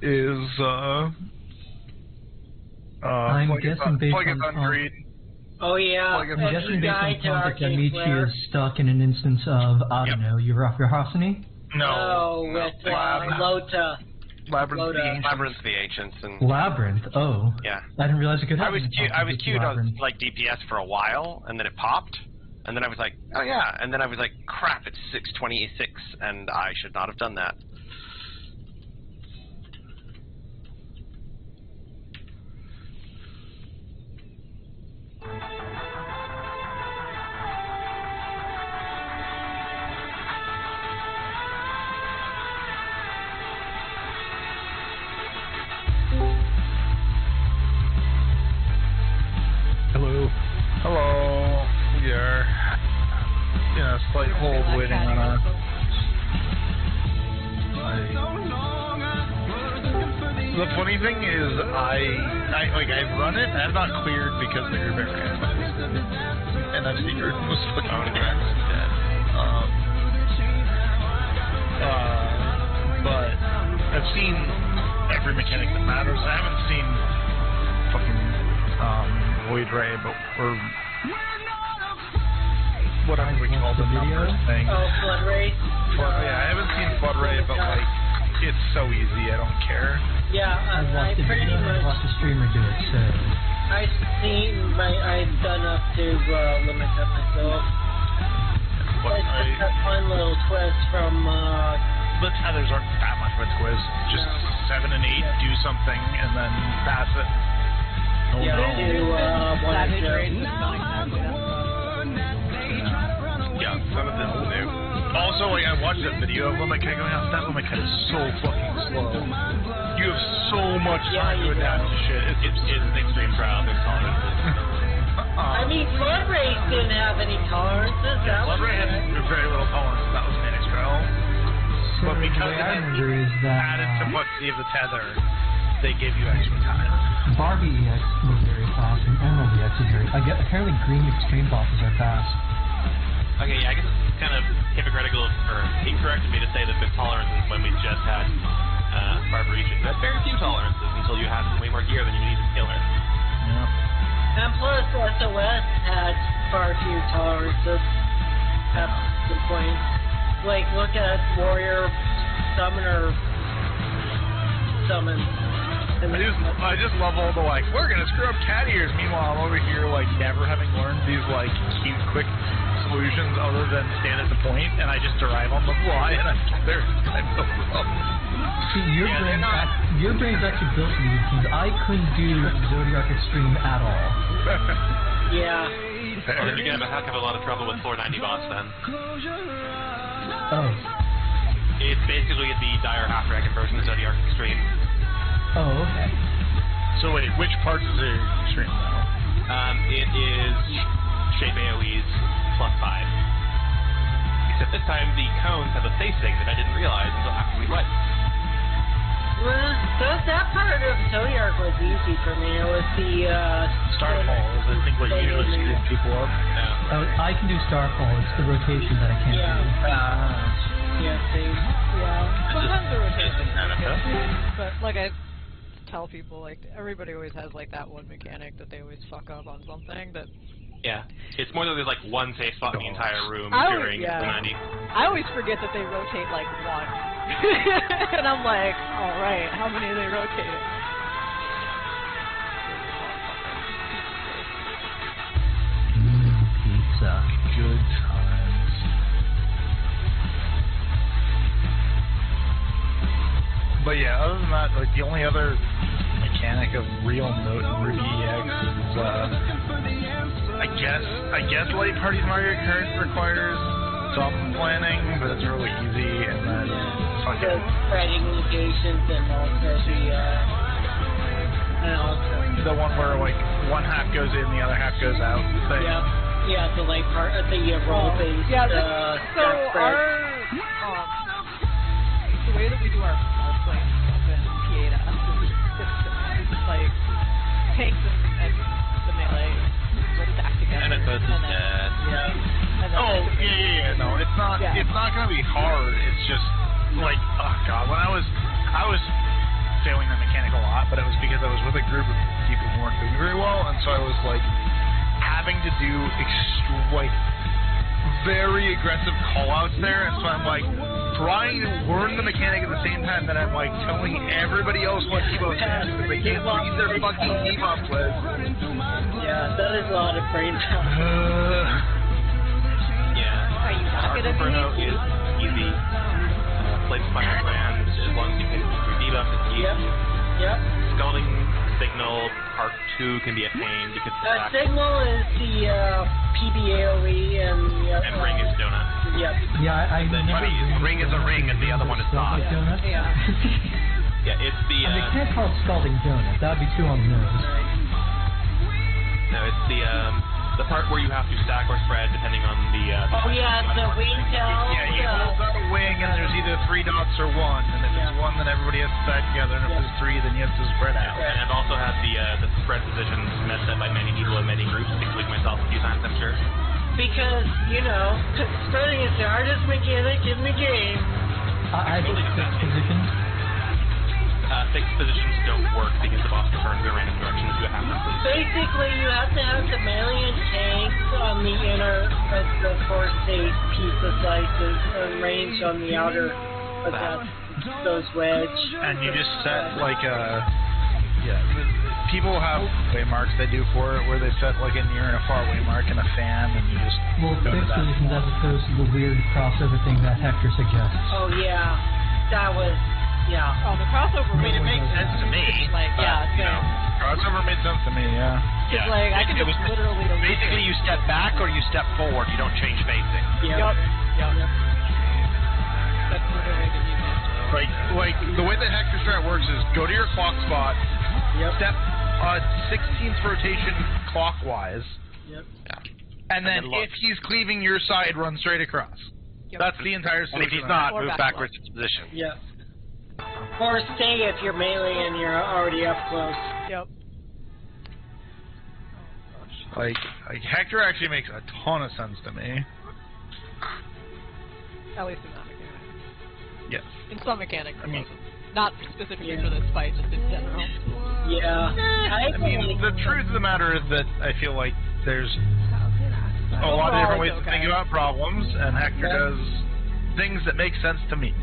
is I'm guessing based on green. Oh yeah. I'm guessing based on context that Michi is stuck in an instance of I don't know, Eurocracy? No, with Lota. Labyrinth the Ancients. And Labyrinth, oh. Yeah. I didn't realize it could happen. I was queued on like DPS for a while, and then it popped, and then I was like, oh yeah, and then I was like, crap, it's 6:26, and I should not have done that. Hello. We are in a slight hold waiting on us. The funny thing is, I've run it, and I've not cleared because the RubiCan and that secret was fucking dead. But I've seen every mechanic that matters. I haven't seen fucking Void Ray, or whatever we call the numbers thing. Oh, Flood Ray? Yeah, I haven't seen Flood Ray, but like, it's so easy, I don't care. Yeah, I pretty much watched the streamer do it, so... I've done up to limit up myself. It's just that fun little twist from, The tethers aren't that much of a twist. Just 7 and 8, do something, and then pass it. Yeah, some of this is new. Also, like, I watched that video of RubiCan going out. That RubiCan is so fucking slow. You have so much time to adapt to shit. It's an extreme trial. There's tolerances. I mean, Flood Ray didn't have any tolerances. Yeah, Flood Ray had very little tolerance. That was Phoenix Trial. So but because it added to what Save the Tether, they give you extra time. Barbie EX was very fast, and Emerald EX is very... apparently green extreme bosses are fast. Okay, yeah, I guess it's kind of hypocritical or incorrect of me to say that there's tolerances when we just had Barbaration. That's very few tolerances until you had way more gear than you need to kill her. Yeah. And plus, SOS had far few tolerances at the point. Like, look at Warrior Summoner summons. I just love all the, like, we're gonna screw up cat ears. Meanwhile, I'm over here, like, never having learned these, like, cute, quick solutions other than stand at the point, and I just derive on the fly, and I'm no problem. See, your brain's actually built for these things. I couldn't do Zodiac Extreme at all. Yeah. Well, then you're gonna have a lot of trouble with 490 boss then. Oh. It's basically the dire half-dragon version of Zodiac Extreme. Oh, okay. So wait, which parts is it extreme now? It is shape AoEs +5. Except this time the cones have a facing that I didn't realize until after we went. Well, that part of Zodiac was easy for me. It was the Starfall is I think what usually screws people up. Yeah. Oh, I can do Starfall. It's the rotation that I can't do. Yeah, see. Yeah. Sometimes the rotation is but like I tell people, like, everybody always has like that one mechanic that they always fuck up on something that... Yeah. It's more that there's like one safe spot in the entire room during 490. I always forget that they rotate like one. And I'm like, alright, how many are they rotating? Pizza. Good times. But yeah, other than that, like, the only other mechanic of real note in Ruby EX is, I guess Late Party Mario Kart requires some planning, but it's really easy, and then the spreading locations and also the one where, like, one half goes in, the other half goes out. Thing. Yeah, the late part, the roll-based, so our, the way that we do our playing stuff in Pieta is like tanks and the melee will stack together. And it goes to dead. No, it's not. Yeah. It's not gonna be hard. It's just like, oh god, when I was failing that mechanic a lot, but it was because I was with a group of people who weren't doing very well, and so I was like having to do very aggressive call-outs there, and so I'm like trying to learn the mechanic at the same time that I'm like telling everybody else what debuffs is because they can't read their fucking debuff list. Yeah, that is a lot of brain power. Yeah. Are you not Arc gonna Inferno is easy. Flame Spire Brand, as long as you can do debuff, it's easy. Yep. Scalding Signal Part 2 can be a pain because the Signal is the PBAOE and Ring is Donut. Yep. Yeah, I Then never ring is a ring and the other one is not. Donut. Yeah. Yeah, it's the And they can't call it Scalding Donut. That would be too on the nose. no, it's the part where you have to stack or spread depending on the the wing tail. Yeah, you hold up a wing and there's either 3 dots or 1, and if it's 1 then everybody has to stack together, and if it's 3 then you have to spread out. And I've also had the spread positions messed up by many people in many groups, including myself a few times, I'm sure. Because, spreading is the hardest mechanic in the game. I think fixed positions. Fixed positions don't work because the boss turns in random directions. You have to sleep. Basically, you have to have the melee and tank on the inner of the force safe piece of slices and range on the outer of those wedge. And you just set people have waymarks they do for it where they set like a near and a far waymark and a fan, and you just Well, go to fixed that. positions as opposed to the weird crossover thing that Hector suggests. Oh, yeah. That was, Oh, the crossover. I mean, it makes sense to me. Like, but, yeah, it's you know, Crossover made sense to me, yeah. It's like I can it just was literally delete basically you step back or you step forward. You don't change facing. Yep. That's literally the easiest. Like the way that Hector strat works is go to your clock spot, step 16th rotation clockwise, and then look. if he's cleaving your side, run straight across. Yep. That's the entire And if solution. he's not, Or move back backwards to position. Or stay if you're melee and you're already up close. Yep. Like Hector actually makes a ton of sense to me. At least in that mechanic. Yes. In some mechanics, I mean- not specifically for this fight, just in general. Yeah. I mean, the truth of the matter is that I feel like there's a lot of different ways to think about problems, and Hector does things that make sense to me.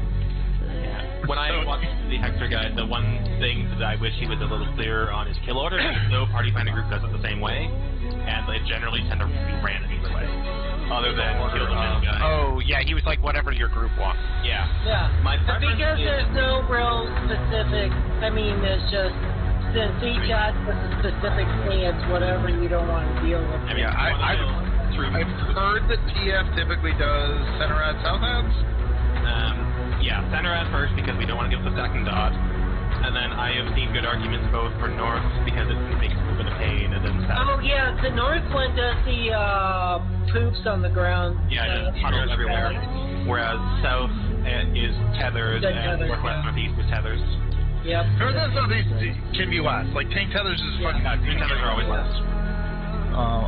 When I watched the Hector guide, the one thing that I wish he was a little clearer on is kill order, because no party finder group does it the same way, and they generally tend to be random either way. Other than kill the middle guy. Oh, yeah, he was like, whatever your group wants. Yeah. But My preference because is... there's no real specific, there's just, since each has a specific thing, it's whatever you don't want to deal with. I mean, I've heard that TF typically does center ad, south ads. Yeah, center ad first because we don't want to give the stacking dot. And then I have seen good arguments both for north because it makes a little bit of pain, and then south. Oh yeah, the north one does the poops on the ground. Yeah, just puddles everywhere. Whereas south is tethers, and northwest northeast is tethers. Yep. Northwest northeast can be last. Like tank tethers is fucking. Tank tethers are always last.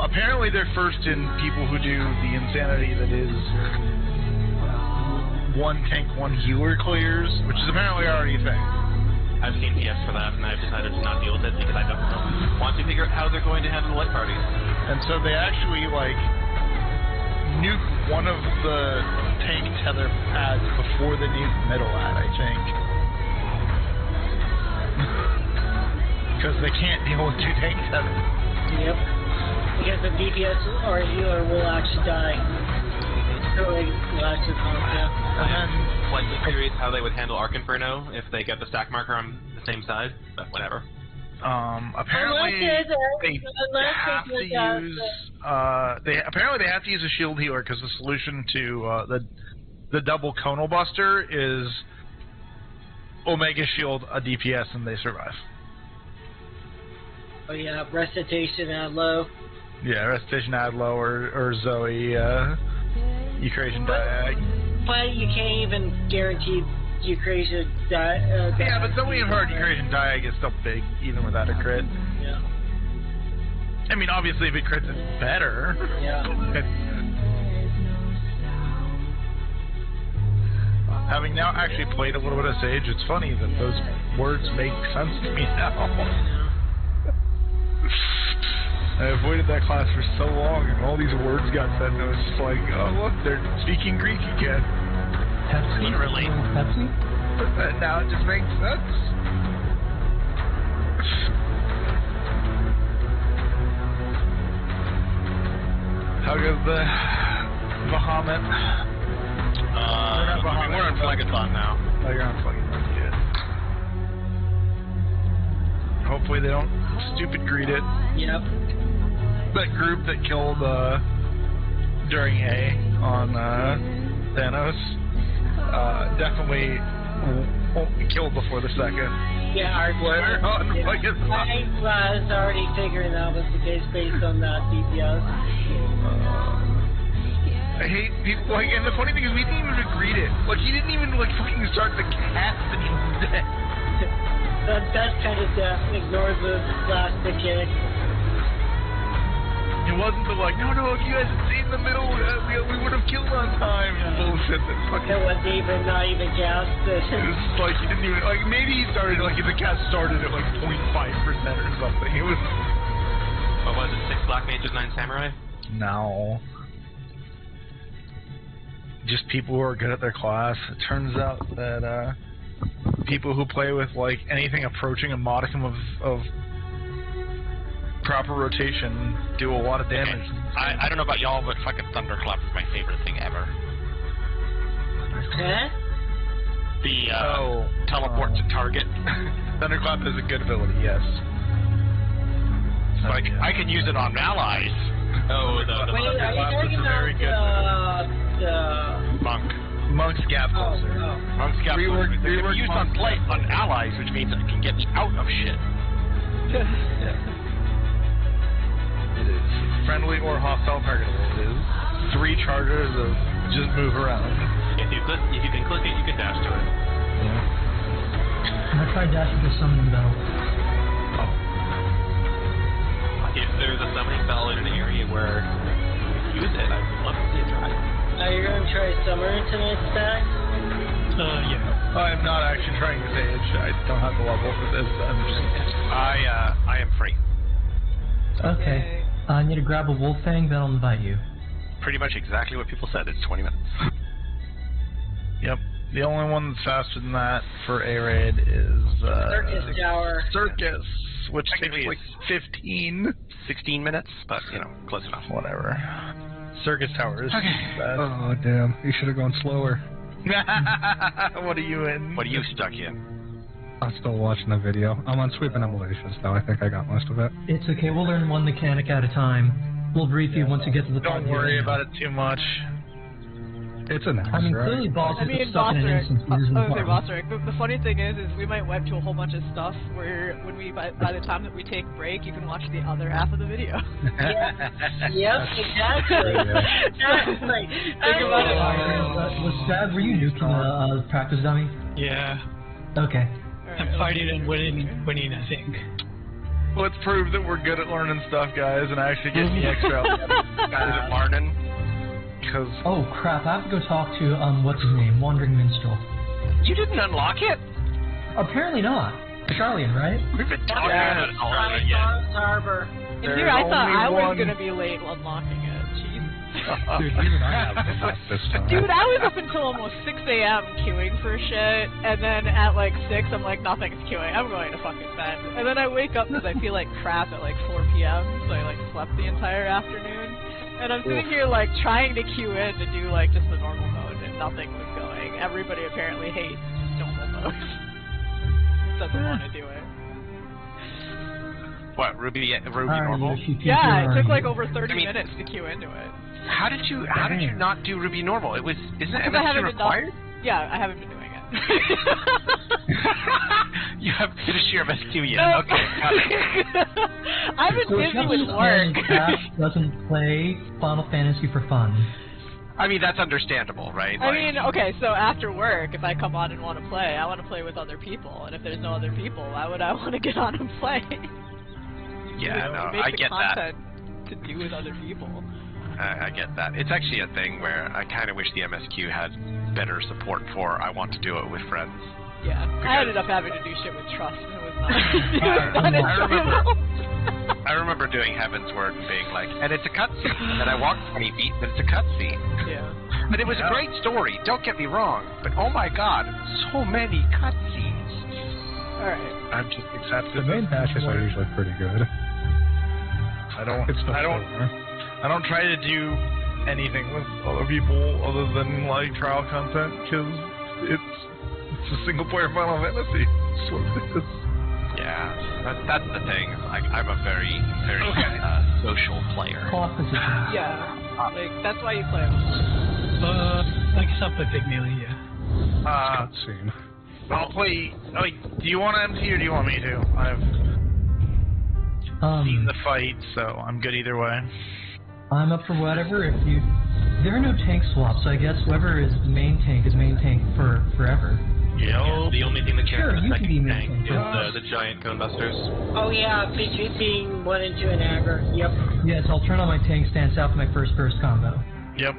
Apparently they're first in people who do the insanity that is one tank, one healer clears, which is apparently already a thing. I've seen PS for that, and I've decided to not deal with it because I don't know. Want to figure out how they're going to handle light parties. And so they actually, nuke one of the tank tether pads before they nuke middle ad, I think. Because they can't deal with 2 tank tethers. Yep. Because the DPS or a healer will actually die. So they will actually contact. And then Slightly curious how they would handle Arc Inferno if they get the stack marker on the same side, but whatever. apparently they have to use they have to use a shield healer because the solution to the double conal buster is Omega shield a DPS and they survive. Oh yeah, recitation ad low. Yeah, recitation ad low or Zoe Eucrasian diag. But you can't even guarantee Eucrasian diag. Yeah, but Zoe and her Eucrasian diag is still big even without a crit. Yeah. I mean, obviously if it crits, it's better. Yeah. Having now actually played a little bit of Sage, it's funny that words make sense to me now. I avoided that class for so long, and all these words got said, and I was just like, oh, look, they're speaking Greek again. Pepsi? Literally. Pepsi? Now it just makes sense. How goes the Bahamut? We're on Phlegathon now. Oh, you're on Phlegathon, good. Hopefully they don't stupid greet it. Yep. That group that killed during A on Thanos definitely won't be killed before the second. Yeah, our Player on Phlegathon. I was already figuring that was the case based on that DPS. I hate people, like, and the funny thing is we didn't even greet it. Like, he didn't even, like, fucking start the cast and he was dead. That's kind of death. Ignore the plastic kick. It wasn't the, like, no, if you guys had seen the middle, we would have killed on time. Bullshit. That fucking... It was not even casted. It was just like, he didn't even, like, maybe he started, like, the cast started at, like, 0.5% or something. It was... What was it, 6 Black Mages, 9 Samurai? No. Just people who are good at their class. It turns out that people who play with like anything approaching a modicum of proper rotation do a lot of damage. Okay. I don't know about y'all, but fucking Thunderclap is my favorite thing ever. Huh? The teleport to target. Thunderclap is a good ability, yes. Like I can use it on allies. Oh, the Wait, are you talking very good. Monk's Gap Closer. Monk's Gap Closer. It can be used on allies, which means it can get me out of shit. It is friendly or hostile targetable. It is 3 charges of just move around. If you can click it, you can dash to it. I'm gonna try dashing to summon bell. If there's a summoning bell in an area where you use it, I'd love to see it try. Are you going to try Summer tonight's stack? Yeah. I'm not actually trying to sage. I don't have the level for this. I'm just... I am free. Okay. I need to grab a wolf fang, then I'll invite you. Pretty much exactly what people said. It's 20 minutes. Yep. The only one that's faster than that for A-Raid is... Circus Tower. Circus, which takes Technically like 16 minutes, but, you know, close enough. Whatever. Circus Tower is fast. Oh, damn. You should have gone slower. What are you in? What are you stuck in? I'm still watching the video. I'm on Sweep and Emulations now. I think I got most of it. It's okay, we'll learn one mechanic at a time. We'll brief you once you get to the part. Don't worry about it too much. It's a nice, I mean, clearly boss is stuck in an instance. The funny thing is we might web to a whole bunch of stuff where when we by the time that we take break, you can watch the other half of the video. Yep, exactly. Exactly. Think about it. Was Stab, were you nuking practice dummy? Yeah. Okay. I'm fighting and winning, I think. Let's prove that we're good at learning stuff, guys, and actually getting the extra out. Is it learning? Because... Oh, crap, I have to go talk to, what's his name? Wandering Minstrel. You didn't unlock it? Apparently not. Charlian, right? We've been talking about it all of it yet. Harbor. And here I thought I was going to be late unlocking it. Jeez. Dude, even I have this time. Dude, I was up until almost 6 a.m. queuing for shit, and then at like 6, I'm like, nothing's queuing. I'm going to fucking bed. And then I wake up because I feel like crap at like 4 p.m., so I like slept the entire afternoon. And I'm sitting here like trying to queue in to do like just the normal mode, and nothing was going. Everybody apparently hates normal mode. Doesn't want to do it. What, Ruby normal? Yeah, it took like over 30 minutes to queue into it. How did you not do Ruby normal? Isn't it MSQ required? Yeah, I haven't been doing it. You haven't finished your MSQ yet. No. Okay, got it. I've been busy with work. Doesn't play Final Fantasy for fun. I mean, that's understandable, right? I mean, okay, so after work, if I come on and want to play, I want to play with other people. And if there's no other people, why would I want to get on and play? Yeah, you know, no, make I the get that. content to do with other people. I get that. It's actually a thing where I kind of wish the MSQ had better support for I want to do it with friends. Yeah, I ended up having to do shit with trust, and it was not. It was not enjoyable. I remember doing Heaven's Word and being like, and it's a cutscene, and then I walked 20 feet, but it's a cutscene. Yeah. But it was a great story, don't get me wrong, but oh my god, so many cutscenes. Alright. I'm just accepted. The main patches are usually pretty good. I don't try to do anything with other people other than like trial content because it's a single player Final Fantasy. That's what it is. Yeah, that's the thing. I'm a very social player. Yeah, like that's why you play them. I guess I'll play Big Melee, yeah. Cutscene. I'll play. Do you want to empty or do you want me to? I've seen the fight, so I'm good either way. I'm up for whatever. There are no tank swaps, so I guess whoever is main tank is main tank for forever. Yeah, the only thing that counts Sure, for the you can be second main tank tank. is the giant cone busters. Oh yeah, being 1 and 2 and Agger. Yep. Yes, I'll turn on my tank stance after my first burst combo. Yep.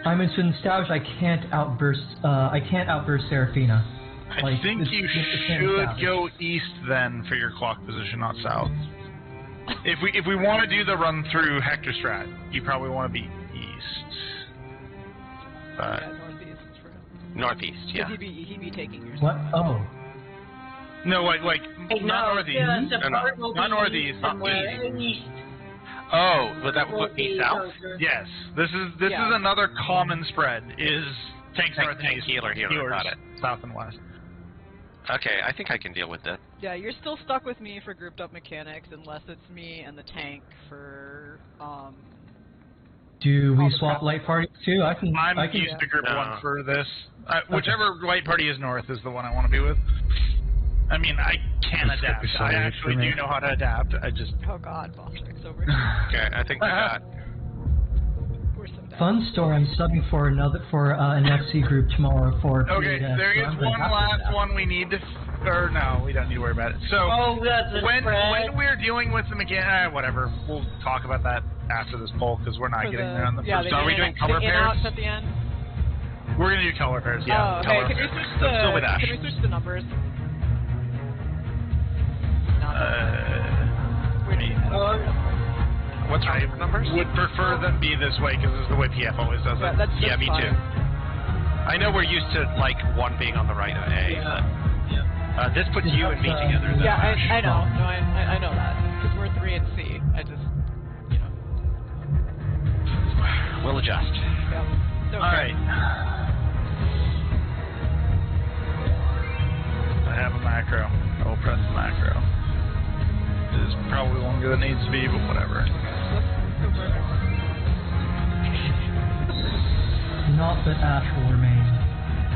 I'm into nostalgia. I can't outburst Seraphina. I think you should go east then for your clock position, not south. If we want to do the run through Hector strat, you probably want to be east. But Northeast Northeast, for him. yeah. He'd be taking yours. What? Oh. no, like not northeast. Not northeast. East. Oh, but that would put me south? Yes, this is another common spread. Is tanks north and east, healer, healers got it. south and west. Okay, I think I can deal with that. Yeah, you're still stuck with me for grouped up mechanics unless it's me and the tank for Do we swap light parties too? I can used to group one for this. Whichever light party is north is the one I want to be with. I mean, I can adapt. I actually do know how to adapt. I just... Oh god, Bostrix over. Okay, I think we got... We're so down. Fun story. I'm subbing for an FC group tomorrow for. Okay, there is one last one we need to. Or no, we don't need to worry about it. So when we're dealing with the mechanic, whatever, we'll talk about that after this poll because we're not getting there on the first. So are we doing color pairs? At the end? We're gonna do color pairs. Yeah. Oh, okay. Can we switch the numbers? What's our numbers? Would prefer them be this way because this is the way PF always does it. Yeah, me too. I know we're used to like one being on the right of A. Yeah. This puts you and me together. Yeah, I know. No, I know that because we're 3 and C. I just, We'll adjust. Yeah. Okay. All right. I have a macro. I will press the macro. It is probably longer than it needs to be, but whatever. Not that Ash will remain.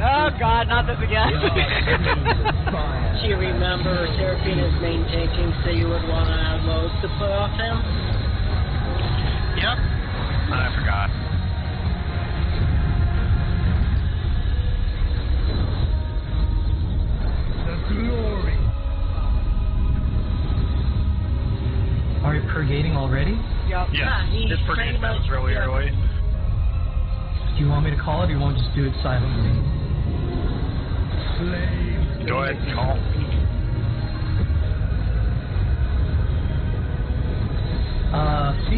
Oh god, not this again. Do you remember Seraphina's main tanking, so you would want to add loads to put off him? Yep. I forgot. The glory. Are you purgating already? Yep. Yeah, it's pretty much really early. Do you want me to call it, or do you want to just do it silently? Go ahead and call. C.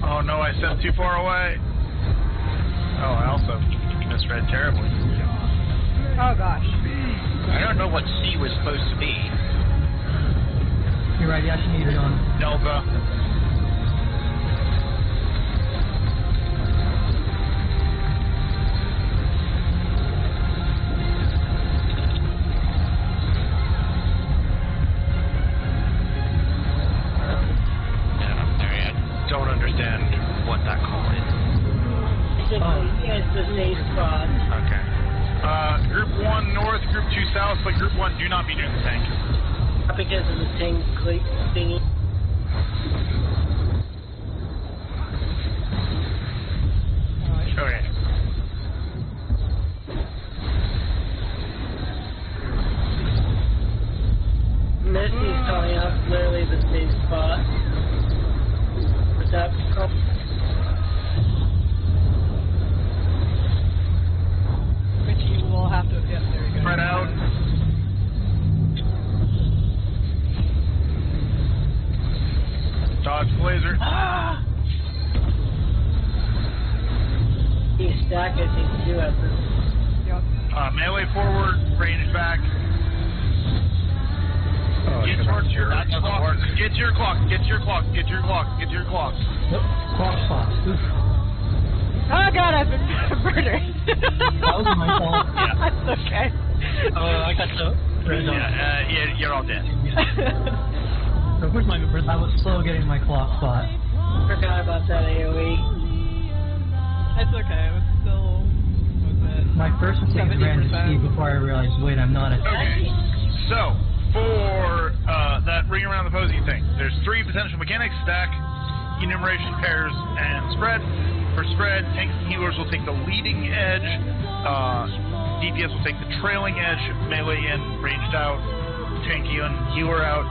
Oh no, I sent too far away. Oh, I also misread terribly. Oh gosh. I don't know what C was supposed to be. You're right, you actually need it on Delta. I don't understand what that call is. It's the safe spot. Okay. Group 1 north, Group 2 south, but Group 1 do not be doing the tank. Because of the tank thingy. Okay. watch the laser. He's stack, I think, too, at this. Melee forward, range back. Get towards your clock. Get your clock. Get your clock. Get your clock. Get your clock. Nope. Clock spot. Oof. Oh god, I've been murdered. That was my fault. Yeah. That's okay. I got the red on. Yeah, you're all dead. So where's my I was slow getting my clock spot. Forgot about that AoE. It's okay. It was still. What was it? My first mistake ran to speed before I realized, wait, I'm not at. Okay. So, for that ring around the posy thing, there's 3 potential mechanics: stack, enumeration, pairs, and spread. For spread, tanks and healers will take the leading edge. DPS will take the trailing edge. Melee in, ranged out. Tanky and healer out.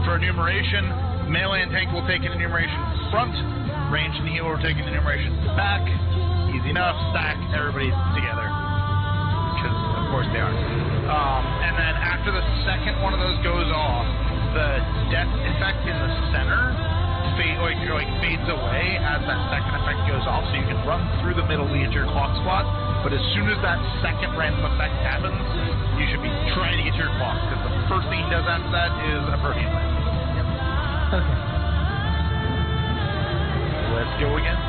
For enumeration, melee and tank will take an enumeration front. Ranged and healer will take an enumeration back. Easy enough. Stack, everybody's together. Because, of course, they are. And then after the second one of those goes off, the death effect in the center fades away as that second effect goes off, so you can run through the middle to get your clock spot. But as soon as that second random effect happens, you should be trying to get your clock, because the first thing he does after that is a protein light. Okay. Let's go again.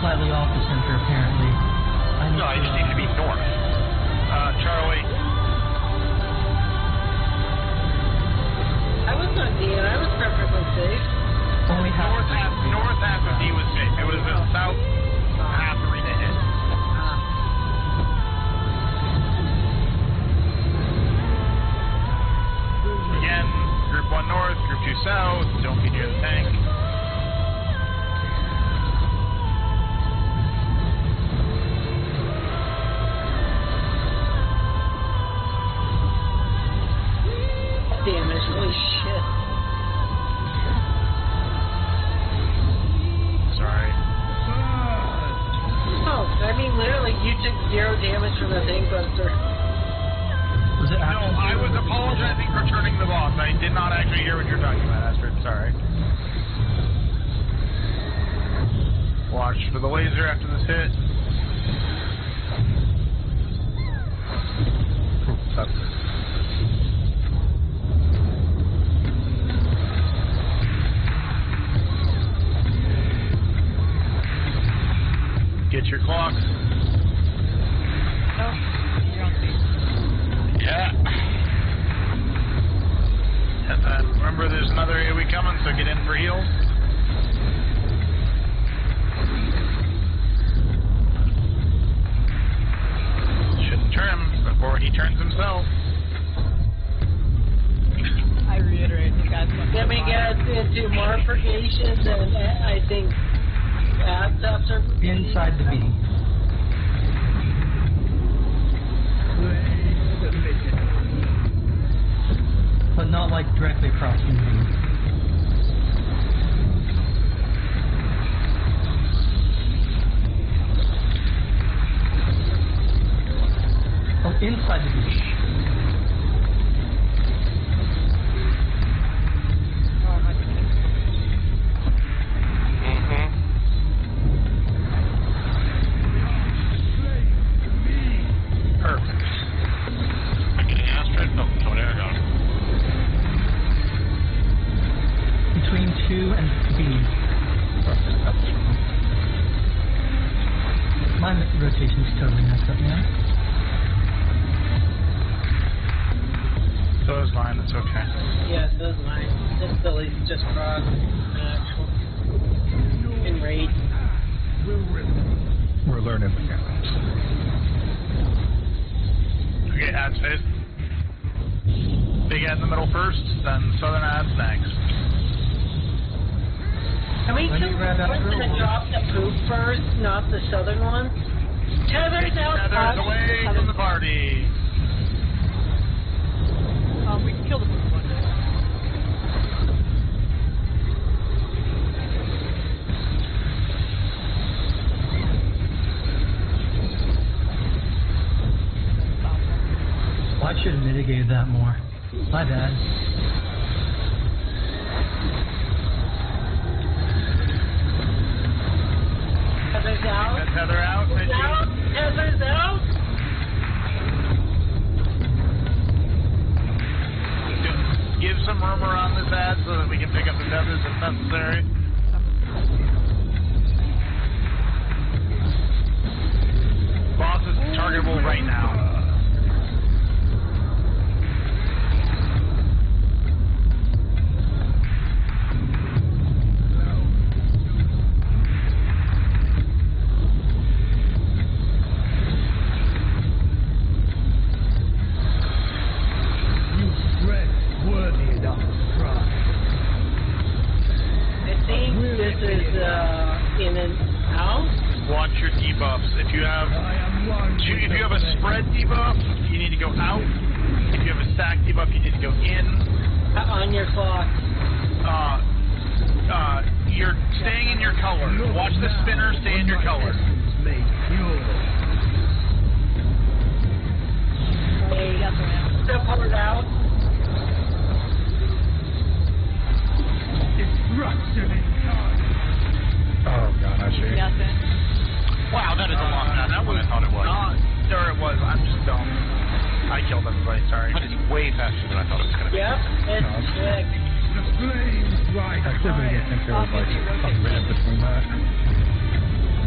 Slightly off the center, apparently. No, I just need to be north. Charlie. I was not D, and I was perfectly safe. Only half. North half of D was safe. It was south half arena hit. Again, group 1 north, group 2 south. Don't get near the tank. Damage, holy shit. Sorry. Oh, I mean, literally, you took 0 damage from the tank buster. Was it No, I was apologizing for turning the boss. I did not actually hear what you're talking about, Astrid. Sorry. Watch for the laser after this hit. Get your clocks. Oh, you're on speed. Yeah. And remember, there's another AoE coming, so get in for heals. Shouldn't turn him before he turns himself. I reiterate, you guys went Let me get into more purgations, and I think abs are inside the B. But not like directly across from the B. Oh, inside the B. 2 and speed. My rotation's totally messed up now. So is mine, it's okay. Yeah, so is mine. This Billy's just frog. In raid. We're learning mechanics. Okay, ads phase. Big ad in the middle first, then southern ads next. Can we kill the one that dropped the poop first, not the southern one? Tether's out. Tether's away from the party. We can kill the poop one. Well, I should have mitigated that more. My bad. Tether's out. Get Tether out. Tether's out. Tether's out. Give some room around this ad so that we can pick up the tethers if necessary. Boss is targetable right now. In and out. Watch your debuffs. If you have a spread debuff, you need to go out. If you have a stack debuff, you need to go in. On your clock. You're staying in your color. Watch the spinner stay in your color. Hey, step forward out. Oh god, I see. Wow, that is a long time. That was I thought it was. Or it was. I'm just dumb. I killed everybody, sorry. That is way faster than I thought it was going to be. Yep, it's sick. I typically think there was like a minute between that.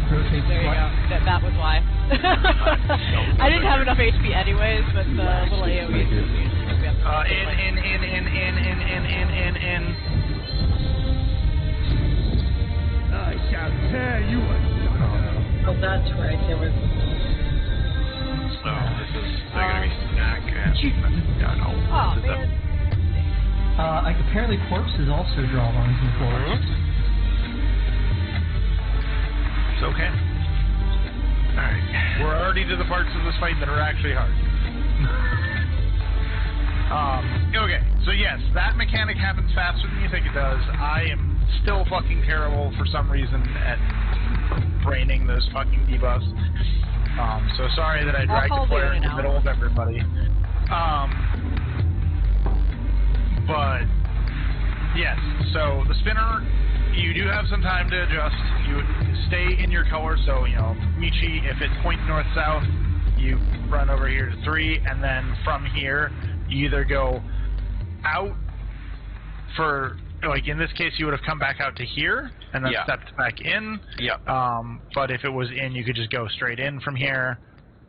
Rotate There you go. That was why. I didn't have enough HP anyways, but the little AoE is just In. I shall tear you asunder. Oh, that's right. There was. So this is they're going to be snack and no. Oh, This is man. Apparently corpses also draw lines in the forest. It's okay. Alright. We're already to the parts of this fight that are actually hard. Okay, so yes, that mechanic happens faster than you think it does. I am still fucking terrible for some reason at braining those fucking debuffs. So sorry that I dragged the player in the middle of everybody. But yes, so the spinner, you do have some time to adjust. You stay in your color, so you know, Michi, if it's point north-south, you run over here to 3, and then from here, you either go out for, like in this case, you would have come back out to here, and then stepped back in. Yeah. But if it was in, you could just go straight in from here.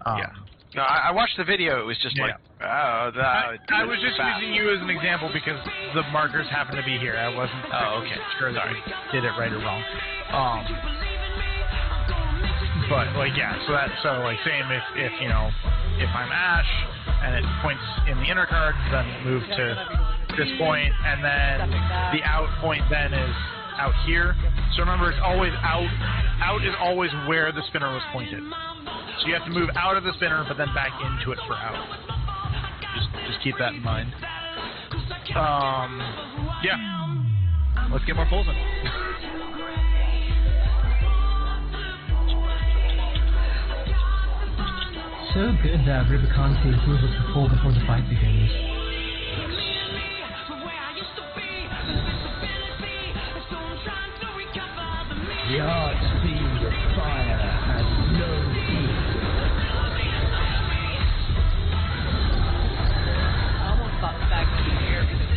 Yeah. No, I watched the video. It was just like, I was just using you as an example because the markers happen to be here. I wasn't sure that we did it right or wrong. But like so like same if you know if I'm Ash and it points in the inner cards, then move to this point, and then the out point then is out here. So remember, it's always out. Out is always where the spinner was pointed. So you have to move out of the spinner, but then back into it for out. Just keep that in mind. Yeah. Let's get more pulls in. So good that RubiCan sees move us to full before the fight begins. The art speed of fire has no peace. I almost thought the fact that he's here because it's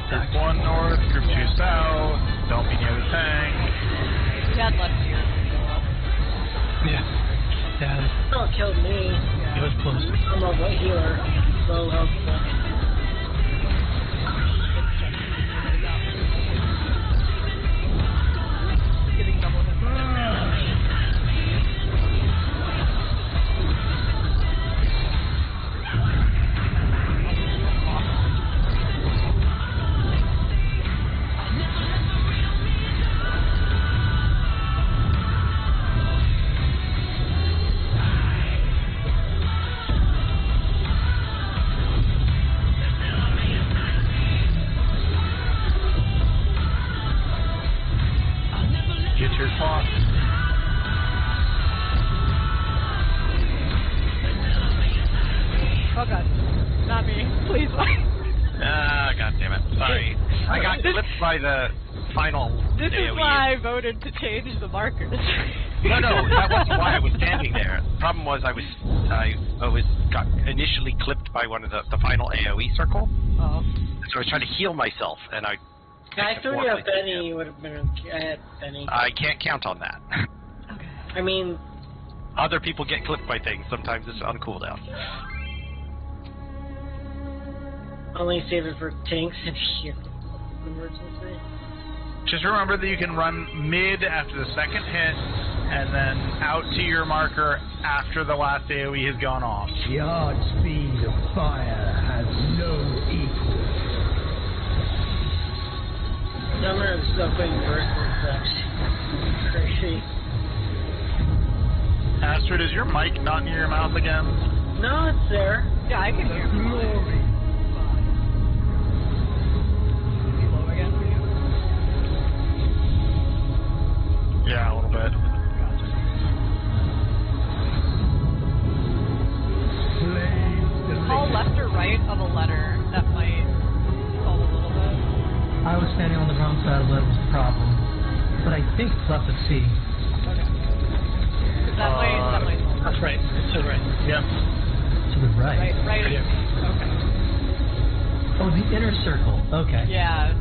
contact. Group 1 north, Group 2 south. Don't be near the tank. We had less here. Yeah. Yeah. Oh, killed me. It was close. I'm a white healer. Low health. Getting double hit. Get your clock. Oh god. Not me. Please. Ah, god damn it. Sorry. I got clipped by the final This is AoE. why I voted to change the markers. No, that wasn't why I was standing there. The problem was I got initially clipped by one of the final AoE circle. Oh. So I was trying to heal myself, and I I threw you a Benny. Would have been. I had Benny. I can't count on that. Okay. I mean, Other people get clipped by things. Sometimes it's on cooldown. only save it for tanks and here. Emergency. Just remember that you can run mid after the second hit, and then out to your marker after the last AoE has gone off. The odd speed of fire has no equal. Summer is still putting work with that. Crazy. Astrid, is your mic not near your mouth again? No, it's there. Yeah, I can hear. Glory. Is he low again for you? Yeah, a little bit. Call left or right of a letter. That might help a little bit. I was standing on the wrong side of the problem, but I think it's left of C. Okay. 'Cause that might help. That's right. To the right. Yep. To the right. Right. Yeah. Okay. Oh, the inner circle. Okay. Yeah.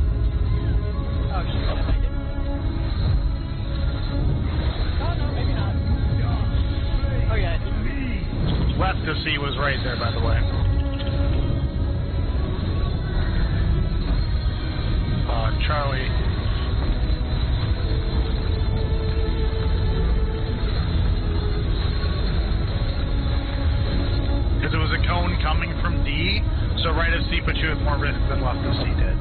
Oh shit, I didn't. Oh no, maybe not. Oh yeah, I did. Left of C was right there, by the way. Charlie. Because it was a cone coming from D, so right of C put you at more risk than left of C did.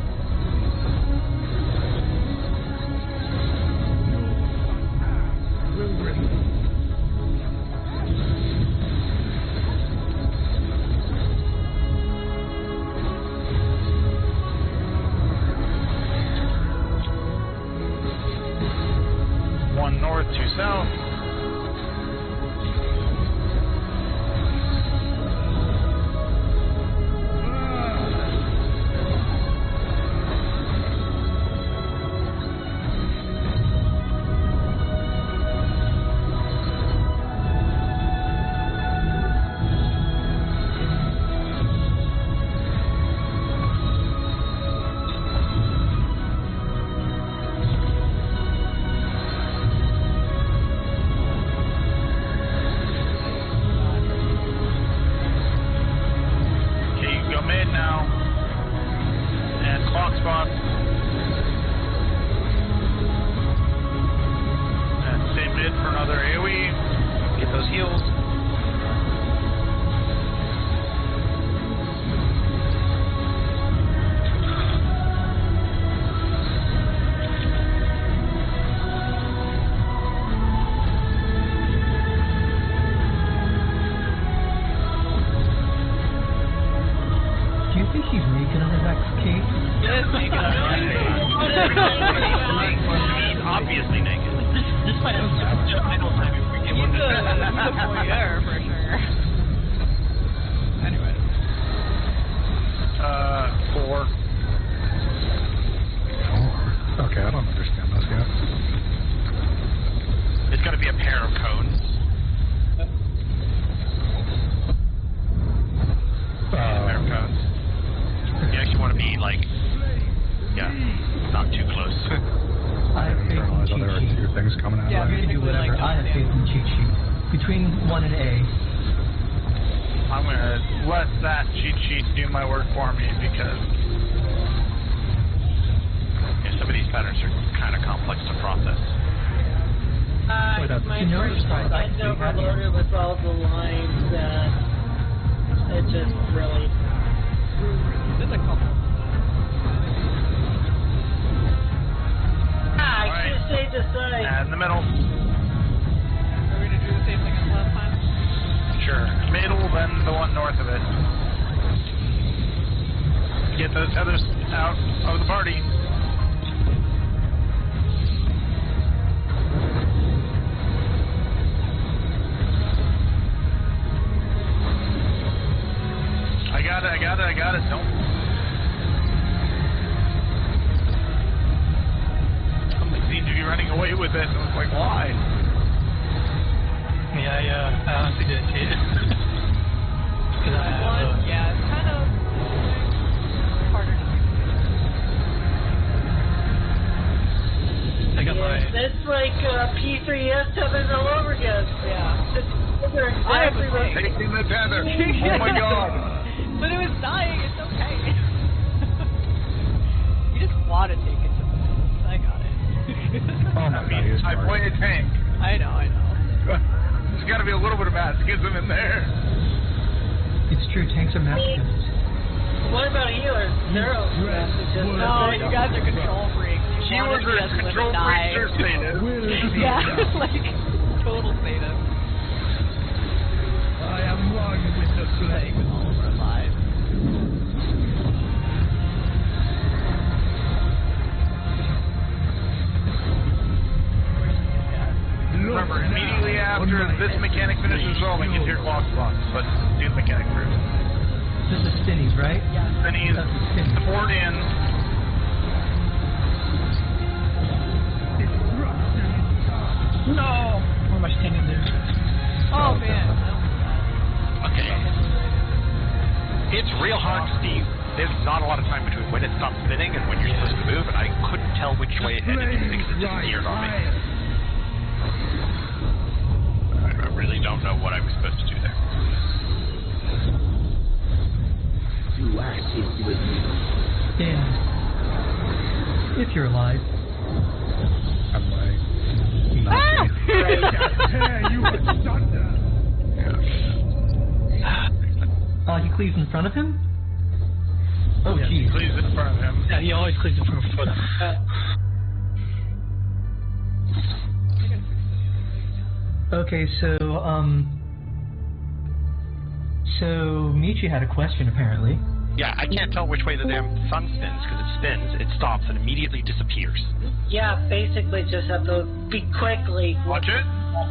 One north, two south. Obviously naked. This might have the final time if we get one. He's a voyeur for sure. Anyway. 4. Okay, I don't understand this yet. It's got to be a pair of cones. A pair of cones. You actually want to be like between 1 and A. I'm gonna let that cheat sheet do my work for me because some of these patterns are kind of complex to process. My first line's overloaded with all the lines that it just really... There's a couple. I should have stayed this side. in the middle. Are we gonna do the same thing as last time? Sure. Middle, then the one north of it. Get those others out of the party. I got it. Don't. Something seemed to be running away with it. I was like, why? Yeah, I honestly didn't see it. Yeah, it's kind of harder to I got my... That's like P3S tubbing all over again. Yeah. They're exactly right. Taking the tether. Oh my god. But it was dying, it's okay. You just want to take it to the moon. I got it. Oh my god, he was I smart. play a tank. I know. There's got to be a little bit of masochism in there. It's true, tanks are masochists. What about healers? Zero. No, you guys are control freaks. You want to see us live and die. Yeah, like, total sadists. I am one with the flame. With all of our lives. Remember, immediately after this mechanic finishes rolling, get your clock slots, but do the mechanic first. This is spinnies, right? Yeah. Then he's poured in. No! Where am I standing there? Oh, man. Okay. It's real hard to see. There's not a lot of time between when it stops spinning and when you're supposed to move, and I couldn't tell which way it headed because it disappeared on me. I really don't know what I was supposed to do there. To ashes with me. Dan, if you're alive. I'm like, Ah! You were thunder. He cleaves in front of him? Oh, Yes, he jeez. cleaves in front of him. Yeah, he always cleans it from foot. Okay, so Michi had a question, apparently. Yeah, I can't tell which way the damn sun spins because it spins, it stops, and immediately disappears. Yeah, basically just have to be quickly. Watch it.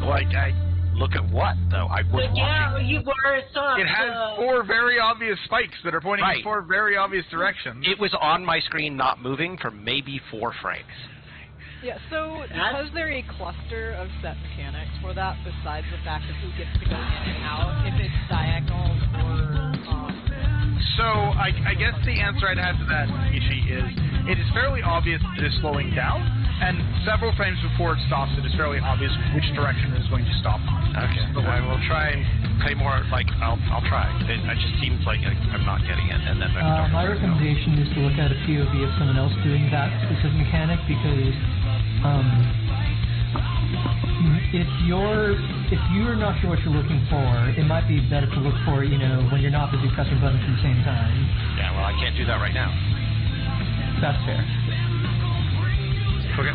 Like, I look at what though? I was Yeah, watching. you were stopped. It has four very obvious spikes that are pointing Right. in four very obvious directions. It was on my screen, not moving for maybe 4 frames. Yeah, so because they're a cluster of set mechanics for that, besides the fact of who gets to go in and out, if it's diagonal or So I guess the answer I'd have to that, Michi, is it is fairly obvious that it is slowing down, and several frames before it stops, it is fairly obvious which direction it is going to stop. Okay, I will try and pay more. Like I'll try. It just seems like I'm not getting it, and then My recommendation is to look at a POV of someone else doing that specific mechanic because if you're not sure what you're looking for, it might be better to look for, when you're not busy pressing buttons at the same time. Yeah, well, I can't do that right now. That's fair. Okay.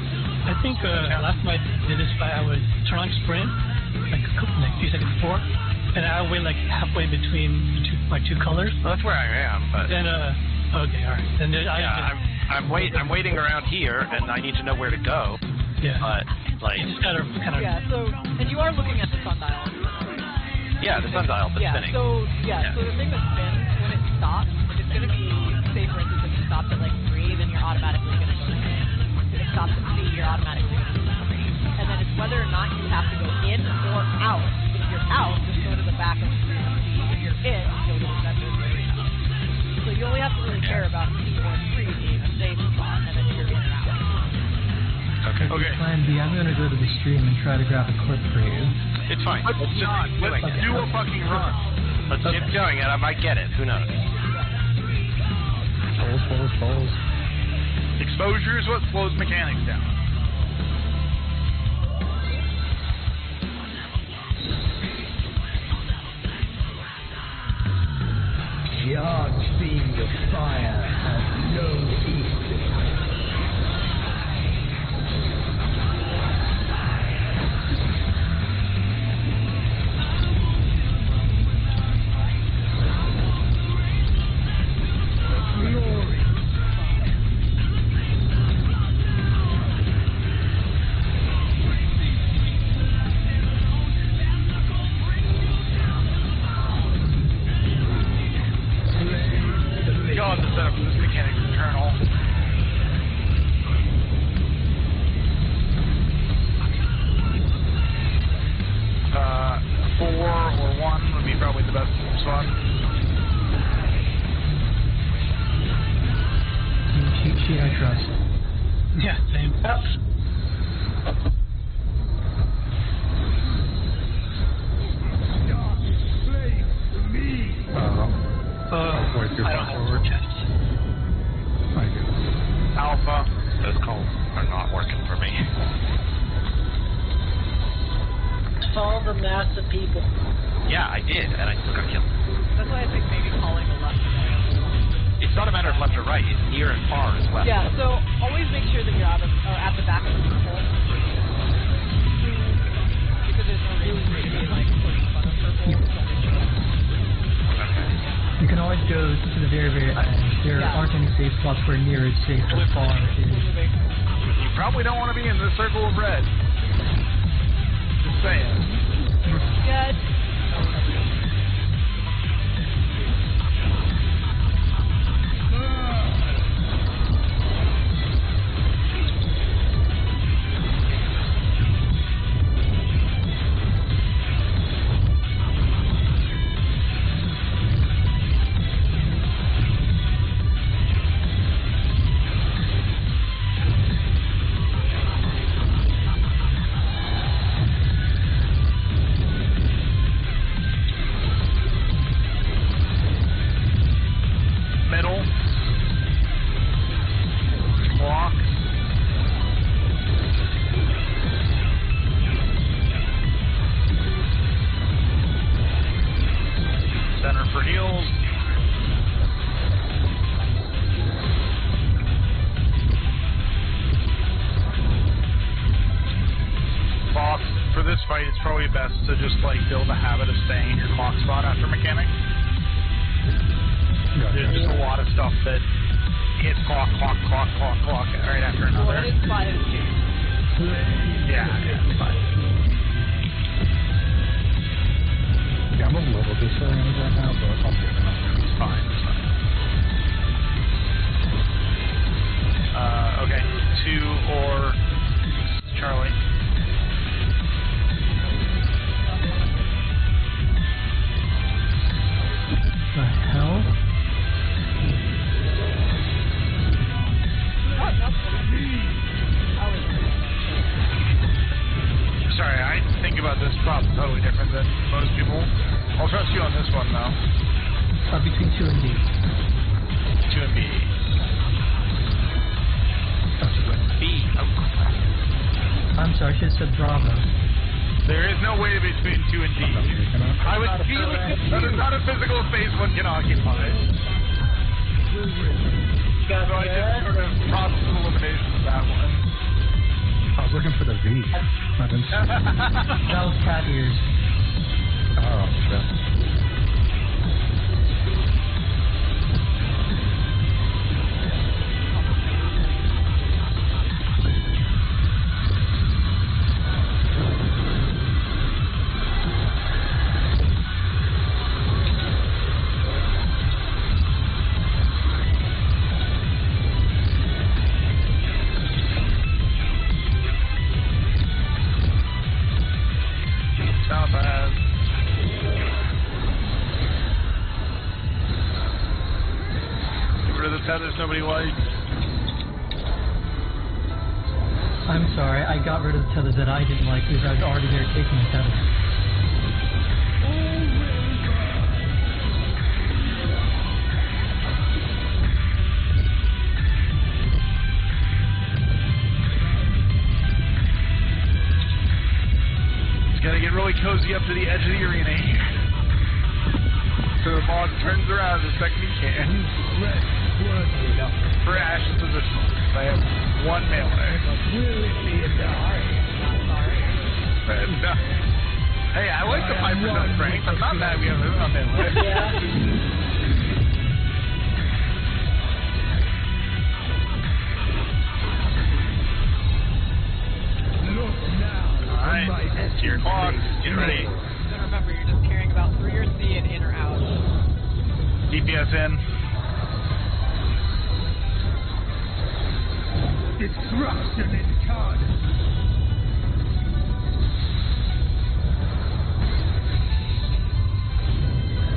I think last time I did this fight, I would turn on sprint, like a few seconds before, and I would wait like halfway between two colors. Well, that's where I am, but Then, okay, alright. Then I'm waiting around here, and I need to know where to go. Yeah. But like, you just gotta kind of. yeah. So, and you are looking at the sundial. yeah, the sundial that's spinning. So the thing that spins when it stops, it's going to be, say for instance, if it stops at like 3, then you're automatically going to go to 10. If it stops at C, you're automatically going to go to 3. And then it's whether or not you have to go in or out. If you're out, just go to the back of C. If you're in, go to the center of 3. So you only have to really care about C or 3 being a safe spot, and then you're in or out. Okay. Plan Plan B, I'm gonna go to the stream and try to grab a clip for you. It's fine. Let's do a fucking run. Let's keep going, and I might get it. Who knows? Balls. Exposure is what slows mechanics down. The arch-fiend of fire has no equal. God, the setup for this mechanic is eternal. Four or one would be probably the best spot. Cheat sheet, I trust. Yeah, same. Wait, I don't have more tests. Alpha. Those calls are not working for me. Call the mass of people. Yeah, I did, and I still got killed. That's why I think maybe calling the left. It's not a matter of left or right. It's near and far as well. Yeah, so always make sure that you're out of at the back of the purple. Because there's no reason for you to be like putting in front of purple. You can always go to the very, very end. There aren't any safe spots where near is safe or far is. You probably don't want to be in the circle of red. Just saying. Good. It's probably best to just like build a habit of staying in your clock spot after mechanic. There's just a lot of stuff that hits clock right after another. Well, it's 5 and 2. Yeah, it's fine. Yeah, I'm a little disoriented right now, but I'll get it. It's fine. It's fine. Okay, 2 or Charlie. The hell? Sorry, I think about this problem totally different than most people. I'll trust you on this one, though. Between 2 and B. 2 and B. B. Oh, crap. I'm sorry, I should have said Bravo. There is no way between 2 and D. I would feel that is not a physical space one can occupy. So I just sort of process elimination of that one. I was looking for the V. I didn't see it. That was cat ears. Oh, shit. Not bad. Get rid of the tethers nobody likes. I'm sorry, I got rid of the tether that I didn't like because I was already there taking the tether. It's gotta get really cozy up to the edge of the arena here. So the boss turns around the second he can. For Ash's position. I have one melee. Hey, I like the 5% strength. I'm not mad we have this on melee. Yeah. Alright, to your clock. Get ready. So remember, you're just caring about 3 or C and in or out. DPS in. Destruction incarnate.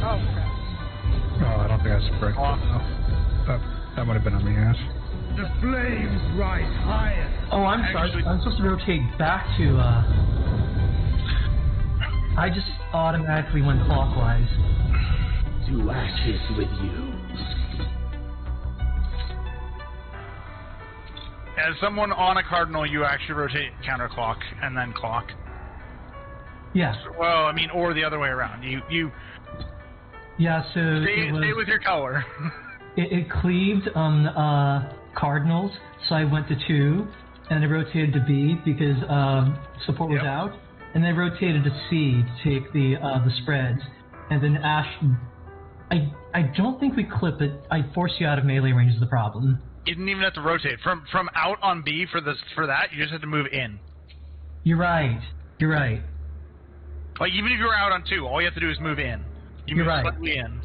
Oh, crap. Oh, I don't think I sprayed. That might have been on the ass. The flames rise higher. Oh, I'm sorry. I'm supposed to rotate back to, I just automatically went clockwise. To ashes with you. As someone on a cardinal, you actually rotate counterclock and then clock. Yeah. Well, I mean, or the other way around. You Yeah, so stay with your color. it cleaved on cardinals, so I went to 2, and I rotated to B because support was out, and then I rotated to C to take the spreads, and then Ash. I don't think we clip it. I force you out of melee range is the problem. You didn't even have to rotate from out on B for that. You just had to move in. You're right. Like even if you were out on 2, all you have to do is move in. You move slightly in.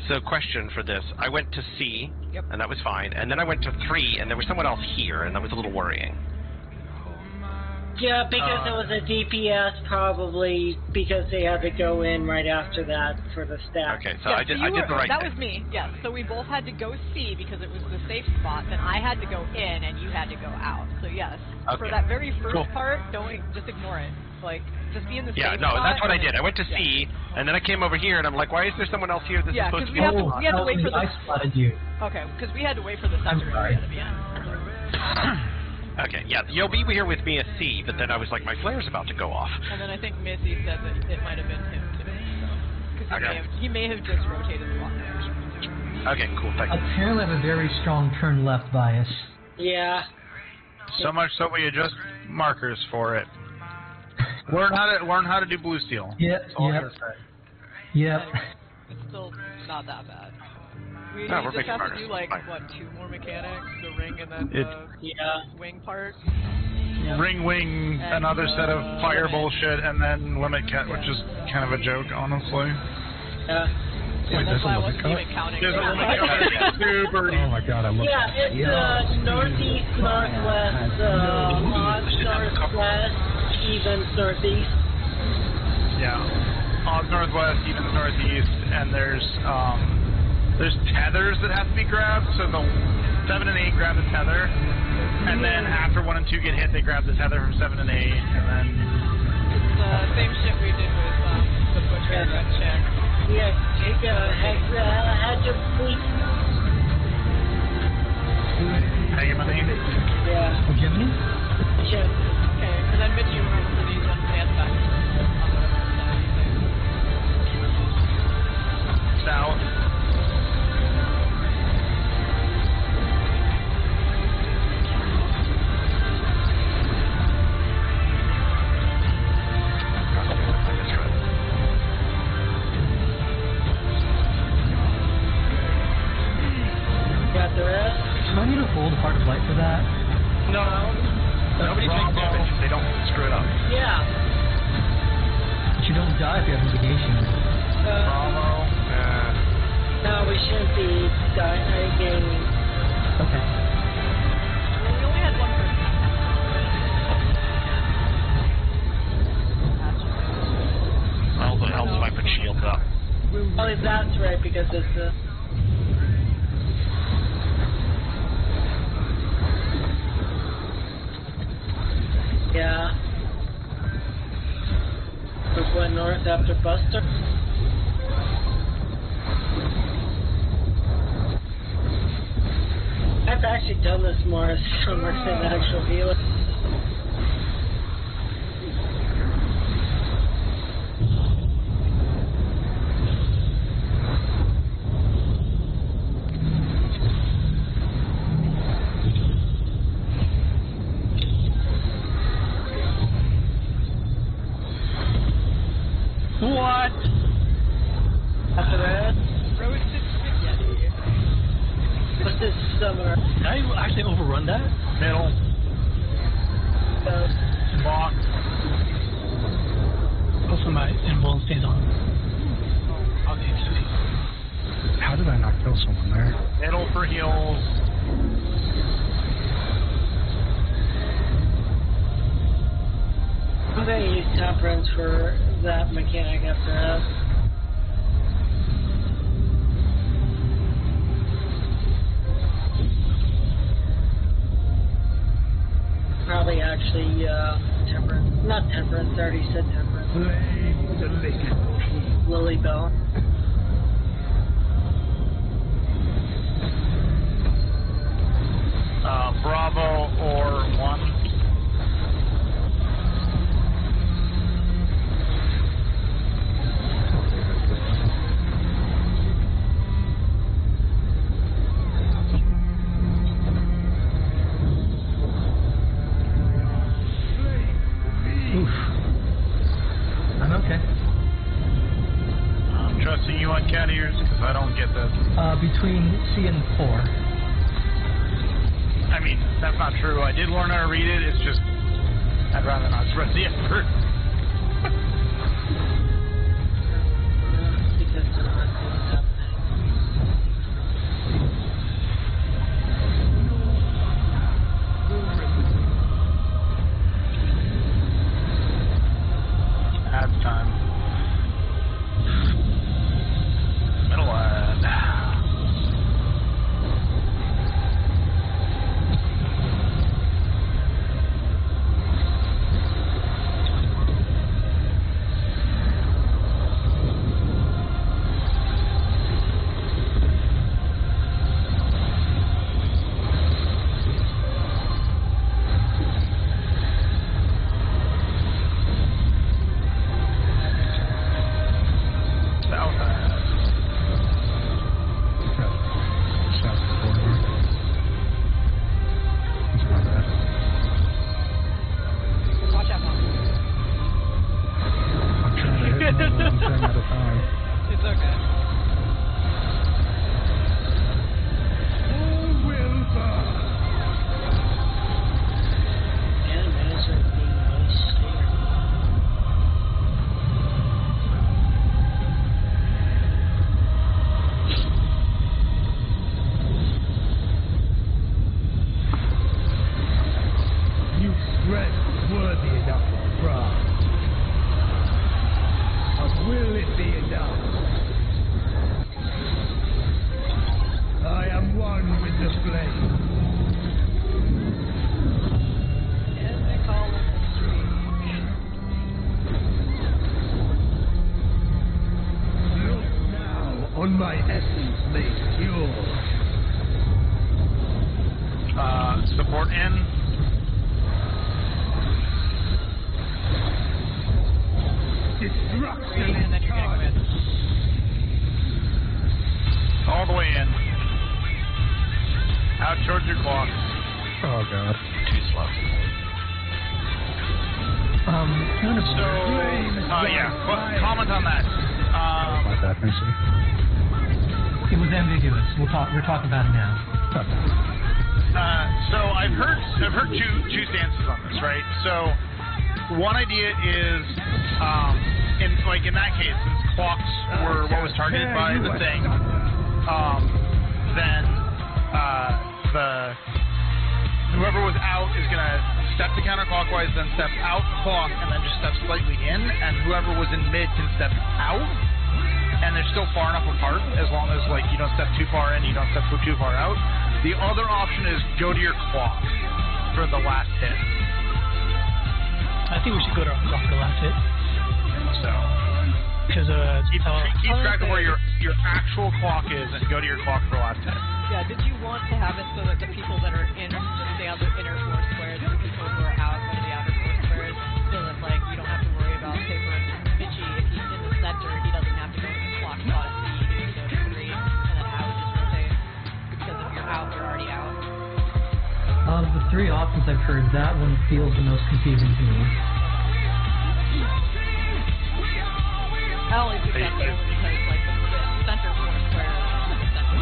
So, question for this. I went to C, and that was fine. And then I went to 3, and there was someone else here, and that was a little worrying. Yeah, because it was a DPS, probably because they had to go in right after that for the stack. Okay, so Yeah, I did you the right That thing. was me, yes. So we both had to go C because it was the safe spot. Then I had to go in, and you had to go out. So yes, for that very first part, just ignore it. Like, just be in the safe spot. That's what I did. I went to C, and then I came over here, and I'm like, why is there someone else here? This is supposed to be... we had to wait for the... I spotted you. Okay, because we had to wait for the center area to be in. Okay, yeah, you'll be here with me at C, but then I was like, my flare's about to go off. And then I think Missy said that it might have been him too. Because he may have just rotated the block. Okay, cool, thank you. Apparently I have a very strong turn left bias. Yeah. So much so we adjust markers for it. Learn how to do blue steel. Yep. It's still not that bad. We we're just making have progress. to do like, what, 2 more mechanics? The ring and then the wing part? Ring, wing, and another set of fire limit. bullshit, and then limit cat, which is kind of a joke, honestly. Yeah, that's why I wasn't even counting. There's a limit cut. Super. Oh my god, I love Yeah, it's northeast, northwest, odd northwest, even northeast. Yeah. Odd northwest, even northeast, and there's tethers that have to be grabbed, so the 7 and 8 grab the tether, and then after 1 and 2 get hit, they grab the tether from 7 and 8, and then... It's the same shit we did with the butcher gun check. Yeah, take had to please. Hegemony? Yeah. Hegemony? Check. Okay, and then Mitch, you remember for these ones, they had back on whatever side. South. Got the rest? Do I need to hold Heart of Light for that? No. Nobody takes damage if they don't screw it up. Yeah. But you don't die if you have mitigation. No, we shouldn't be gaining. Okay. Well, we only had one person. Well, it helps if I put shields up. Oh, that's right, because it's Yeah. Just went north after Buster. I've actually done this more as summer than actual healer. What? After that, Roasted spaghetti. what's this summer? Did I actually overrun that? Middle. Box. Also, my invuln stays on. Oh, obviously. How did I not kill someone there? Middle for heals. I'm going to use temperance for that mechanic after that. Probably actually temperance. Not temperance, I already said temperance. Blame the liquid. Lily Bell. Bravo or 1. Oof. I'm okay. I'm trusting you on cat ears because I don't get this. Between C and 4. I mean, that's not true. I did learn how to read it. It's just, I'd rather not spread the effort. Because they're not doing that Ads time. Middle ad. on my essence made pure. Support in. Destruction And then you're getting rid. All the way in. Out towards your clock. Oh god. Too slow. Kind of. So, yeah, comment on that. My bad, Nancy. It was ambiguous. We're talking about it now. So I've heard two stances on this, right? So one idea is, in that case, since clocks were what was targeted by the thing, then whoever was out is gonna step to counterclockwise, then step out clock, and then just step slightly in, and whoever was in mid can step out, and they're still far enough apart, as long as you don't step too far in, you don't step too far out. The other option is go to your clock for the last hit. I think we should go to our clock for the last hit. So Because keep track of where your actual clock is and go to your clock for the last hit. Yeah, did you want to have it so that the people that are in just stay on the inner 4 squares and the people who are out go to the outer 4 squares so that, like, you don't have to worry about, say, for instance, Mitchie, if he's in the center, he doesn't have to go to the clock spot at B, he can go to 3, and then I would just rotate. Because if you're out, you're already out. Of the 3 options I've heard, that one feels the most confusing to me. I only do that because, like, the center 4 square is the center.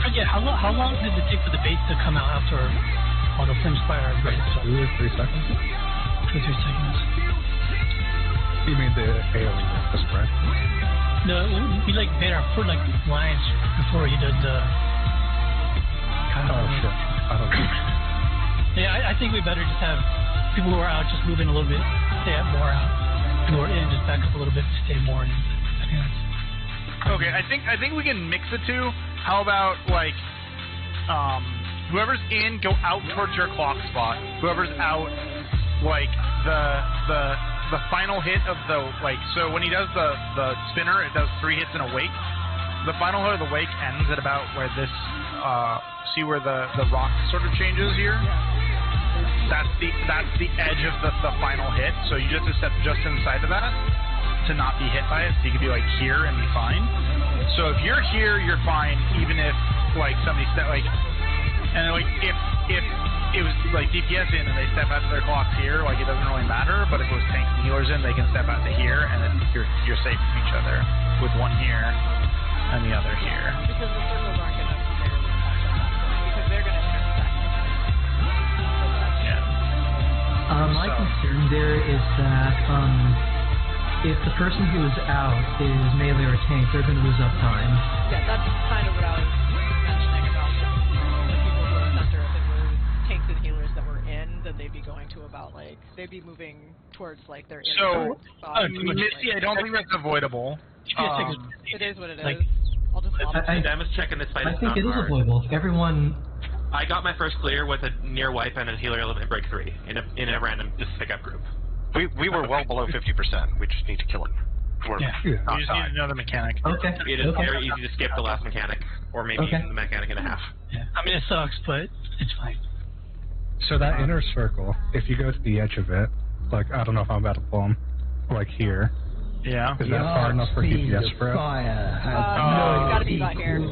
Yeah, how long did it take for the base to come out after all the flames fire? 2 or 3 seconds. 2 or 3 seconds. You mean the AoE, the spread? No, we like made our foot like lines before he did the. Oh shit! I don't know. Yeah, I think we better just have people who are out just moving a little bit, stay out more out. People who are in just back up a little bit, stay more in. I think that's. Okay, I think we can mix the two. How about, like, whoever's in, go out towards your clock spot. Whoever's out, like, the final hit of the, like, so when he does the spinner, it does 3 hits in a wake. The final hit of the wake ends at about where this, see where the rock sort of changes here? That's the edge of the final hit, so you just step just inside of that to not be hit by it, so you could be, like, here and be fine. So if you're here, you're fine, even if, like, somebody like, and, like, if it was, like, DPS in and they step out to their clocks here, like, it doesn't really matter, but if it was tanks and healers in, they can step out to here, and then you're safe from each other, with one here and the other here. Because the circles aren't going to necessarily touch at that point, because they're going to intersect. Yeah. My concern there is that, if the person who is out is melee or tank, they're going to lose up time. Yeah, that's kind of what I was mentioning about the people who are center. If it were tanks and healers that were in, then they'd be going to about, like, they'd be moving towards, like, their inner spot. Missy, I don't think that's avoidable. It is what it is. Like, I'll just I'm just checking this fight. I think it is avoidable. Everyone... I got my first clear with a near wipe and a healer element break 3 in a random just pickup group. We were well below 50%. We just need to kill it. You just need another mechanic. Okay. It is very easy to skip the last mechanic, or maybe even the mechanic and a half. Yeah. I mean, it sucks, but it's fine. So that inner circle, if you go to the edge of it, like, I don't know if I'm about to pull him, like here. Yeah. Is that far enough for DPS spread? no, it's got to be about here.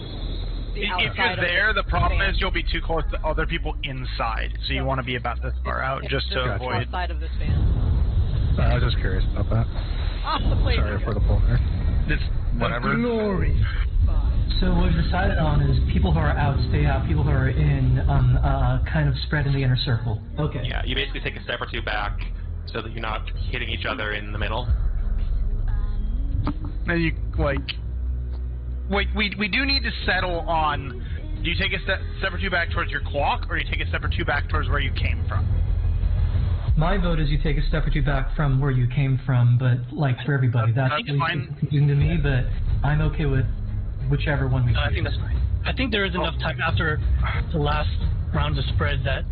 If you're there, the problem is you'll be too close to other people inside, so you want to be about this far out just to avoid. Outside of this band. I was just curious about that. Off the plate. Sorry for the pull there. It's whatever. Glory. So what we've decided on is people who are out stay out, people who are in kind of spread in the inner circle. Okay. Yeah, you basically take a step or 2 back so that you're not hitting each other in the middle. Now you, like... Wait, we do need to settle on, do you take a step or 2 back towards your clock, or do you take a step or 2 back towards where you came from? My vote is you take a step or 2 back from where you came from, but, like, for everybody, that's fine. confusing to me, but I'm okay with whichever one we choose. I think that's fine. I think there is enough time after the last round of spread that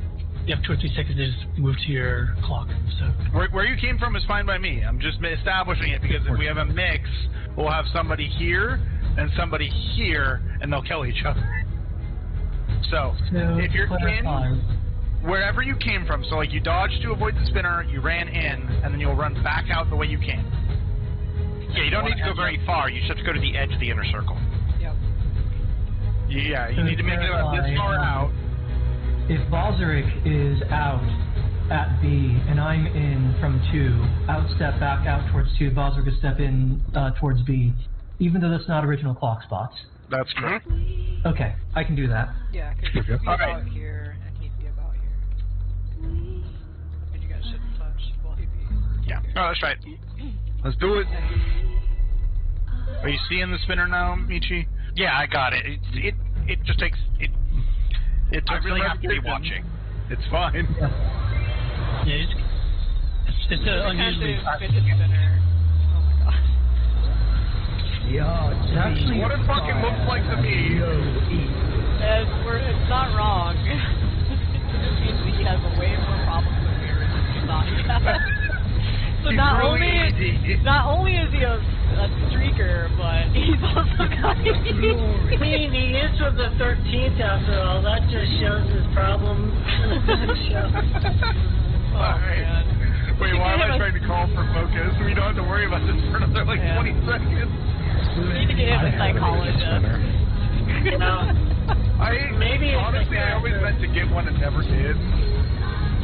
you have 2 or 3 seconds to just move to your clock. So Where you came from is fine by me. I'm just establishing it, because if we have a mix, we'll have somebody here and somebody here, and they'll kill each other. So if you're in wherever you came from, so like you dodged to avoid the spinner, you ran in, and then you'll run back out the way you came. Yeah, you don't need to go very far. You just have to go to the edge of the inner circle. Yep. Yeah, you need to make it about this far out. If Balzeric is out at B and I'm in from 2, out step back out towards 2, Balzeric will step in towards B, even though that's not original clock spots. That's correct. Okay, I can do that. Yeah, because he'd be All about right. here, and he'd be about here. And you guys shouldn't touch. Well, he'd be... Yeah. Oh, that's right. Let's do it. Are you seeing the spinner now, Michi? Yeah, I got it. It just takes it. I really have to be watching. It's fine. yeah, it's unusually fast. Fidget spinner. Oh my god. Actually, what it fucking looks like to me. It's not wrong. It just means that he has way more problems than we originally thought he had. So not only is he a streaker, but he's also got I mean, he is from the 13th after all. That just shows his problems. Oh, man. Wait, why am I trying to call for focus? We don't have to worry about this for another 20 seconds. We need to get him a psychologist. You know, maybe honestly, I always meant to get one and never did.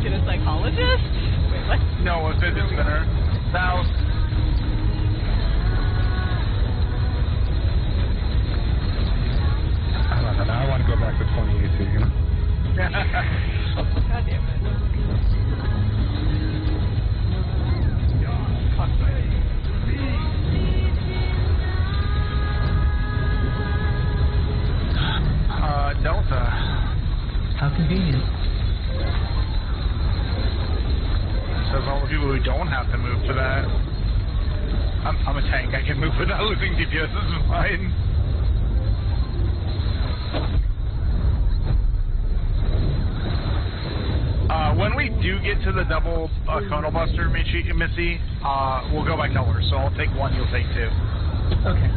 Get a psychologist? Wait, what? No, a fidget spinner. Now, I don't know. Now I want to go back to 2018. God damn it. Delta. How convenient. Says all the people who don't have to move for that. I'm a tank. I can move without losing DPS. This is fine. When we do get to the double Conal Buster, Missy, we'll go by color. So I'll take one, you'll take two. Okay.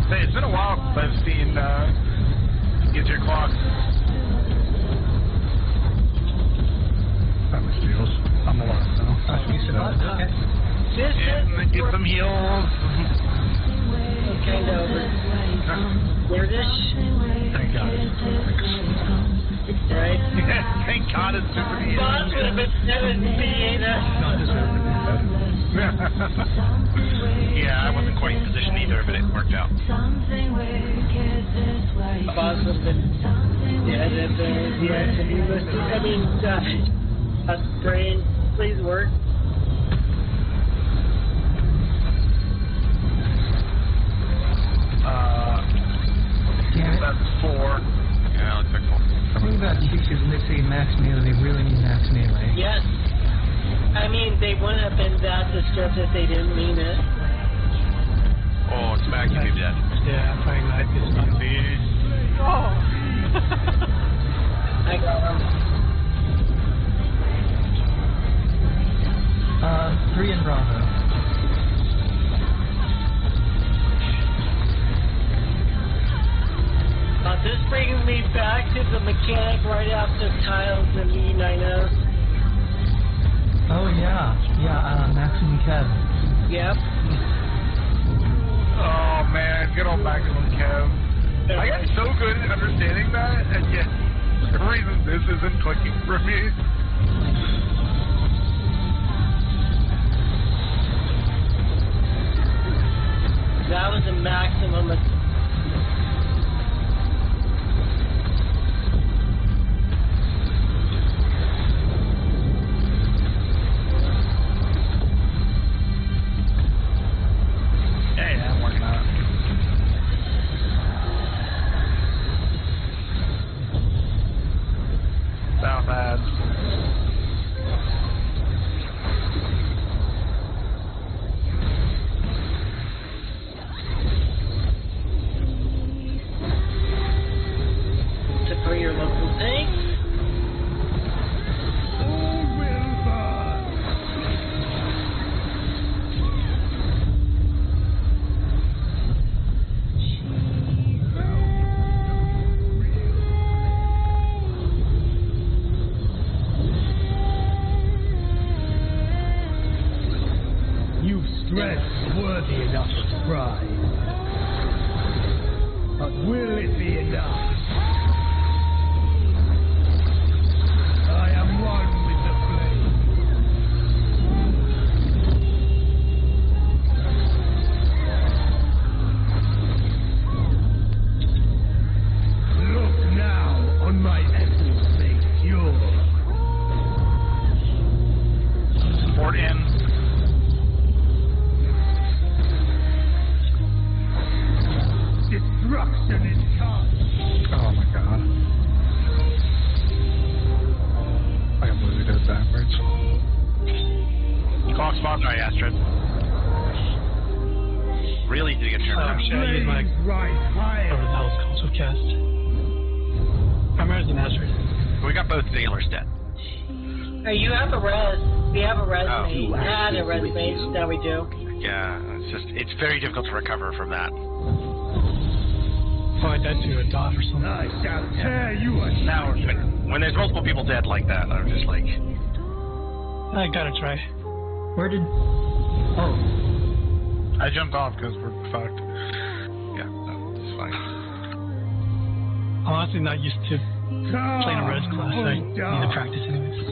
It's been a while since I've seen Get Your Clock. That was deals. I'm alive now. Okay. Get some heals. kind of weirdish. Thank God. Right? Thank God it's super easy. Boss would have been 17. Not deserving to be dead. Yeah, I wasn't quite in position either, but it worked out. Boss would have been dead if the activity was. I mean, brain, please work. That's 4. Yeah, looks like 4. The thing about teachers when they say max melee, they really mean max melee. Yes. I mean, they wouldn't have been that disturbed if they didn't mean it. Oh, it's back. You maybe that. Yeah, playing like this one. Oh. I got them. 3 in Bravo. This brings me back to the mechanic right after tiles and E9O. Oh yeah, Maximum Kev. Yep. Oh man, good old Maximum Kev. I got so good at understanding that, and yet, for some reason, this isn't clicking for me. That was a maximum. Hey, I'm working on it. South ads. To bring your local tanks. You've strength worthy enough of pride. But will it be enough? I am one with the flame. need to get turned around. Should I use my whatever the hell it's called? So cast. I remember the master. We got both Xailers dead. Hey, you have a res. We have a res Oh. mage. Not a res mage. Now we do. Yeah, it's very difficult to recover from that. Oh, I died to a dot or something. I shall tear you a Now, when there's multiple people dead like that, I'm just like... I gotta try. Where did... Oh. I jumped off because we're fucked. Yeah, no, it's fine. I'm honestly not used to playing a res class. I need to practice anyways.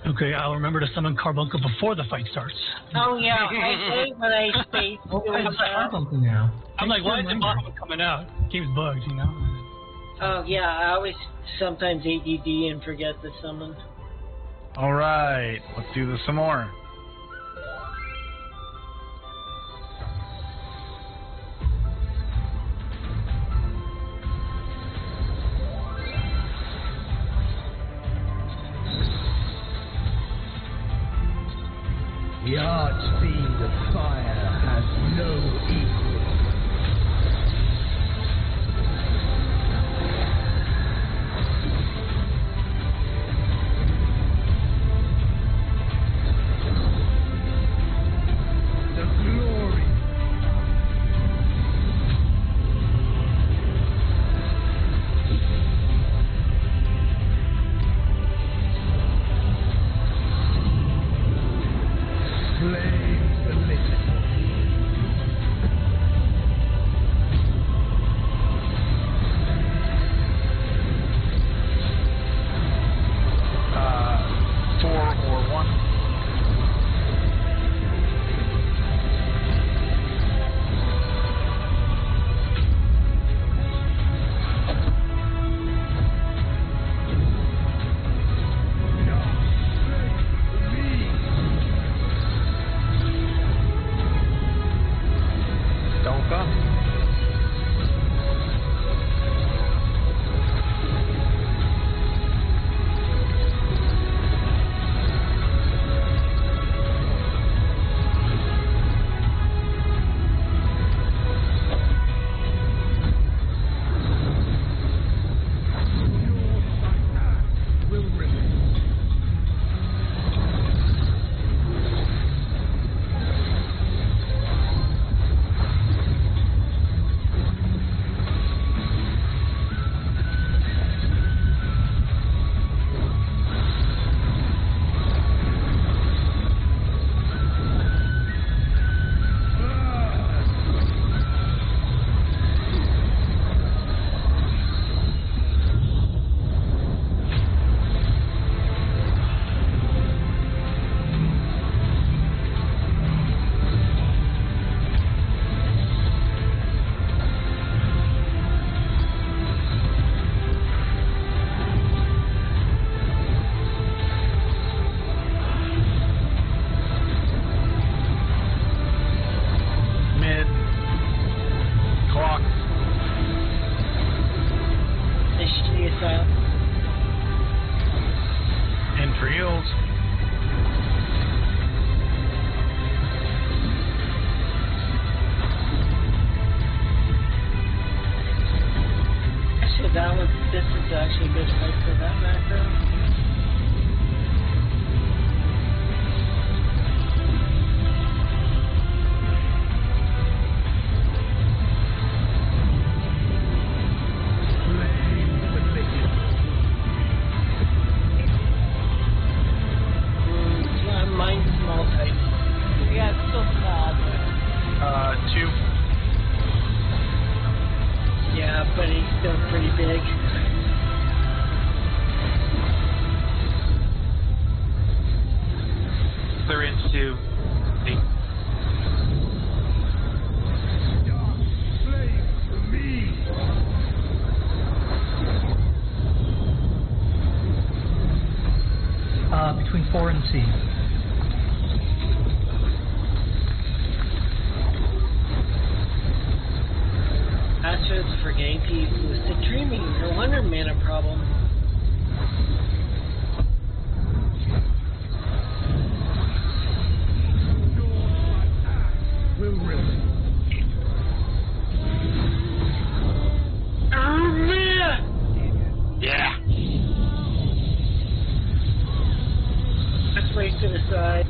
Okay, I'll remember to summon Carbuncle before the fight starts. Oh yeah, I hate when I space doing that. Something now. I'm like, why is the bottom coming out? Game's bugged, you know? Oh yeah, I always sometimes ADD and forget to summon. Alright, let's do this some more. The archfiend of fire has no equal. The glory. Flames the lit. This is actually a good fight for that macro. Mine's small type. Yeah, it's still small, but... 2. Yeah, but he's still pretty big. Clear into the Between 4 and C. Astros for game piece with the dreaming. No wonder mana problem. way to the side.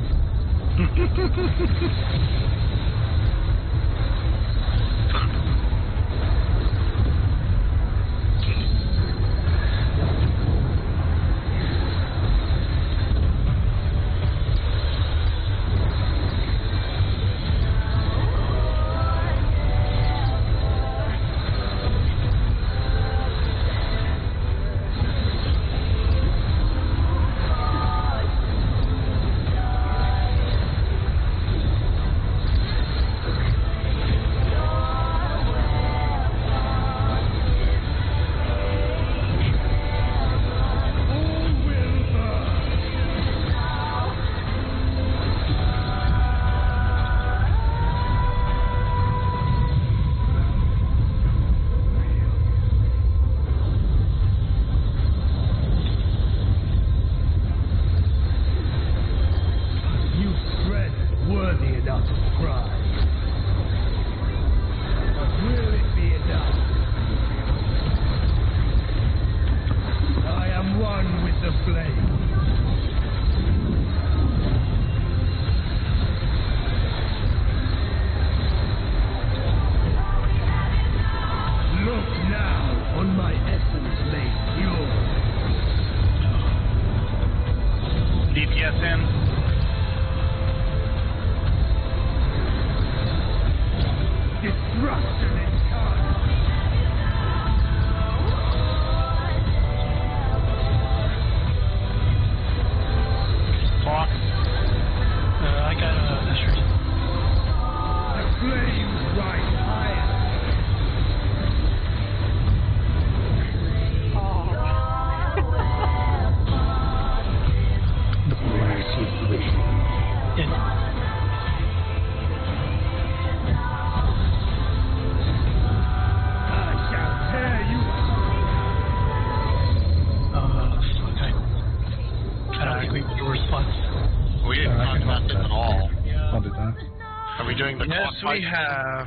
We have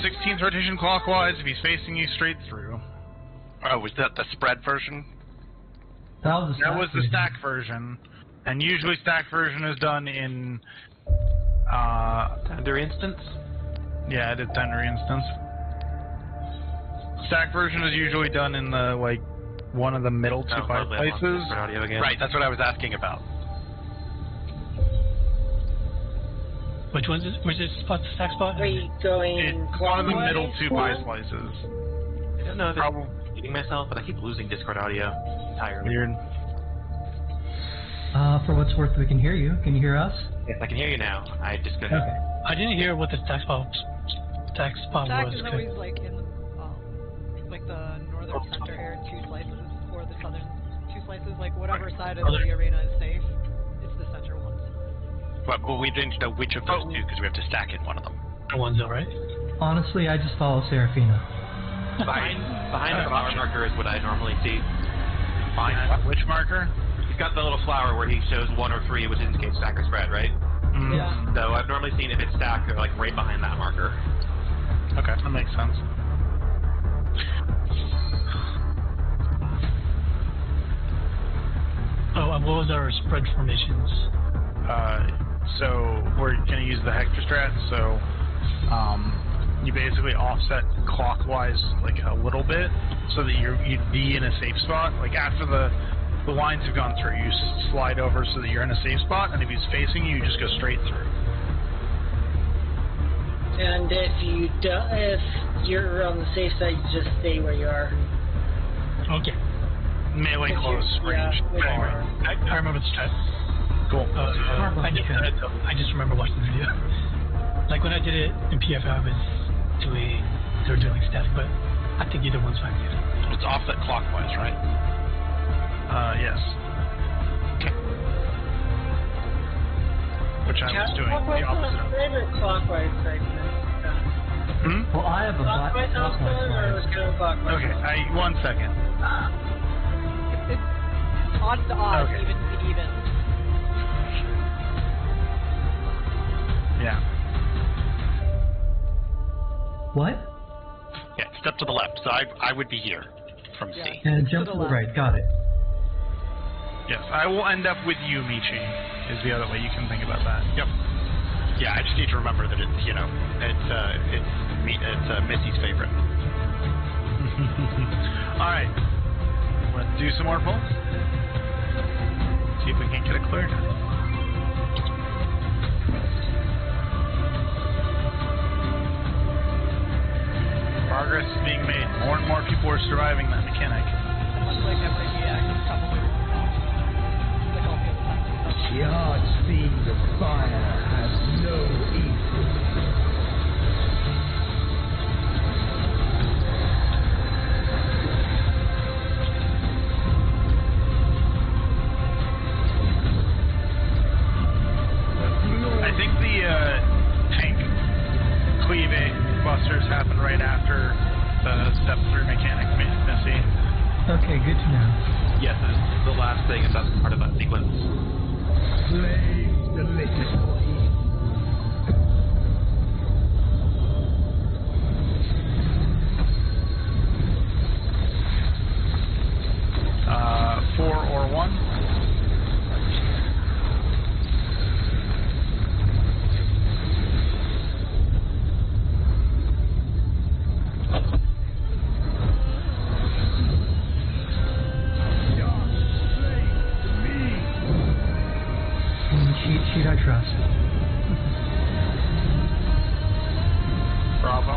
16th rotation clockwise if he's facing you straight through. Oh, was that the spread version? That was the stack version. And usually stack version is done in... Tender instance? Yeah, it is tender instance. Stack version is usually done in the, like, one of the middle two places. Right, that's what I was asking about. Which one's it? Where's this spot, the stack spot? Are you going it's one of the middle two pie slices. I don't know if I'm eating myself, but I keep losing Discord audio entirely. Weird. For what's worth, we can hear you. Can you hear us? Yes, I can hear you now. I just couldn't. Okay. I didn't hear what the stack spot Stack was. is always like in the, like the northern center area, two slices, or the southern two slices, like whatever side of the arena is safe. It's the center one. But we didn't know which of those two because we have to stack in one of them. One's though, right? Honestly, I just follow Serafina. Behind the flower marker is what I normally see. Which marker? He's got the little flower where he shows 1 or 3, which indicates stack or spread, right? Yeah. So I've normally seen if it's stacked, they're like right behind that marker. Okay, that makes sense. Oh, and what was our spread formations? So we're going to use the hectostrat, so you basically offset clockwise like a little bit so that you'd be in a safe spot. Like after the lines have gone through, you slide over so that you're in a safe spot, and if he's facing you, you just go straight through. And if you're on the safe side, you just stay where you are. Okay. Melee close range. I remember the strat. Cool. I just remember watching the video. Like when I did it in PF, they were doing static, but I think either one's fine. It's offset clockwise, right? Yes. Okay. Which I was doing the opposite of. Clockwise Well, I have a clockwise clockwise. Okay, one second. It's odds to odds, Okay. even to even. Yeah. What? Yeah, step to the left. So I would be here from C. And jump to the right. Got it. Yes, I will end up with you, Michi, is the other way you can think about that. Yep. Yeah, I just need to remember that it's, you know, it's Missy's favorite. All right. Let's do some more pulls. See if we can get it cleared. Progress is being made. More and more people are surviving that mechanic. It looks like I might be probably like all the other times. The archfiend of fire has no equal. I think the tank cleaving busters happen right after the step 3 mechanic, Missy. Okay, good to know. Yes, it's the last thing, and that's part of that sequence. Slaves delivered. 4 or 1. Sheet I trust. Bravo.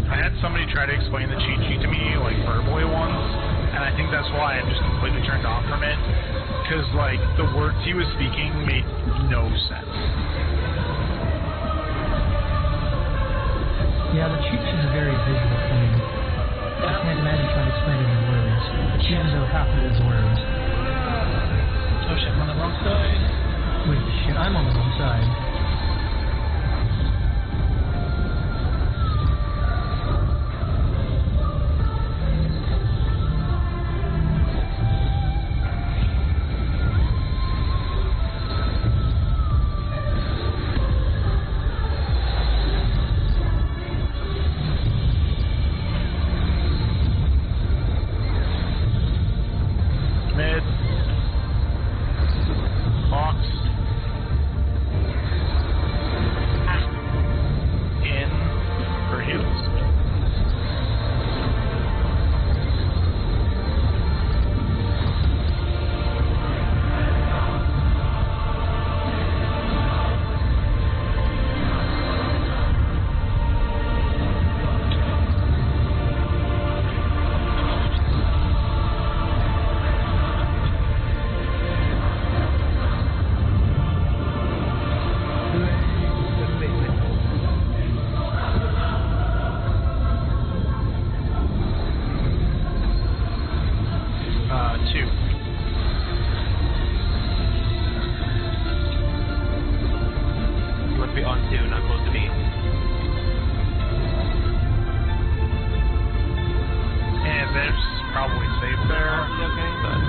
I had somebody try to explain the cheat sheet to me, like verbally once, and I think that's why I'm just completely turned off from it, because like the words he was speaking made no sense. Yeah, the cheat sheet is a very visual thing. I can't imagine trying to explain it in words, even though half of it is words. Oh shit, I'm on the wrong side. Wait, shit, I'm on the wrong side. Mid. Box. In for heals. Two. You want to be on 2, not close to me. And there's probably safe there. Okay, but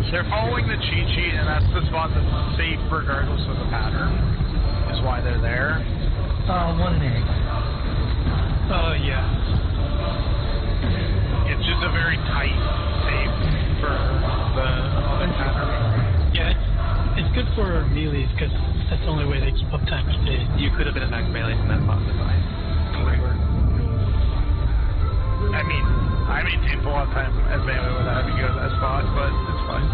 They're following the cheat sheet, and that's the spot that's safe regardless of the pattern, is why they're there. 1 and egg. Oh yeah. It's just a very tight safe for the other pattern. Yeah, it's good for melees because that's the only way they keep up time each day. you could have been a max melee from that spot, that's fine. I mean, I maintain full on time as melee without having to go to that spot, but it's fine.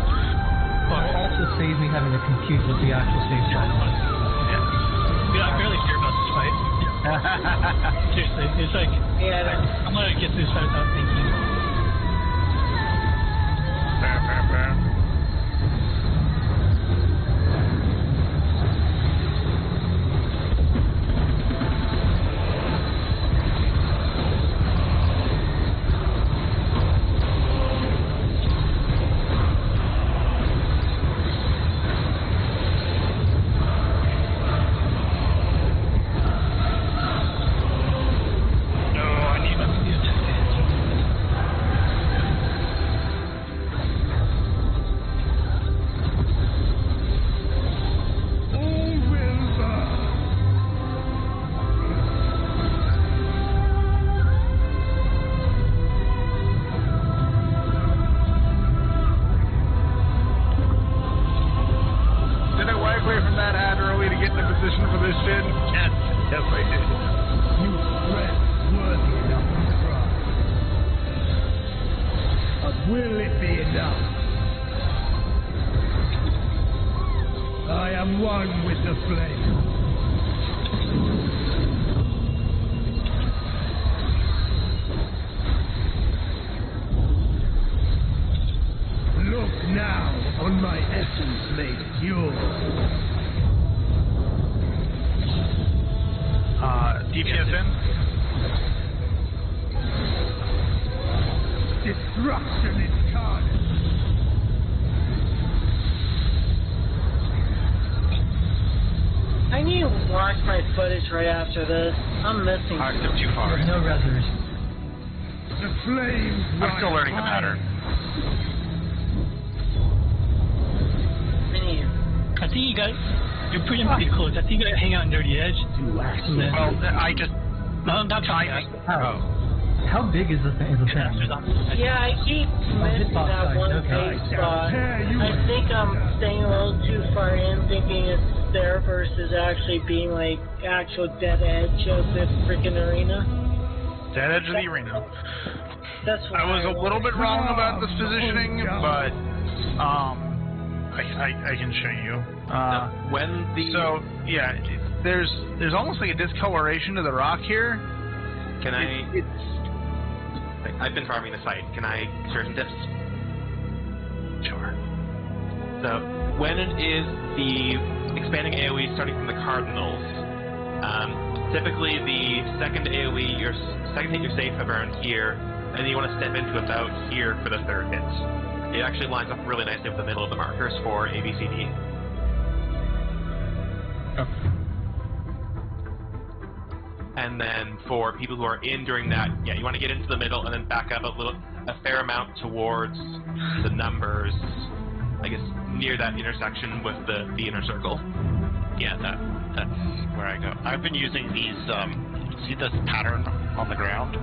Well, it also saves me having to compute what the actual save time was. Yeah. Dude, I barely care about this fight. Seriously, it's like I'm gonna get through this fight without thinking. Fair, fair, fair. Will it be enough? I am one with the flame. Look now on my essence made pure. DPS in? Destruction incarnate. I need to watch my footage right after this. I'm missing. Alright, they're too far. There's no resers. The flames. I'm still learning the pattern. I think you guys, you're pretty close. I think you gotta hang out on Dirty Edge. Well, I just... No, not timing. How big is the thing? Yeah, I keep missing that one safe spot. I think I'm staying a little too far in, thinking it's there versus actually being like actual dead edge of the freaking arena. Dead edge of the arena. That's what I was a little bit wrong about this positioning, but I can show you. When the So yeah, there's almost like a discoloration to the rock here. Can I've been farming the site. Can I share some tips? Sure. So when it is the expanding AoE starting from the cardinals, typically the second AoE, your second hit you're safe around here, and then you want to step into about here for the third hit. It actually lines up really nicely with the middle of the markers for ABCD. And then for people who are in during that, yeah, you want to get into the middle and then back up a fair amount towards the numbers, I guess, near that intersection with the inner circle. Yeah, that's where I go. I've been using these, see this pattern on the ground?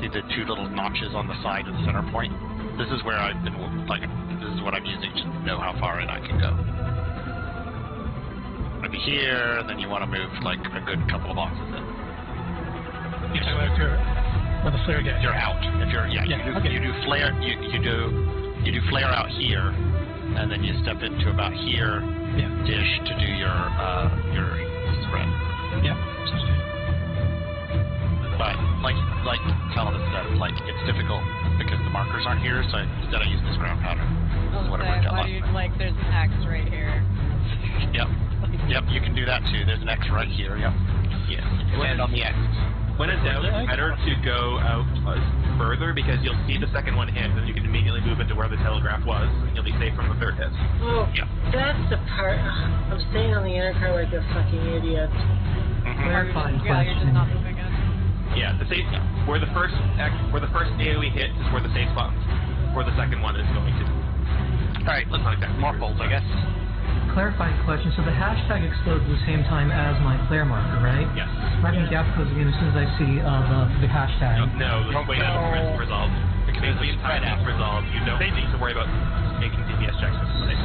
See the two little notches on the side of the center point? This is where I've been, like, this is what I'm using to know how far in I can go. Maybe here, and then you want to move, like, a good couple of boxes in. You're talking about if you're with the flare guy. You're out. If you're, yeah, you do flare, you do flare out here, and then you step into about here, dish to do your spread. Yeah. But like Talon said, like it's difficult because the markers aren't here, so instead I use this ground pattern. Why do you, like, there's an X right here. Yep, you can do that too. There's an X right here, yep. Yeah. Land on the X. When in doubt, it's better to go out further because you'll see the second one hit, and you can immediately move into where the telegraph was, and you'll be safe from the third hit. Oh, that's the part. I'm staying on the inner car like a fucking idiot. Clarifying Yeah, you're just not moving in. Yeah, the safe where the first AoE hit is where the safe spot for the second one is going to. All right, let's not exactly more folds, I guess. Clarifying question. So the hashtag explodes at the same time as my flare marker, right? Yes. I can gap close again as soon as I see the hashtag. No, wait until the rest resolved. Because the entire thing's resolved, you don't need to worry about making DPS checks with the site.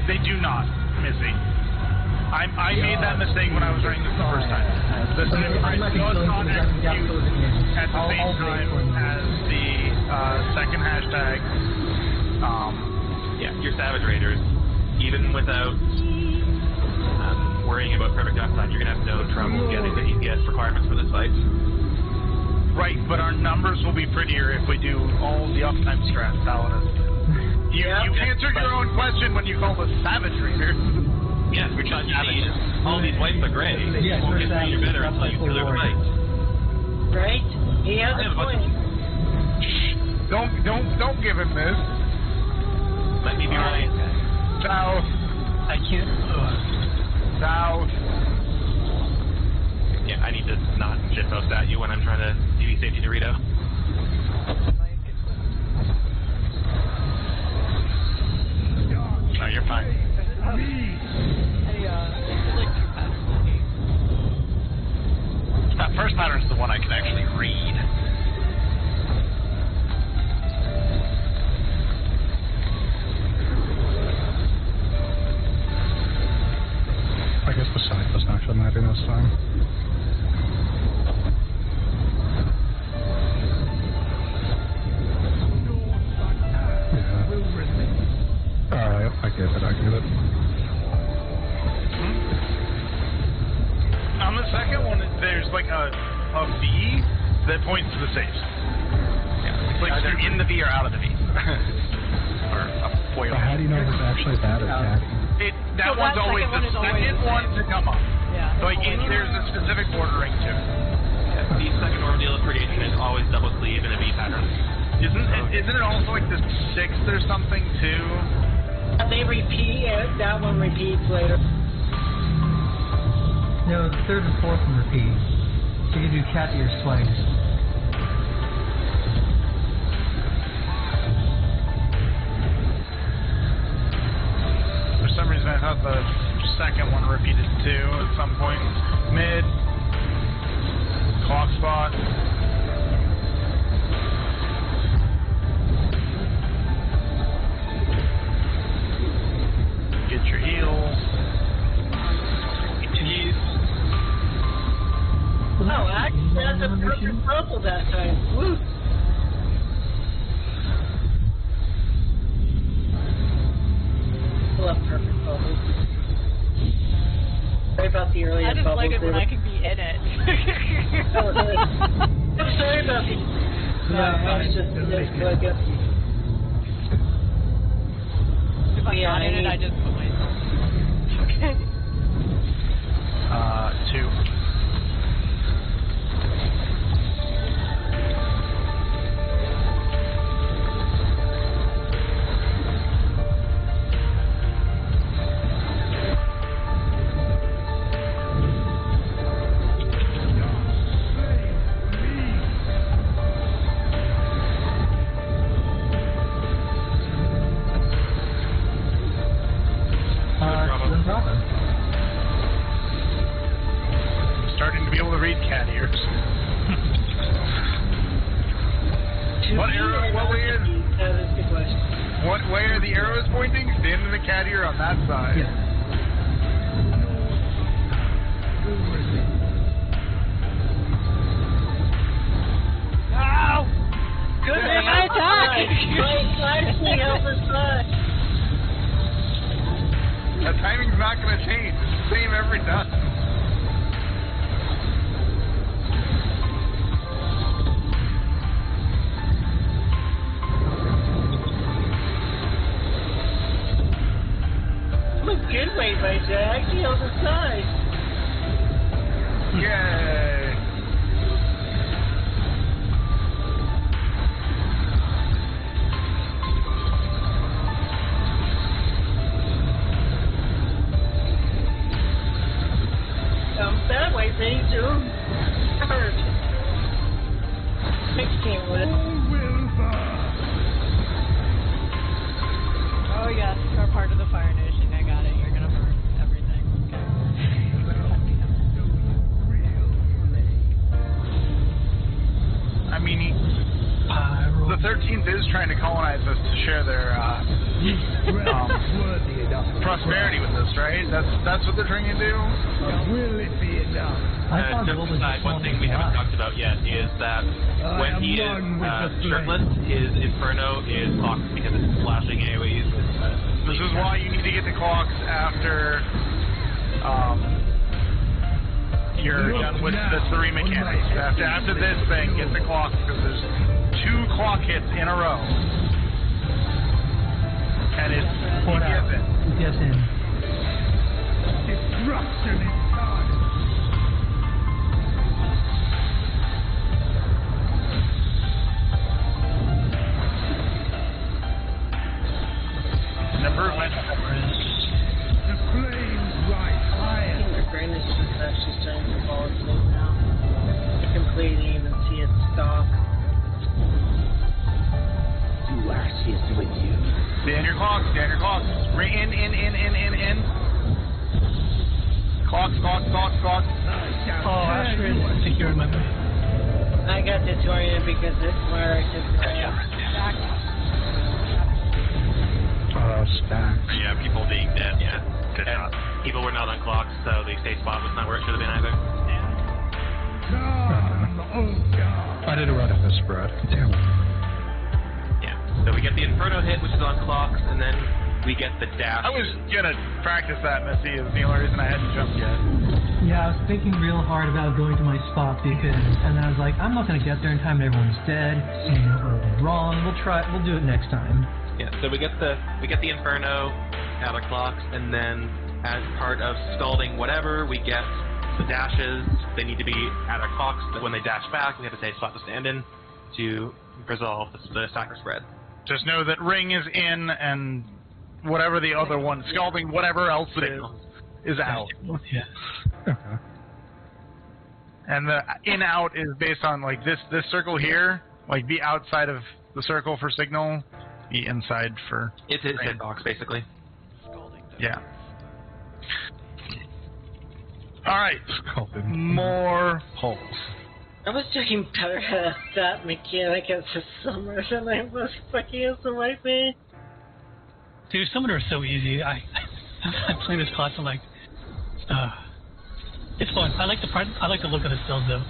They do not, Missy. I made that mistake when I was running this the first time. The sacrifice does not execute at the same time as the second hashtag. Yeah, your Savage Raiders, even without worrying about perfect upside, you're going to have no trouble getting the DPS requirements for this fight. Right, but our numbers will be prettier if we do all the uptime strats, Paladin. You answered your own question when you called us Savage Raiders. Yes, because all these whites are gray. Yeah, won't get any better until you clear the fight. Right? He has a point. Don't give him this. Let me be right. South. I can't. South. Yeah, I need to not shitpost at you when I'm trying to do safety Dorito. No, you're fine. That first pattern is the one I can actually read. I guess the side doesn't actually matter this time. just like a V that points to the safes. Yeah, it's like either in the V or out of the V. Or a foil. But how do you know if it's actually that or tacky? That one's always the second one to come up. Yeah. Like, there's a specific ordering to it. Yeah, the second order deal of purgation is always double sleeve in a V pattern. Isn't it also like the sixth or something too? They repeat it. That one repeats later. No, the third and fourth one repeat. So you do cat ears twice. For some reason, I thought the second one repeated too at some point. Mid. Clock spot. Get your heals. Oh, actually, that's a perfect bubble that time. Woo! I love perfect bubbles. Sorry about the earlier I just bubbles. like it when I can be in it. I'm sorry about the... I was just like it. If I'm not in it, I just put myself. Okay. 2. Starting to be able to read cat ears. What arrow? What way is? That is the question. What way are the arrows pointing? Stand in the cat ear on that side. Yeah. Ow! Good thing I attacked! Right, help us side. The timing's not going to change. It's the same every time. Good way, my Jack. He on the side. Yay! That way, things do. Hurt. 16 with it. Oh yes, you're part of the Fire Nation. I got it. You're gonna burn everything. I mean, the 13th is trying to colonize us to share their prosperity with us, right? That's what they're trying to do. Will it be enough? Just aside, one thing we haven't talked about yet is that when he is shirtless, his Inferno is clocked because it's flashing AoEs. This is why you need to get the clocks after you're done with the 3 mechanics. After this thing, get the clocks because there's 2 clock hits in a row. And it's Yes, in. Destruction is done. Improvement. The flames rise higher. The greatness is actually starting to fall asleep now. I completely even see it stop. To ashes with you. Stand your clocks, stand your clocks. In. Clocks. Oh, Astrid, I think you remember. I got disoriented because it's where I took Stacks. Yeah, people being dead, yeah. Good shot. People were not on clocks, so the safe spot was not where it should have been either. I did a run of this spread. Damn it. Yeah. So we get the Inferno hit, which is on clocks, and then we get the dash. I was gonna practice that, Missy, is the only reason I hadn't jumped yet. Yeah, I was thinking real hard about going to my spot and then I was like, I'm not gonna get there in time. Everyone's dead. Wrong. We'll do it next time. Yeah. So we get the Inferno at our clocks, and then as part of scalding whatever, we get the dashes. They need to be at our clocks. But when they dash back, we have to say spot to stand in to resolve the sacre spread. Just know that ring is in, and whatever the other one, scalding whatever else it is out. Yeah. Okay. And the in-out is based on, like, this circle here, like, be outside of the circle for signal, be inside for... It's his hitbox, basically. Yeah. Alright, more holes. I was doing better at that mechanic as a summoner than I was fucking as a wifey. Dude, Summoner is so easy. I'm playing this class and like, it's fun. I like the look of the cells though.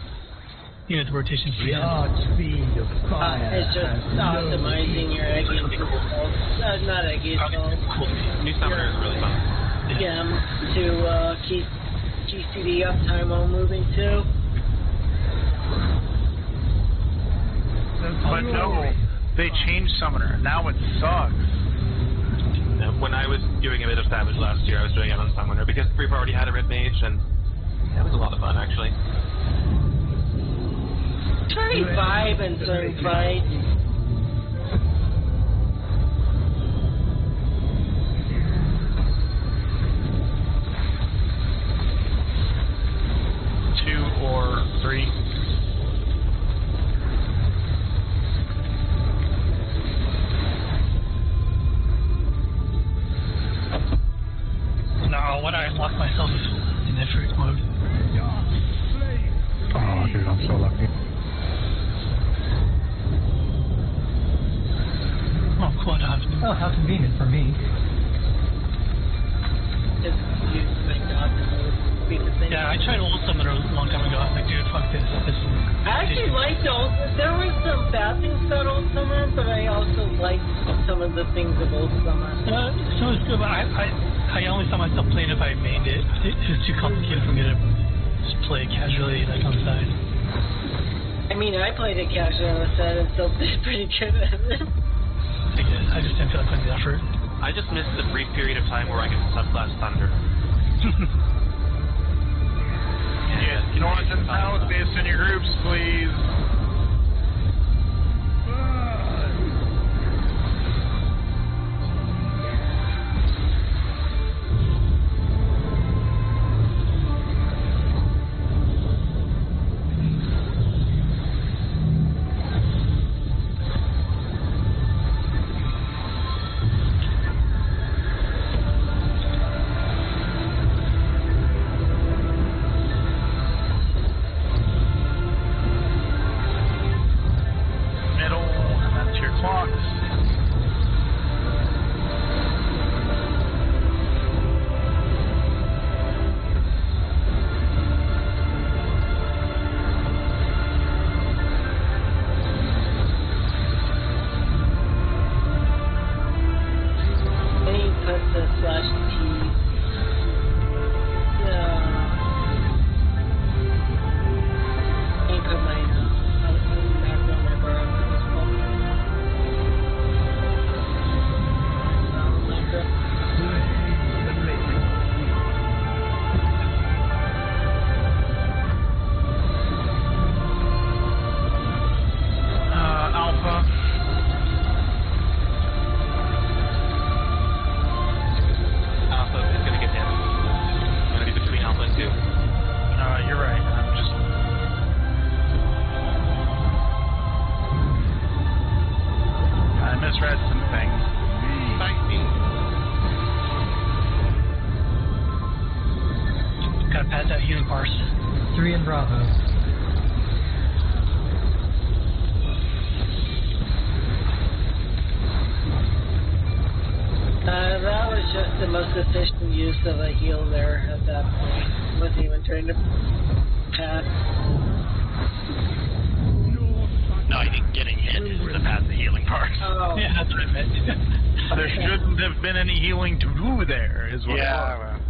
You know, the rotation speed. It's just optimizing your eggy cells. Not eggy cells. Cool. New Summoner is really fun. Yeah, to keep GCD uptime while moving too. But no, they changed Summoner. Now it sucks. When I was doing a bit of Savage last year, I was doing it on Summoner because we've already had a Red Mage, and that was a lot of fun, actually. It's very vibe in certain fights. Two or three. No, when I lock myself in Ifrit mode. Oh, dude, I'm so lucky. Oh, cool. I don't have to. Oh, how convenient for me. Yeah, I tried old Summoner a long time ago. I was like, dude, fuck this. I actually liked old. There were some bad things about Old Summer, but I also liked some of the things of Old Summer. So it's good, but I only saw myself playing if I mained it. It was too complicated for me to just play casually, like on the side. I mean, I played it casually on the side and still did pretty good at it. I just didn't feel like putting the effort. I just missed the brief period of time where I could subclass Thunder. Yes, North and South based on your groups, please. That was just the most efficient use of a heal there at that point. Wasn't even trying to pass. No, I think getting hit is the pass the healing part. Oh. Yeah, that's what I meant. There shouldn't have been any healing to do there, is what it was.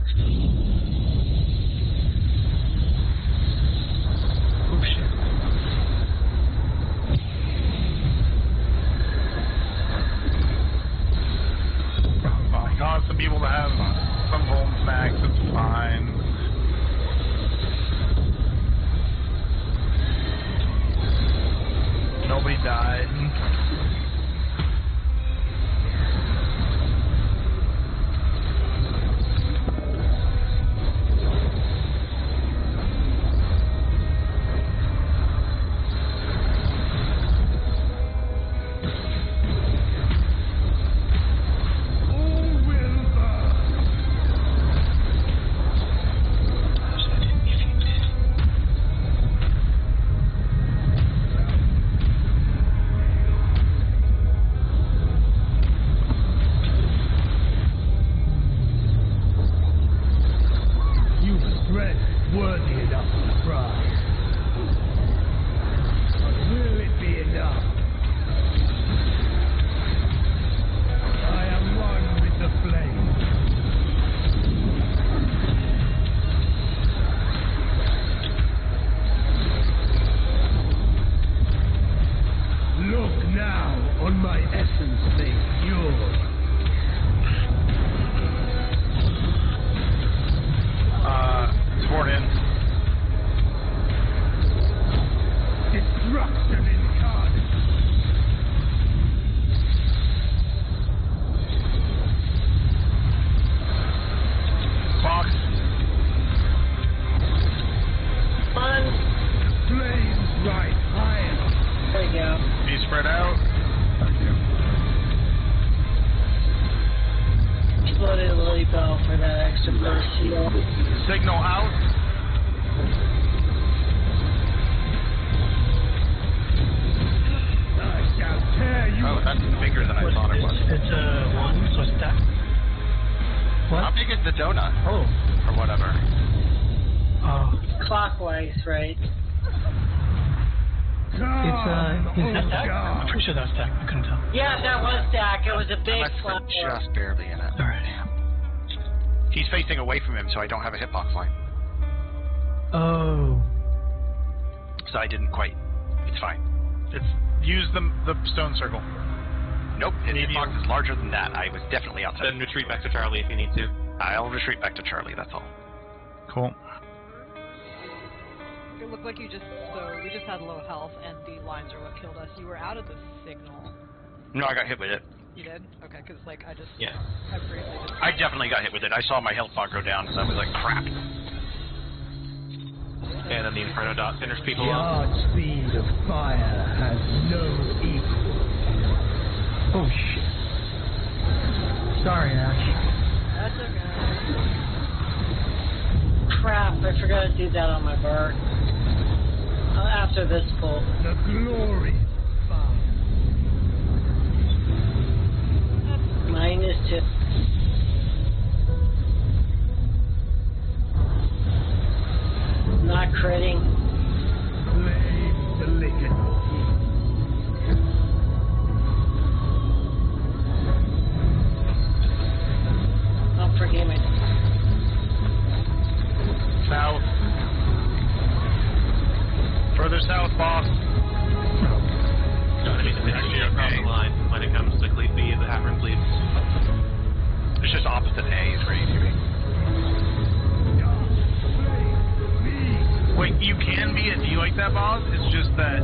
Oh shit. I caused some people to have some home snacks, it's fine. Nobody died. Signal out. Oh, that's bigger than I thought it was. It's one, so it's that. What? How big is the donut? Oh. Or whatever. Oh. Clockwise, right? It's is that stack? I'm pretty sure that was stack. I couldn't tell. Yeah, that was stack. It was a big flap. Just barely in it. Alright. He's facing away from him, so I don't have a hitbox line. Oh. So I didn't quite. It's fine. Use the stone circle. Nope, his hitbox is larger than that. I was definitely outside. Then retreat back to Charlie if you need to. I'll retreat back to Charlie, that's all. Cool. It looked like we just had low health and the lines are what killed us. You were out of the signal. No, I got hit with it. You did? Okay, because like I just I definitely got hit with it. I saw my health bar go down, so I was like, crap. And then the Inferno dot finished people the off. art speed of fire has no equal. Oh shit. Sorry, Ash. That's okay. Crap, I forgot to do that on my bar. After this pull. The glory of fire. -2. Not critting. Flame the licking heat. Don't forgive me. South. Further south, boss. No, I mean, it's actually across the line when it comes to Cleat B, the half-rim Cleats. It's just opposite A is where you should be. Wait, you can be a D like that, boss. It's just that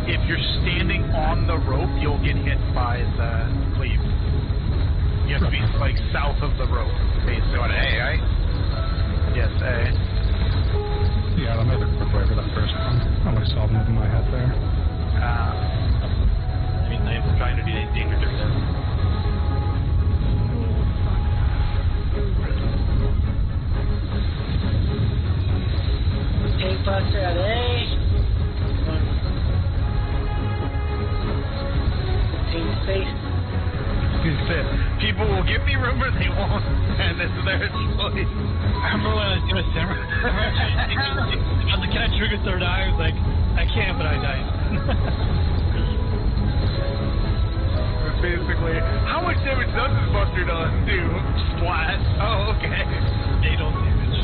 if you're standing on the rope, you'll get hit by the cleave. You have to be like south of the rope, basically. So an A, right? Yes, A. Yeah, that made it quick way for that first one. I only saw them in my head there. I mean, I'm trying to do danger difference. Buster at A. Team space. People will give me rumors they won't, and it's their choice. I remember when I was doing Sarah. I was like, can I trigger third eye? I was like, I can't, but I died. is basically, how much damage does this Buster do? Splat. Oh, okay. They don't damage.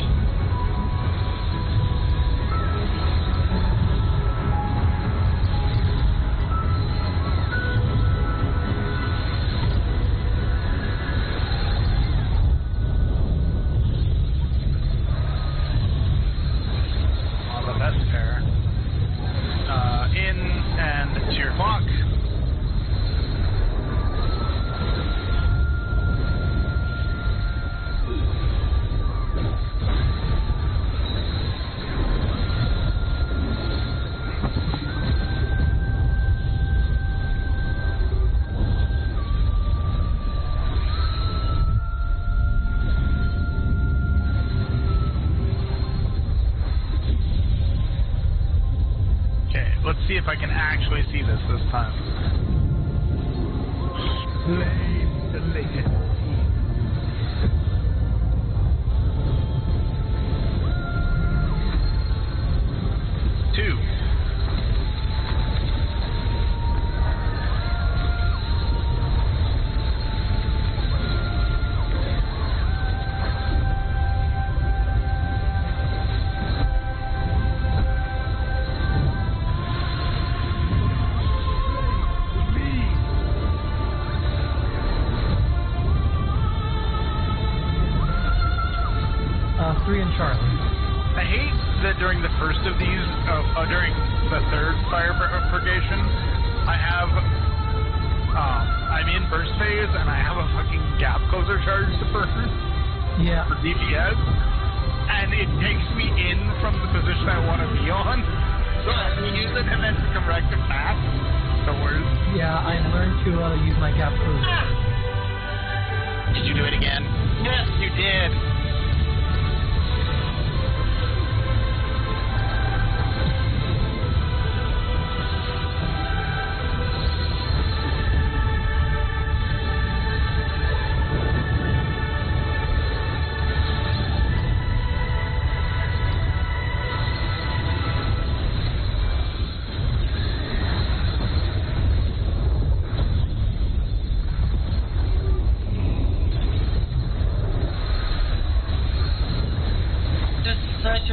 The best pair. In and to your clock. Let's see if I can actually see this time. Flame the latest. 2. I hate that during the first of these, during the third fire purgation, I'm in burst phase and I have a fucking gap closer charge to burn. Yeah. For DPS, and it takes me in from the position I want to be on, so I use it and then correct it back. The worst. Yeah, I learned to use my gap closer. Did you do it again? Yes, you did.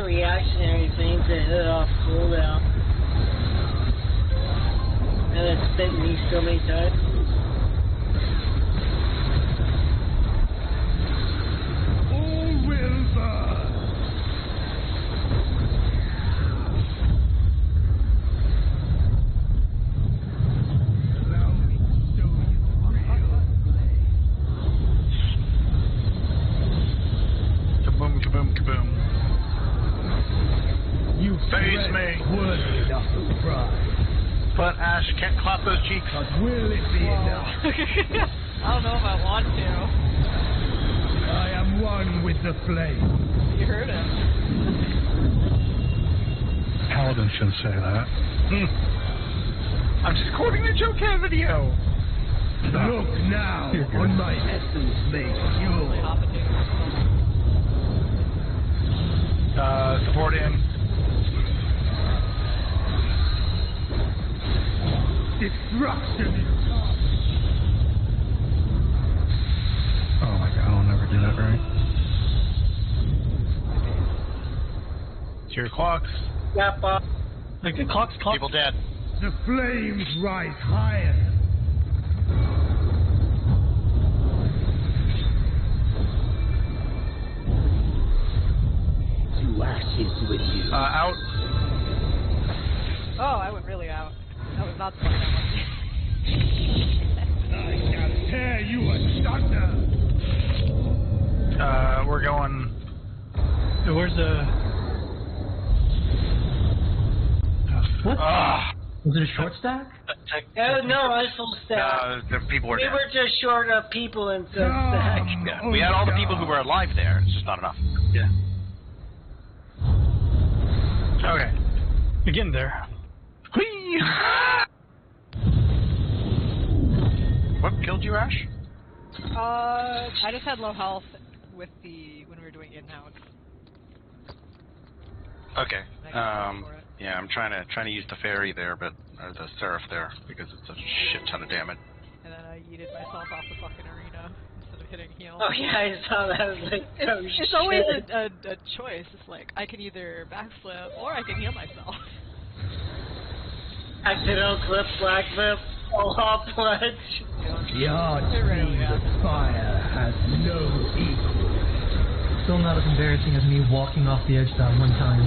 Reactionary thing to hit off cooldown. And it's bent me so many times. All will burn. Allow me to show you real flame. Kaboom, kaboom, kaboom. You face me. Worthy enough to prize. But Ash can't clap those cheeks. But will it be enough? I don't know if I want to. I am one with the flame. You heard him. Paladin shouldn't say that. I'm just quoting the Joe Cat video. Look now on my essence made pure. Support him. Destruction is Oh my god, I'll never do that right. To your clocks. Yep, Like the clock's People dead. the flames rise higher. To ashes with you. Out. Oh, I went really out. That was not the one I wanted. I shall tear you asunder. We're going. Where's the? What? Was it a short stack? no, I was full stack. The people were We dead. were just short of people in the stack. Yeah, we had all the people who were alive there. It's just not enough. Yeah. Okay. We're getting there. Whee! What killed you, Ash? I just had low health with when we were doing in-house. Okay. I got for it. Yeah, I'm trying to use the fairy there, or the seraph there, because it's a shit ton of damage. And then I yeeted myself off the fucking arena instead of hitting heal. Oh yeah, I saw that. I was like, oh shit. It's always a choice. It's like, I can either backflip or I can heal myself. Accidental clip, black flip, all pledge. The artsy of fire has no equal. Still not as embarrassing as me walking off the edge that one time.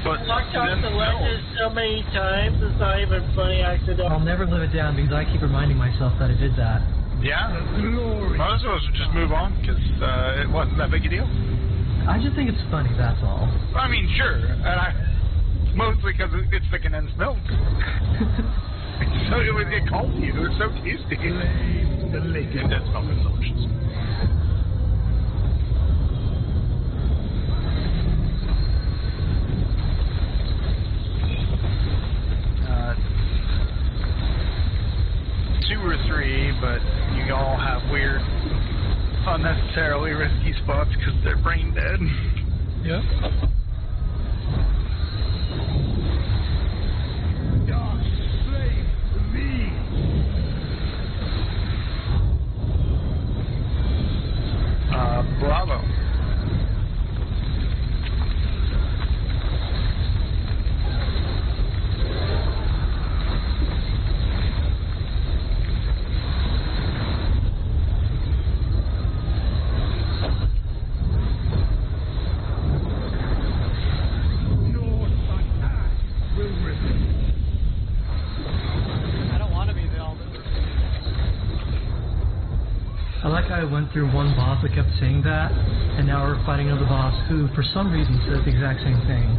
But Walked off the ledges so many times, it's not even funny accidental. I'll never live it down because I keep reminding myself that I did that. yeah, most of us would just move on because it wasn't that big a deal. I just think it's funny, that's all. I mean, sure, and mostly because it's the condensed milk. So it called you. It was so tasty. The condensed milk is delicious. Two or three, but you all have weird, unnecessarily risky spots because they're brain dead. Yep. Dark slave to me. Bravo. I don't want to be the Alden. I like how I went through one boss that kept saying that, and now we're fighting another boss who, for some reason, says the exact same thing.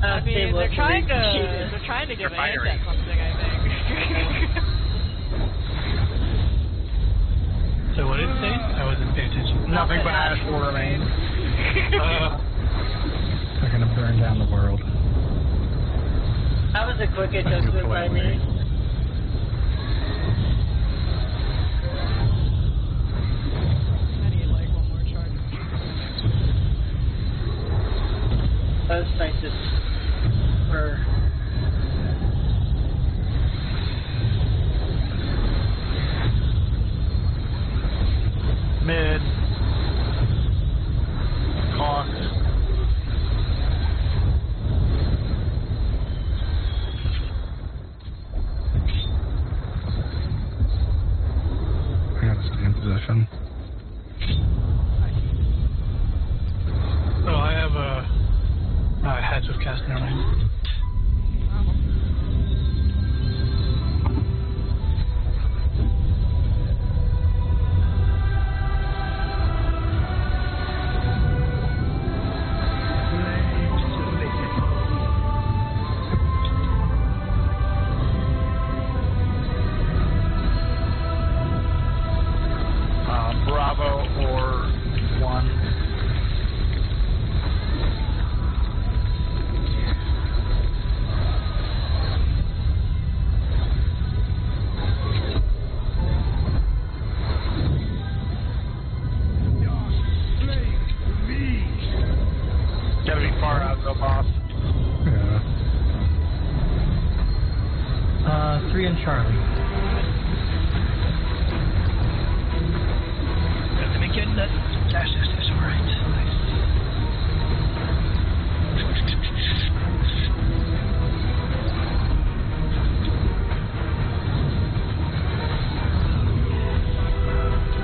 I mean, they're trying to give a hint at something, I think. So what did it say? I wasn't paying attention. Nothing but ash will remain. They're gonna burn down the world. That was a quick adjustment by me. I need like one more charge. Let's fight this for. Mid. Cox. I gotta stay in position. Oh, I have hats with cast now. Bravo or 1. Gotta be far out though, boss. Yeah. 3 and Charlie. Let me get that. That's alright. Nice.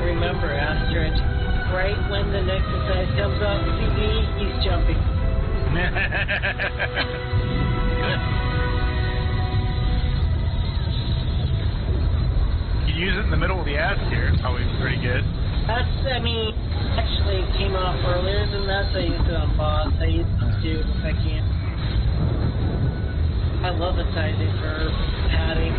Remember, Astrid, right when the exercise comes up, CD, he's jumping. You use it in the middle of the ass here. It's probably pretty good. Actually it came off earlier than that, so I used it on boss. I used it too if I can. I love the sizing for padding.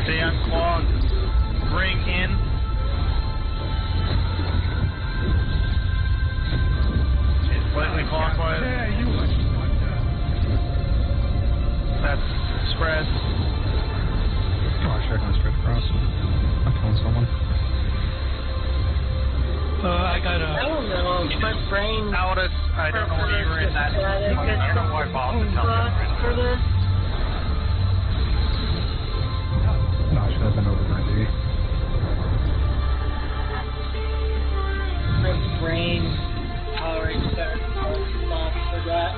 Stay unclogged. Bring in. Okay, slightly clockwise. That's spread. Oh, I should have gone straight across. I'm killing someone. I got a... I don't know. My brain... Aldous, I don't know where you were in that. I don't know why Bob would tell me for this. No, I should have been over 90. My brain tolerates better spots for that.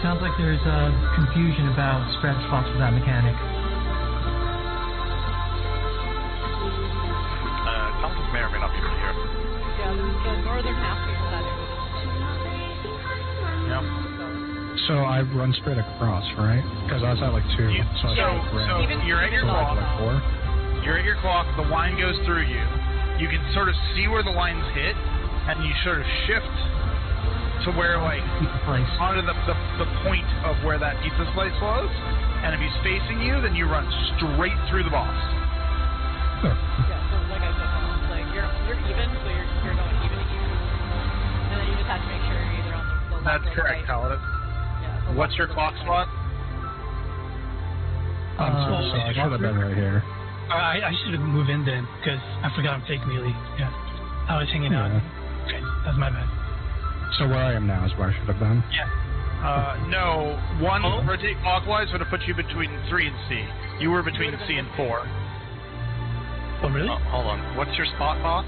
Sounds like there's confusion about spread spots for that mechanic. Thomas may or may not be right here. Yeah, the northern half people had it. Yep. So I run straight across, right? Because I was at like 2, so I should have ran. Even you're at your So clock. like 4. You're at your clock. The line goes through you. You can sort of see where the lines hit, and you sort of shift to where, like, Pizza place. onto the point of where that pizza slice was. And if he's facing you, then you run straight through the boss. Oh. Yeah, so like I said, like you're even, so you're going even to even. And then you just have to make sure you're either on the That's left or correct, right. Paladin. Yeah, the What's left your or the clock right. spot? I'm so sorry. I should have been right here. I should have moved in then, because I forgot I'm fake melee. Yeah. I was hanging out. Yeah. Okay, that's my bad. So where I am now is where I should have been. Yeah. No. One rotate clockwise would have put you between 3 and C. You were between C and 4. Oh, really? Hold on. What's your spot, boss?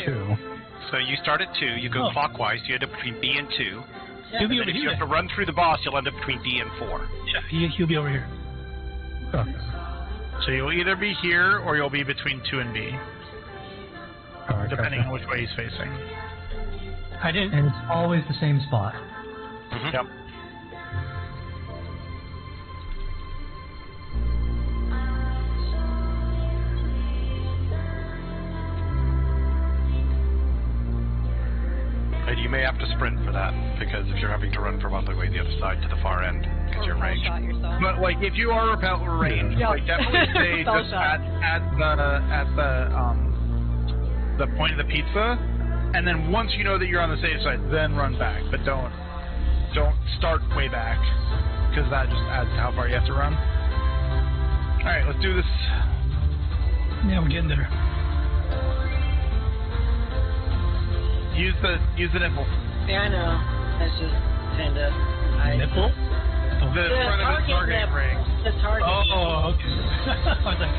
2. So you start at 2, you go clockwise, you end up between B and 2. He'll be And over if you here. have to run through the boss, you'll end up between D and 4. Yeah, he'll be over here. Okay. So you'll either be here or you'll be between 2 and B, Oh, depending on which way he's facing. I didn't. And it's always the same spot. Yep. And you may have to sprint for that, because if you're having to run from all the way the other side to the far end, because you're Or ranged. shot yourself. But like, if you are repel range, Yeah. like definitely stay Spell just shot. at the point of the pizza, and then once you know that you're on the safe side, then run back. But don't start way back, because that just adds to how far you have to run. All right, let's do this. Yeah, we're getting there. Use the nipple. Yeah, I know. I just tend to... Nipple? The front of the target ring. The target. Oh, okay. I was like,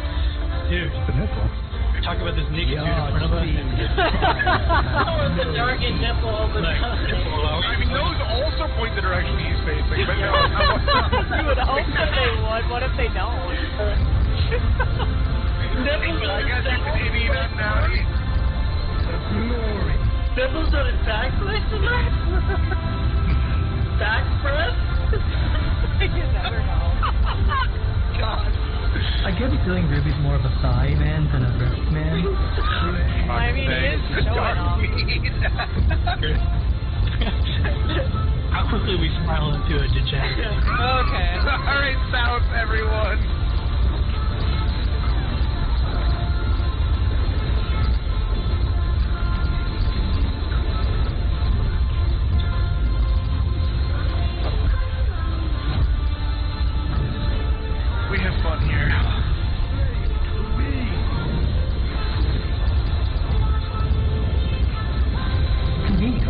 dude, The nipple. you're talking about this naked dude in front of us. Oh, the target nipple over Like, the... nipple, I mean, those also point the direction he's facing, but no. You would hope that they would. What if they don't? Nipples I guess you can maybe that now. Glory. Nipples on his back press tonight? Back press? You never know. God. I get the feeling Ruby's more of a thigh man than a breast man. I mean, he is showing off. How quickly we spiral into a degenerate. Okay. Alright, south, everyone. We have fun here. Convenient.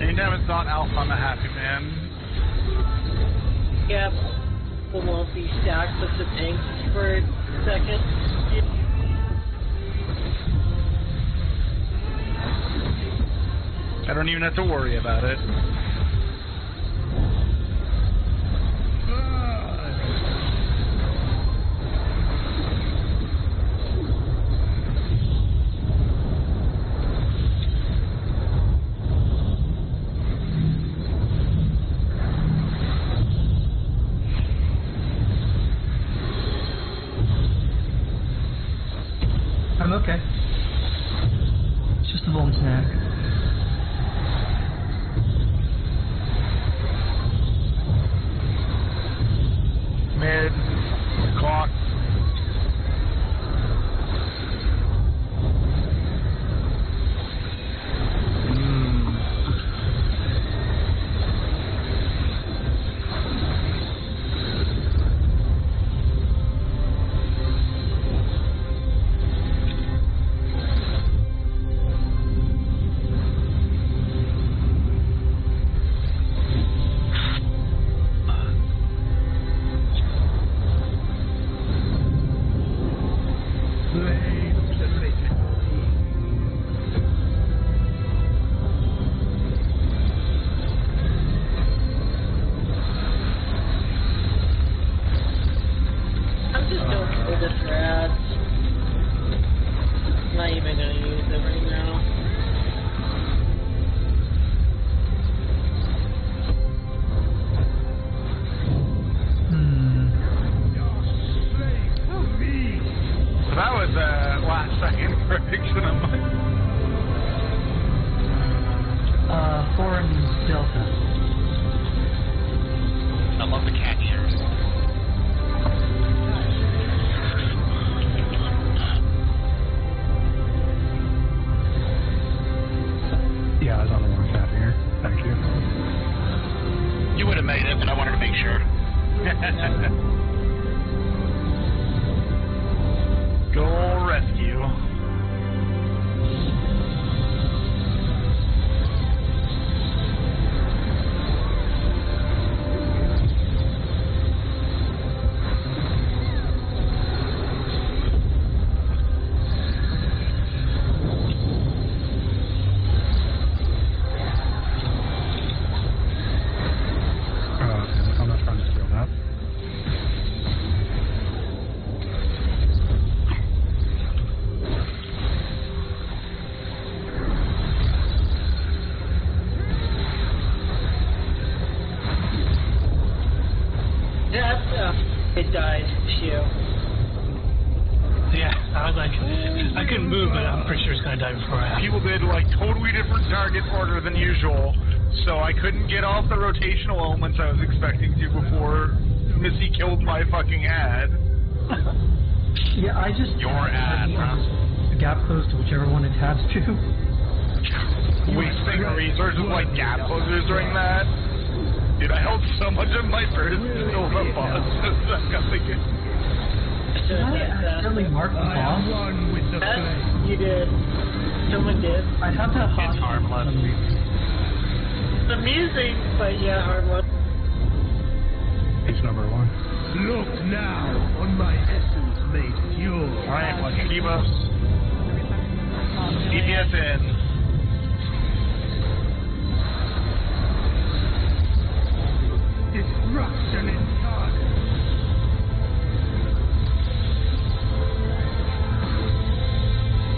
Anytime it's not Alpha, I'm a happy man. Yep. We won't be stacked with the pinks for a second. I don't even have to worry about it. Okay. It's just a little snack. Mid. Clock. It died, Shio. Yeah, I was like, I couldn't move, but I'm pretty sure it's gonna die before I have. People did like totally different target order than usual, so I couldn't get off the rotational elements I was expecting to before Missy killed my fucking ad. Yeah, I just... Your ad, huh? Gap close to whichever one it tabs to. Wasting resources like gap closers during that. Dude, I held so much of my first still the boss. I'm thinking. Did I accidentally mark the boss? Yes, you did. Someone did. I have that hot. It's harmless. It's amusing, but yeah, harmless. He's number one. Look now on my essence made pure. Alright, let's keep us. DPS in. Destruction incarnate.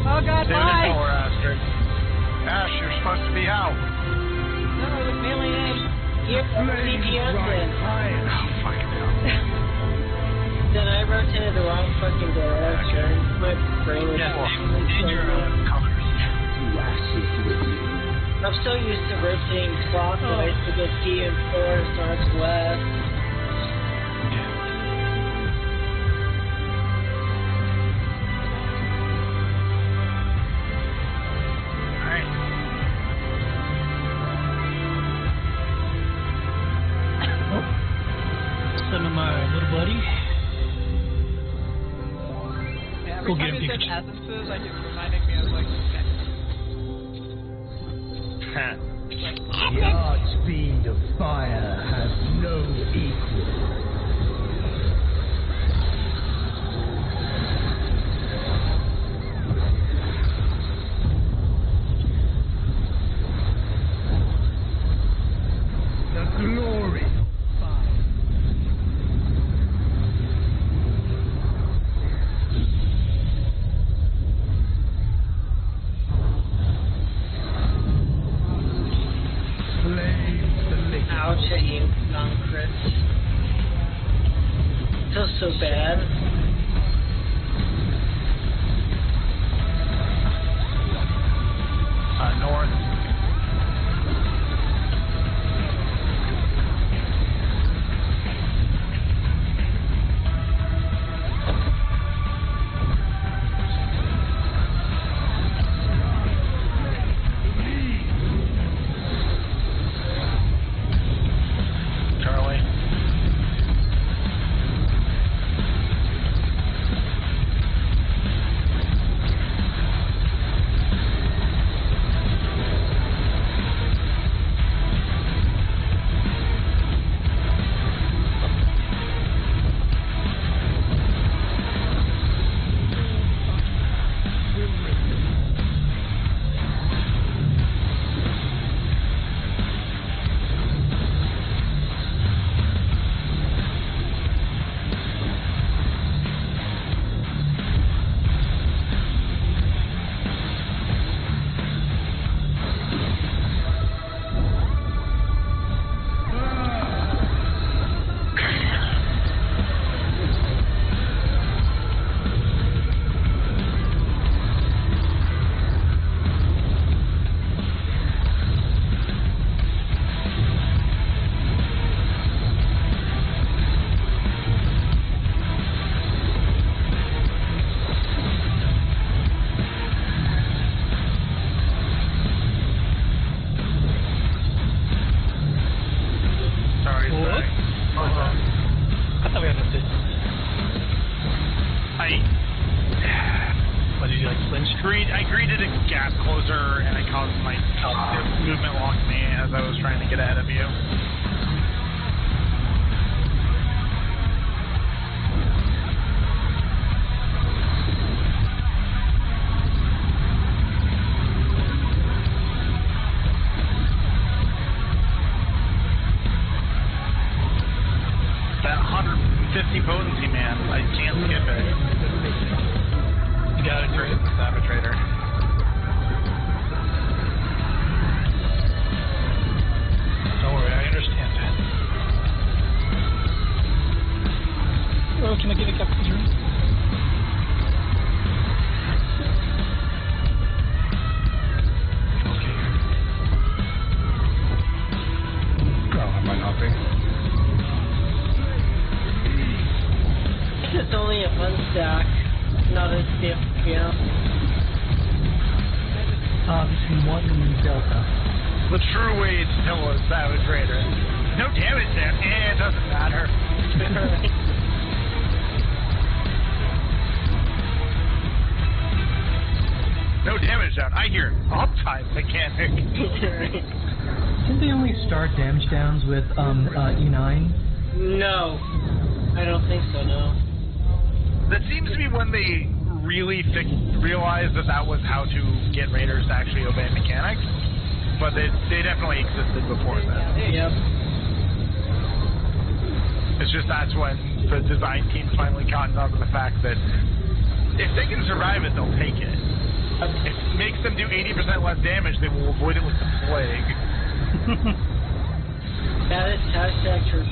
Oh god, Stay why? with the Astrid. Ash, you're supposed to be out. No, it was melee. Yep, DPS in. Oh, fucking hell. Then I rotated the wrong fucking direction. My brain was in your colors. I'm so used to rotating clockwise to get D and 4 starts west. Alright. Send him my little buddy. Yeah, Go every get time him, you said Pikachu. essences, I keep reminding me of like The art speed of fire has no equal. The glory of fire. Ouch at you, non-crit. I greeted a gap closer, and I caused my movement locked me as I was trying to get ahead of you. That 150 potency, man. I can't skip it. You got it, great. Sabotrator. Don't worry, I understand that. Well, can I get a cup of drink? Okay. Oh, I might not be. It's only a fun stack, not a stiff count. Between 1 and Delta. The true way to kill a Sabotrator. No damage there. It doesn't matter. No damage down. I hear uptime mechanic. Didn't they only start damage downs with E9? No, I don't think so, no. That seems to be when they really realized that was how to get raiders to actually obey mechanics. But they definitely existed before that. Yep. It's just that's when the design team finally cottoned on to the fact that if they can survive it, they'll take it. If it makes them do 80% less damage, they will avoid it with the plague. That is hashtag true.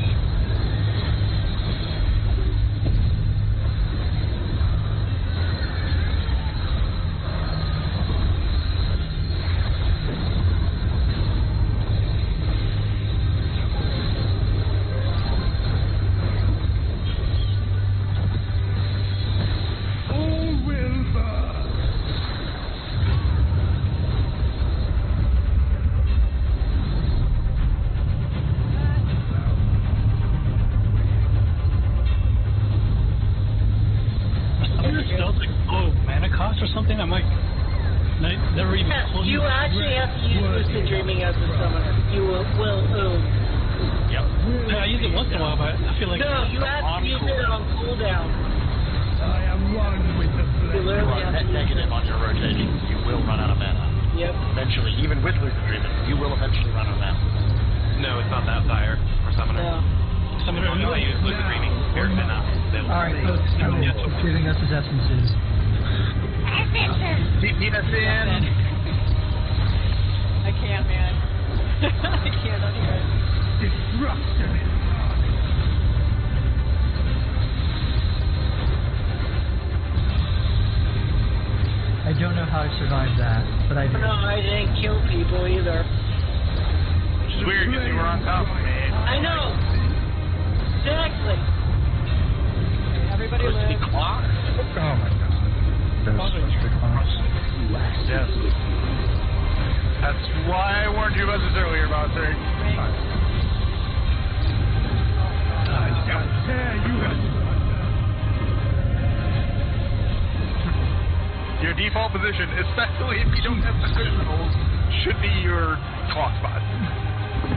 You actually have to use lucid dreaming as a summoner. You will own. Yep. I use it once in a while, but I feel like... No, you have to use it on cooldown. I am one with the You literally have to use negative on your rotation. You will run out of mana. Yep. Eventually, even with lucid dreaming, you will eventually run out of mana. No, it's not that fire or summoner. No. Summoner only use lucid dreaming. Fair enough. Alright, folks, giving us his essences. Beat us in. I can't, man. I can't unhear it. destruction is I don't know how to survive that, but I did. No, I didn't kill people either. Which is weird because you were on top of me. I know. Exactly. Everybody live. Oh my god. There's supposed to be clocks. Yes. That's why I warned you about this earlier, Monster. Your default position, especially if you don't have positionals, should be your clock spot.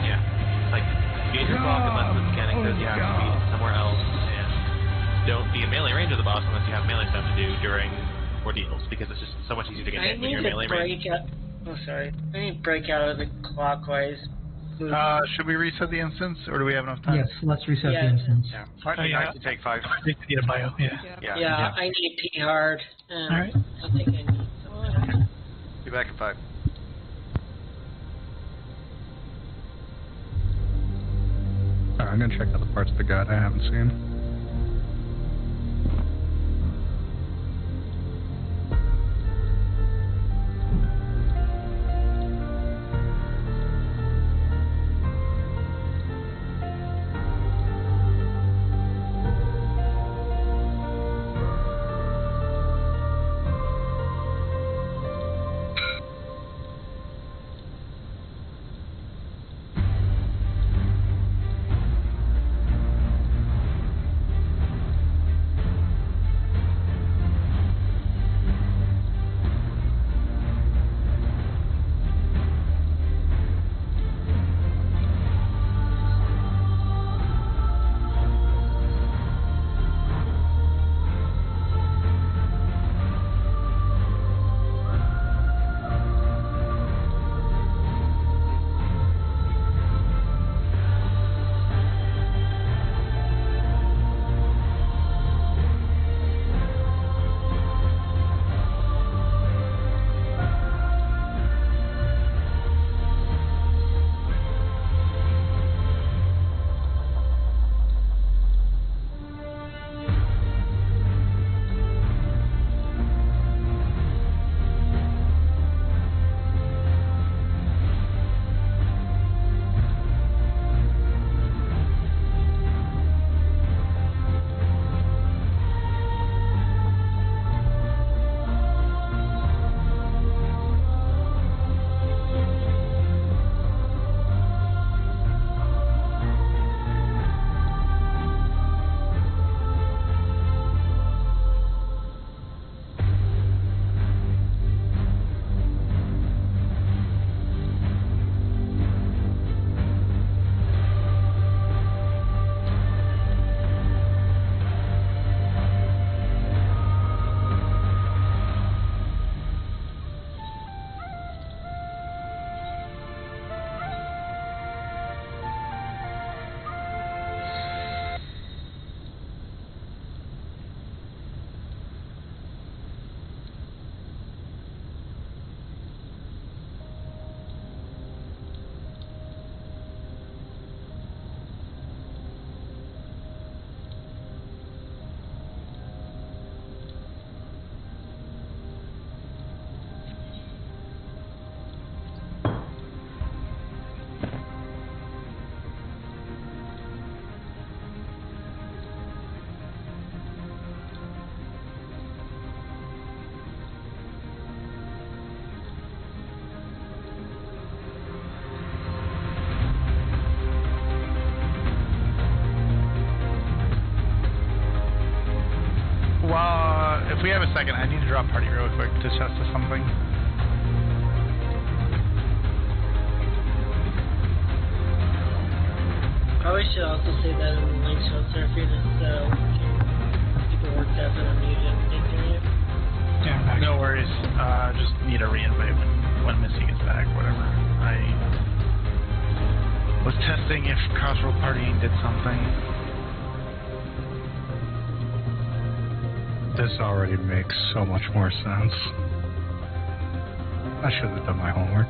Yeah. Like, engage your clock unless the mechanic says you have to be somewhere else, and don't be in melee range of the boss unless you have melee stuff to do during ordeals, because it's just so much easier to get hit when you're in melee range. Oh, sorry. I need to break out of the clockwise. Should we reset the instance, or do we have enough time? Yes, let's reset the instance. Yeah. Might be nice to take 5. I think we need a bio, Yeah, I need P hard. Alright. I think I need something. Be back in 5. Alright, I'm gonna check out the parts of the guide I haven't seen. second. I need to drop party real quick to test something. Probably should also say that in the link show surfing so people work that for the muted and thinking it. Yeah, No worries. Just need a reinvite when Missy gets back, whatever. I was testing if crossroad partying did something. This already makes so much more sense. I should have done my homework.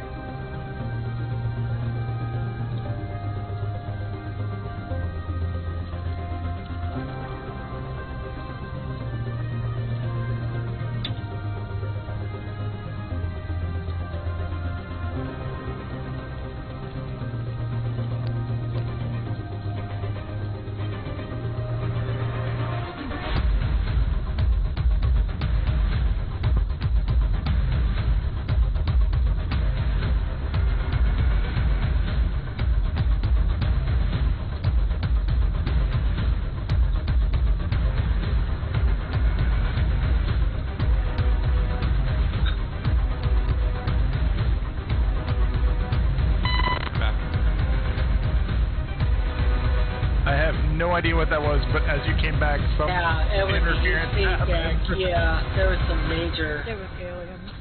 No idea what that was, but as you came back, some interference happened. Yeah, there was some major. It was aliens.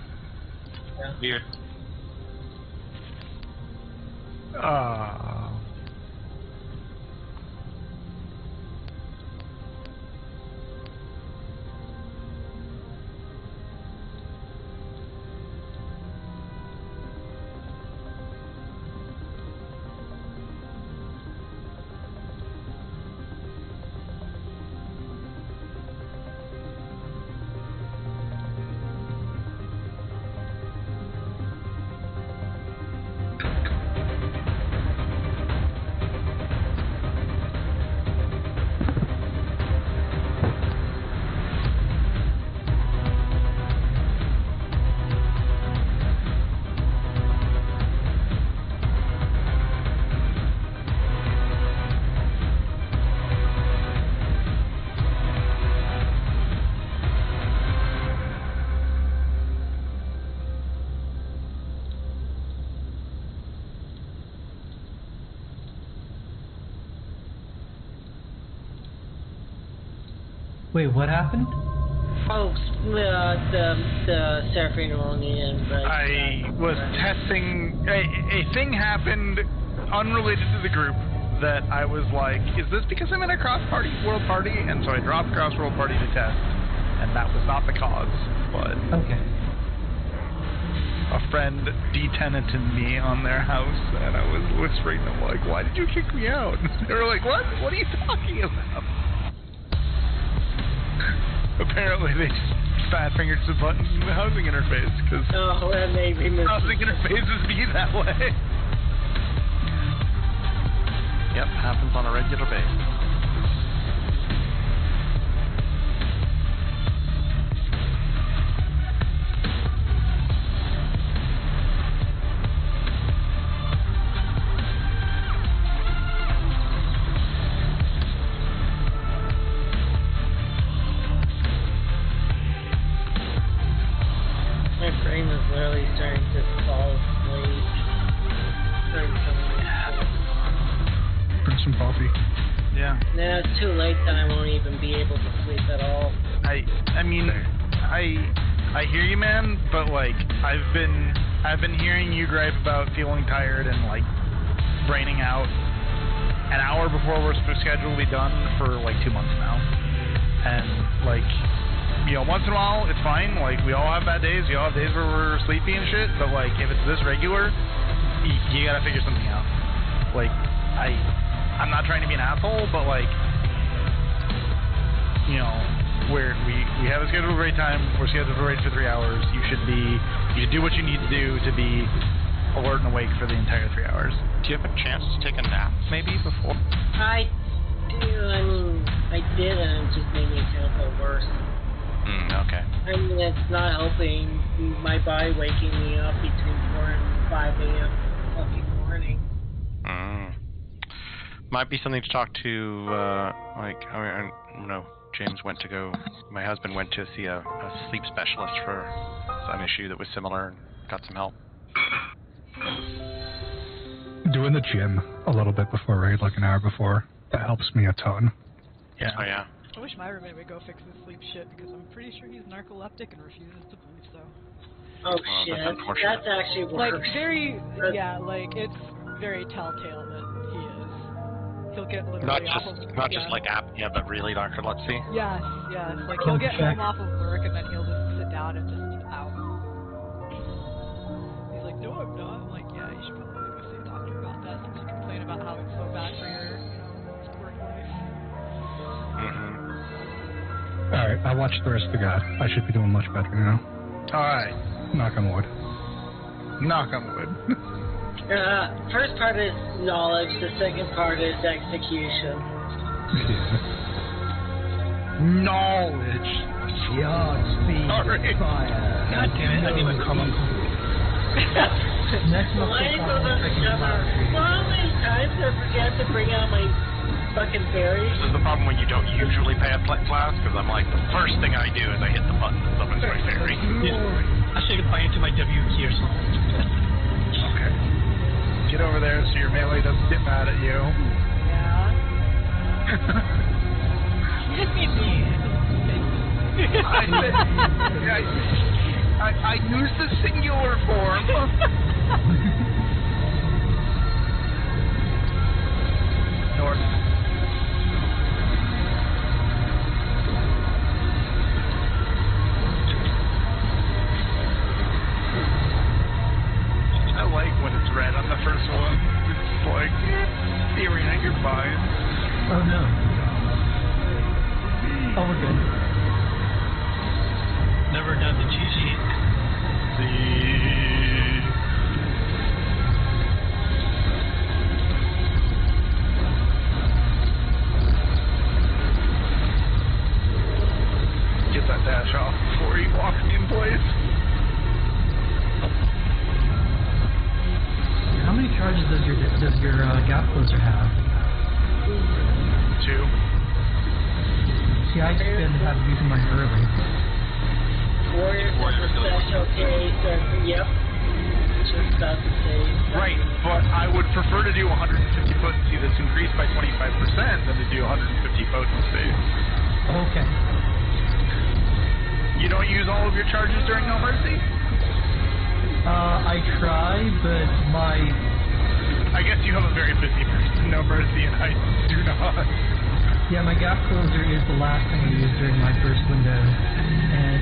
Yeah. Weird. Wait, what happened? Folks, the Seraphine only in, but I was testing. A thing happened unrelated to the group that I was like, is this because I'm in a world party? And so I dropped cross world party to test, and that was not the cause. But Okay. a friend detenanted me on their house, and I was whispering them like, "Why did you kick me out?" They were like, "What? What are you talking about?" Apparently they fat fingered some buttons in the housing interface, because that made me miss housing interfaces be that way. Yep, happens on a regular basis. My brain is literally starting to fall asleep. Bring some coffee. Yeah. No, it's too late, then I won't even be able to sleep at all. I mean, I hear you, man, but like I've been hearing you gripe about feeling tired and like braining out an hour before we're scheduled to be done for like 2 months now, and like, you know, once in a while it's fine. Like we all have bad days. We all have days where we're sleepy and shit. But like if it's this regular, you gotta figure something out. Like I'm not trying to be an asshole, but like, you know, we have a scheduled rate time. We're scheduled for rate for 3 hours. You should do what you need to do to be alert and awake for the entire 3 hours. Do you have a chance to take a nap maybe before? I do. I mean, I did, and it just made me feel worse. Okay. I mean, it's not helping my body waking me up between 4 and 5 a.m. fucking morning. Might be something to talk to, like, I don't know, my husband went to see a sleep specialist for an issue that was similar and got some help. Doing the gym a little bit before raid, like an hour before, that helps me a ton. Yeah. Oh, yeah. I wish my roommate would go fix his sleep shit because I'm pretty sure he's narcoleptic and refuses to believe so. Oh shit, that's actually worse. Like it's very telltale that he is. He'll get literally not just like apnea, but really narcolepsy. Yes. Like he'll get home off of work and then he'll just sit down and just out. He's like, no, I'm not. I'm like, yeah, you should probably go see a doctor about that since you complain about how it's so bad for your, work life. Alright, I watched the rest of the guide. I should be doing much better now. Alright. Knock on wood. Knock on wood. First part is knowledge, the second part is execution. Yeah. Knowledge. Yard speed fire. God damn it, I didn't even come up. Next month, Why go to the summer? Well, how many times I forget to bring out my fucking berries? This is the problem when you don't usually pay a class, because I'm like, the first thing I do is I hit the button that summons my fairy. Yeah. I should have put into my W key or something. Okay. Get over there so your melee doesn't get mad at you. Yeah. You just mean me. I used the singular form. North. I like when it's red on the first one. It's like, the arena, you're fine. Oh no. Oh, we're good. Never done the cheat sheet. Get that dash off before he walks in place. How many charges does your gap closer have? 2. See, I spend have using mine early. Warriors is a special case, yep. Just about to say. Right, but I would prefer to do 150 potency that's increased by 25% than to do 150 potency. Okay. You don't use all of your charges during No Mercy? I try, but I guess you have a very busy person, No Mercy, and I do not. Yeah, my gap closer is the last thing I use during my first window, and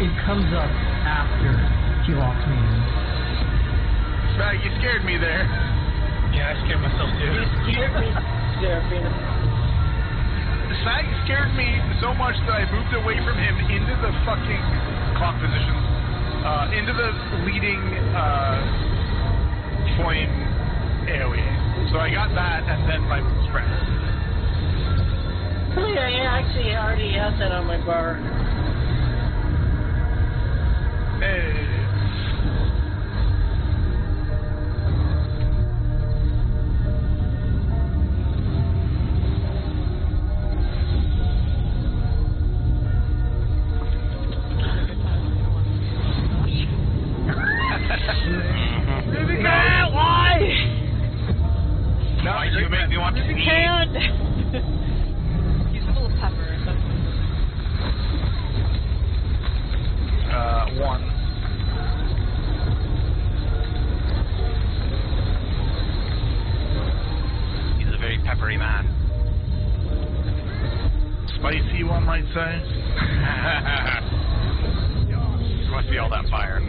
it comes up after he locks me in. Right, you scared me there. Yeah, I scared myself too. You scared me, Seraphina. Sag scared me so much that I moved away from him into the fucking clock position, into the leading flame AoE. So I got that, and then my spread. Oh yeah, I actually already have that on my bar. Hey. RubiCan, why? No, Why do you make me want to eat? RubiCan! He's full of pepper. That's 1. He's a very peppery man. Spicy, one might say. You must be all that fire.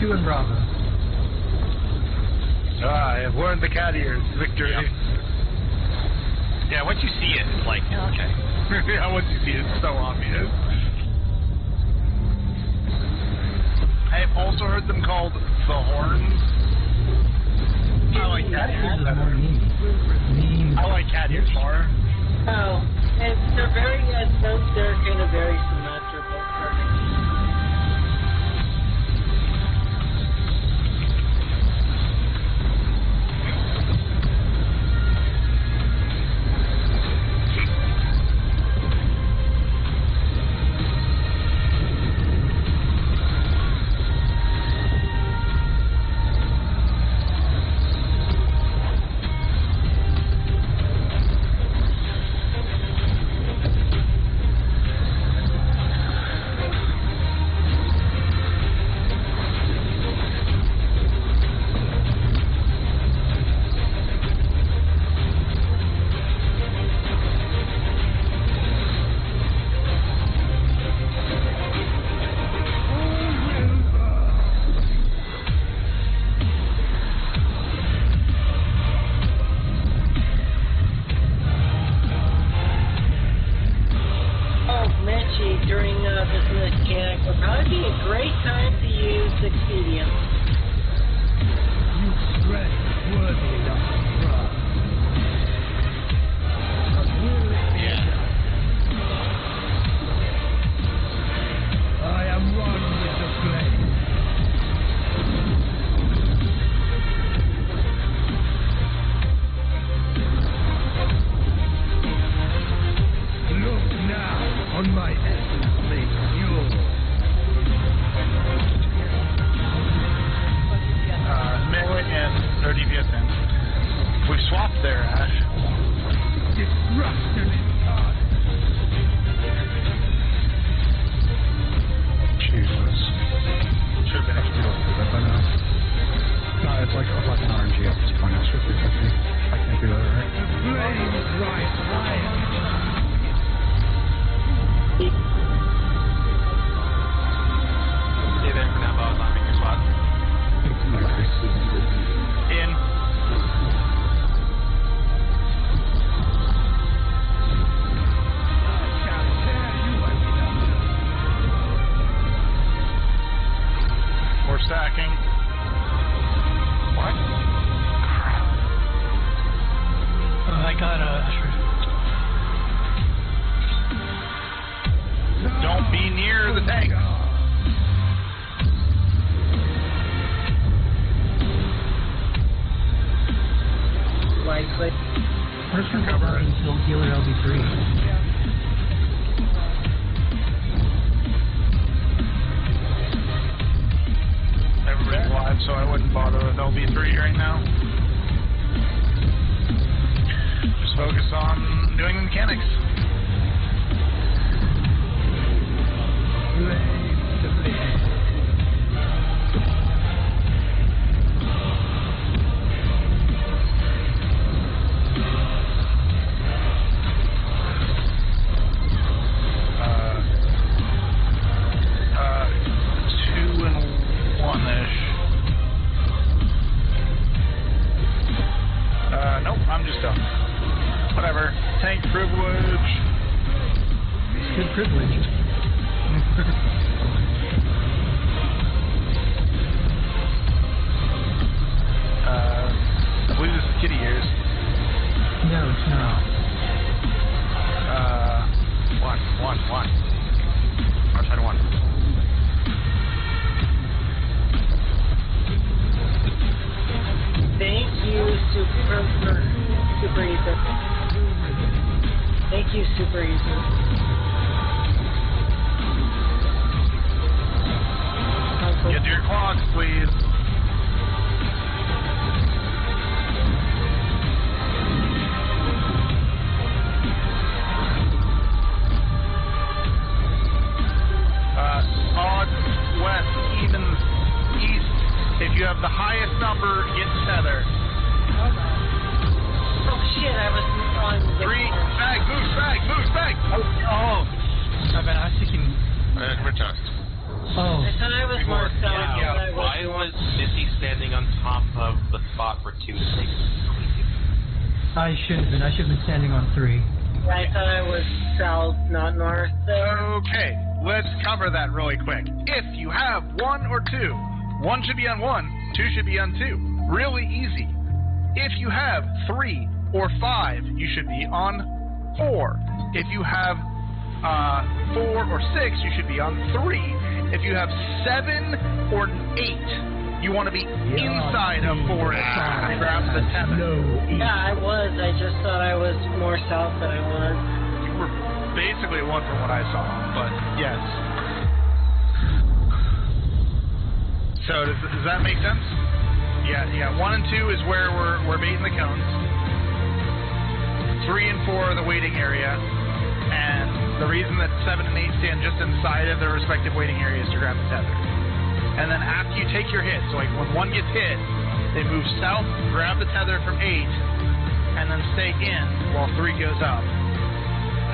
2 in Bravo. I have learned the cat ears. Victory. Yep. Yeah, once you see it, it's like, okay. Yeah, once you see it, it's so obvious. I have also heard them called the horns. I like cat ears better. I like cat ears more. Oh, and they're very, I suppose they're kind of very symmetrical. would probably be a great time to use Expedient. You spread worthy enough of trust. But will it be enough? I am one with the flame. Look now on my essence made pure. Mick and 30 DPS in. We've swapped there, Ash. Destruction is done. Jesus. Should have been able to do that by now. No, it's like a fucking RNG at this point. It's 50-50. I can't do that, right? The flames rise higher. Stay there for now, Bob. I'll make your spot. in. We're stacking. What? I got Don't be near the tank. Likely. Person cover until healer LB3. Everybody's live, so I wouldn't bother with LB3 right now. Just focus on doing the mechanics. Nope, I'm just done. Whatever. Tank privilege. It's good privilege. I believe this is kitty ears. No, it's not. One. Outside one. Thank you, Super Ether. Thank you, Super Ether. Get to your clogs, please. Odd, west, evens, east. If you have the highest number, get tether. Oh shit, I was on the... Moose bag. Oh, I was thinking. Retest. Oh. I thought I was more south than I was Why was Missy standing on top of the spot for 2 to take? I should have been. I should have been standing on 3. I thought I was south, not north. Okay, let's cover that really quick. If you have 1 or 2, 1 should be on 1, 2 should be on 2. Really easy. If you have 3 or 5, you should be on 4. If you have 4 or 6, you should be on 3. If you have 7 or 8, you want to be inside of 4 and grab the tether. Yeah, I was. I just thought I was more south than I was. You were basically 1 from what I saw, but yes. So does that make sense? Yeah. 1 and 2 is where we're baiting the cones. 3 and 4 are the waiting area, and the reason that 7 and 8 stand just inside of their respective waiting areas to grab the tether. And then after you take your hit, so like when 1 gets hit, they move south, grab the tether from 8, and then stay in while 3 goes up.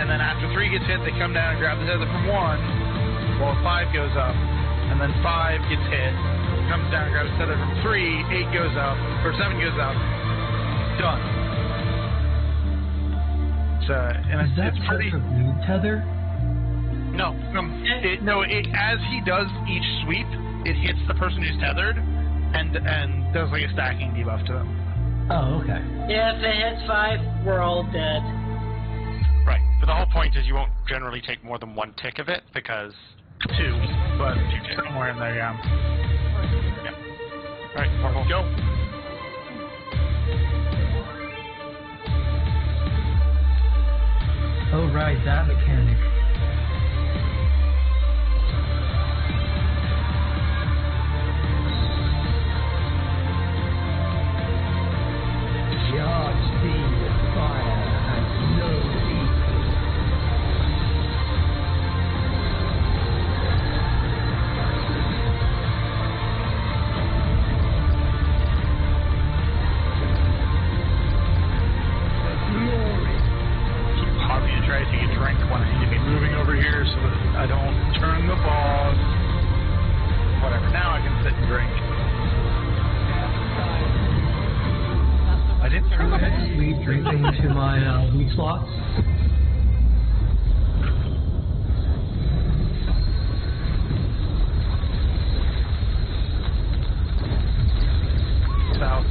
And then after 3 gets hit, they come down and grab the tether from 1 while 5 goes up. And then 5 gets hit, comes down and grabs the tether from 3, 8 goes up, or 7 goes up. Done. And Is that it's pretty... for blue tether? No, as he does each sweep, it hits the person who's tethered, and does like a stacking debuff to them. Oh, okay. Yeah, if it hits 5, we're all dead. Right. But the whole point is you won't generally take more than 1 tick of it because 2, but somewhere in there, yeah. All right, Marvel. Go. Oh, right, that mechanic. God's speed of fire has no equal. Glory. Keep pausing to try to take a drink when I need to be moving over here so that I don't turn the ball. Whatever. Now I can sit and drink. I didn't throw ahead to leave drinking to my weed slots. South.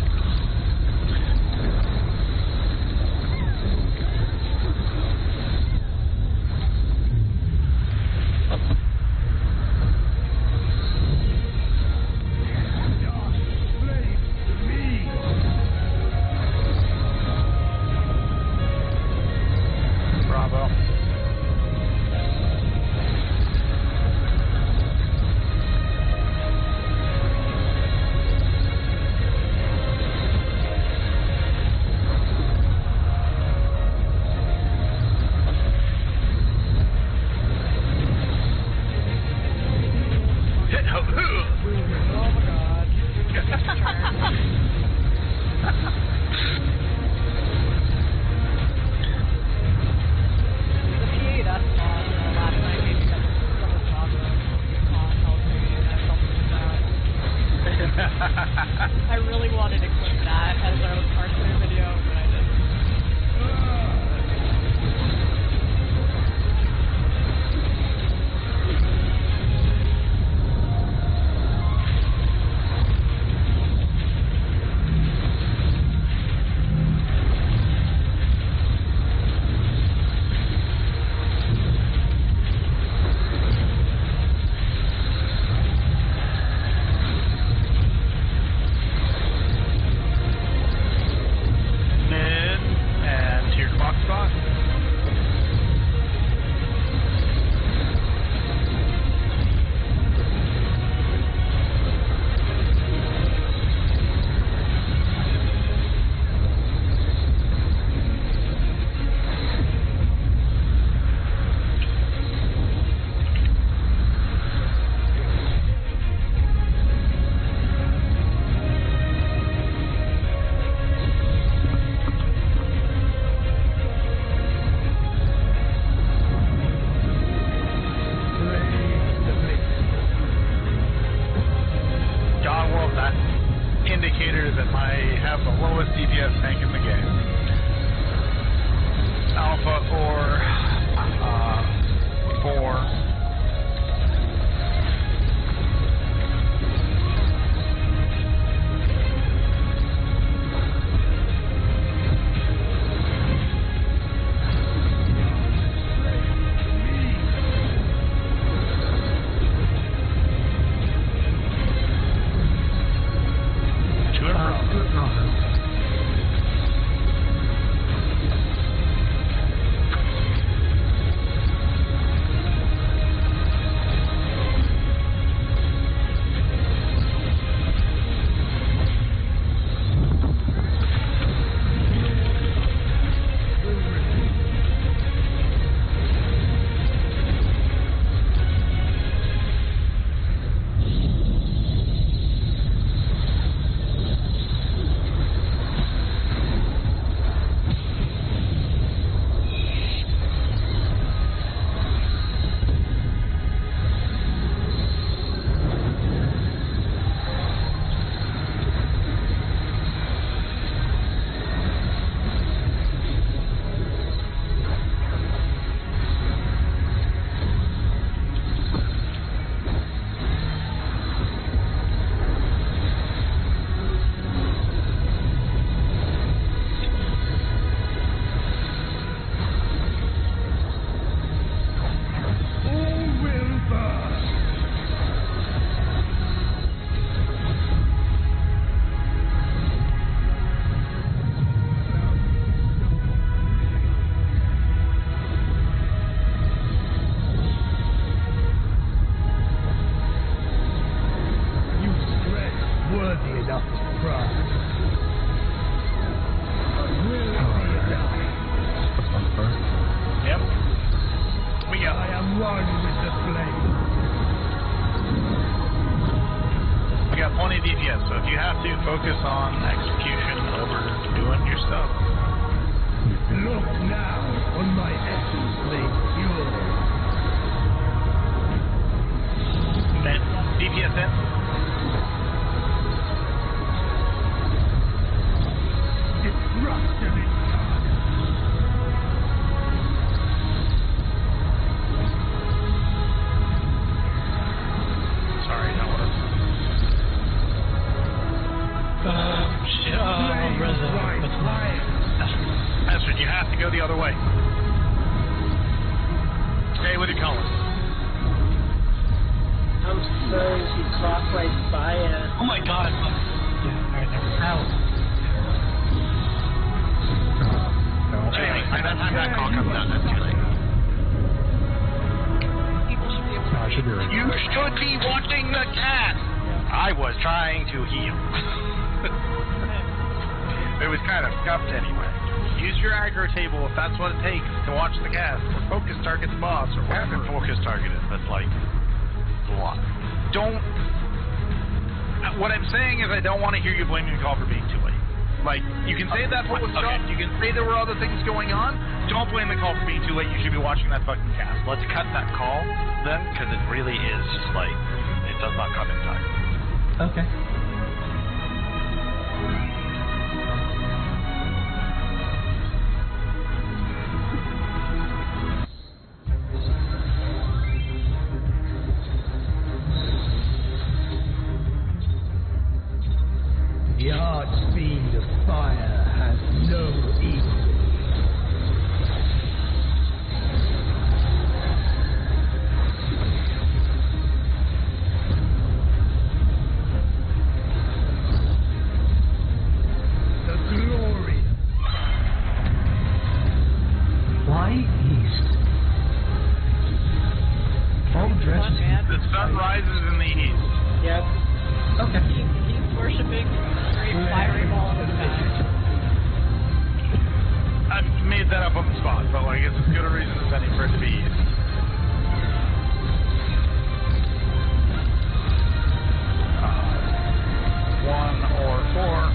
focus on execution over doing your stuff. Look now on my essence made pure. Okay, DPS in. Destruction. Sorry, that was. Astrid, you have to go the other way. Stay with your colors. I'm sorry she clockwise by us. Oh my god. Ow. Anyway, by the time that call comes out, that's too late. People should be able to. I should be ready. You should be watching the cat. I was trying to heal. It was kind of scuffed anyway. Use your aggro table if that's what it takes to watch the cast, or focus target the boss, or whatever. Focus targeted, that's like a lot. Don't. What I'm saying is I don't want to hear you blaming the call for being too late. Like, you can say that's what was stopped, you can say there were other things going on, don't blame the call for being too late, you should be watching that fucking cast. Let's cut that call then, because it really is just like, it does not cut in time. Okay. The archfiend of fire has no equal. The glory. Fly east. All dressed. Fun, man. The sun rises in the east. Yep. Okay. He's worshipping straight fiery ball in the sky. I made that up on the spot, but like it's as good a reason as any for it to be east. One or four.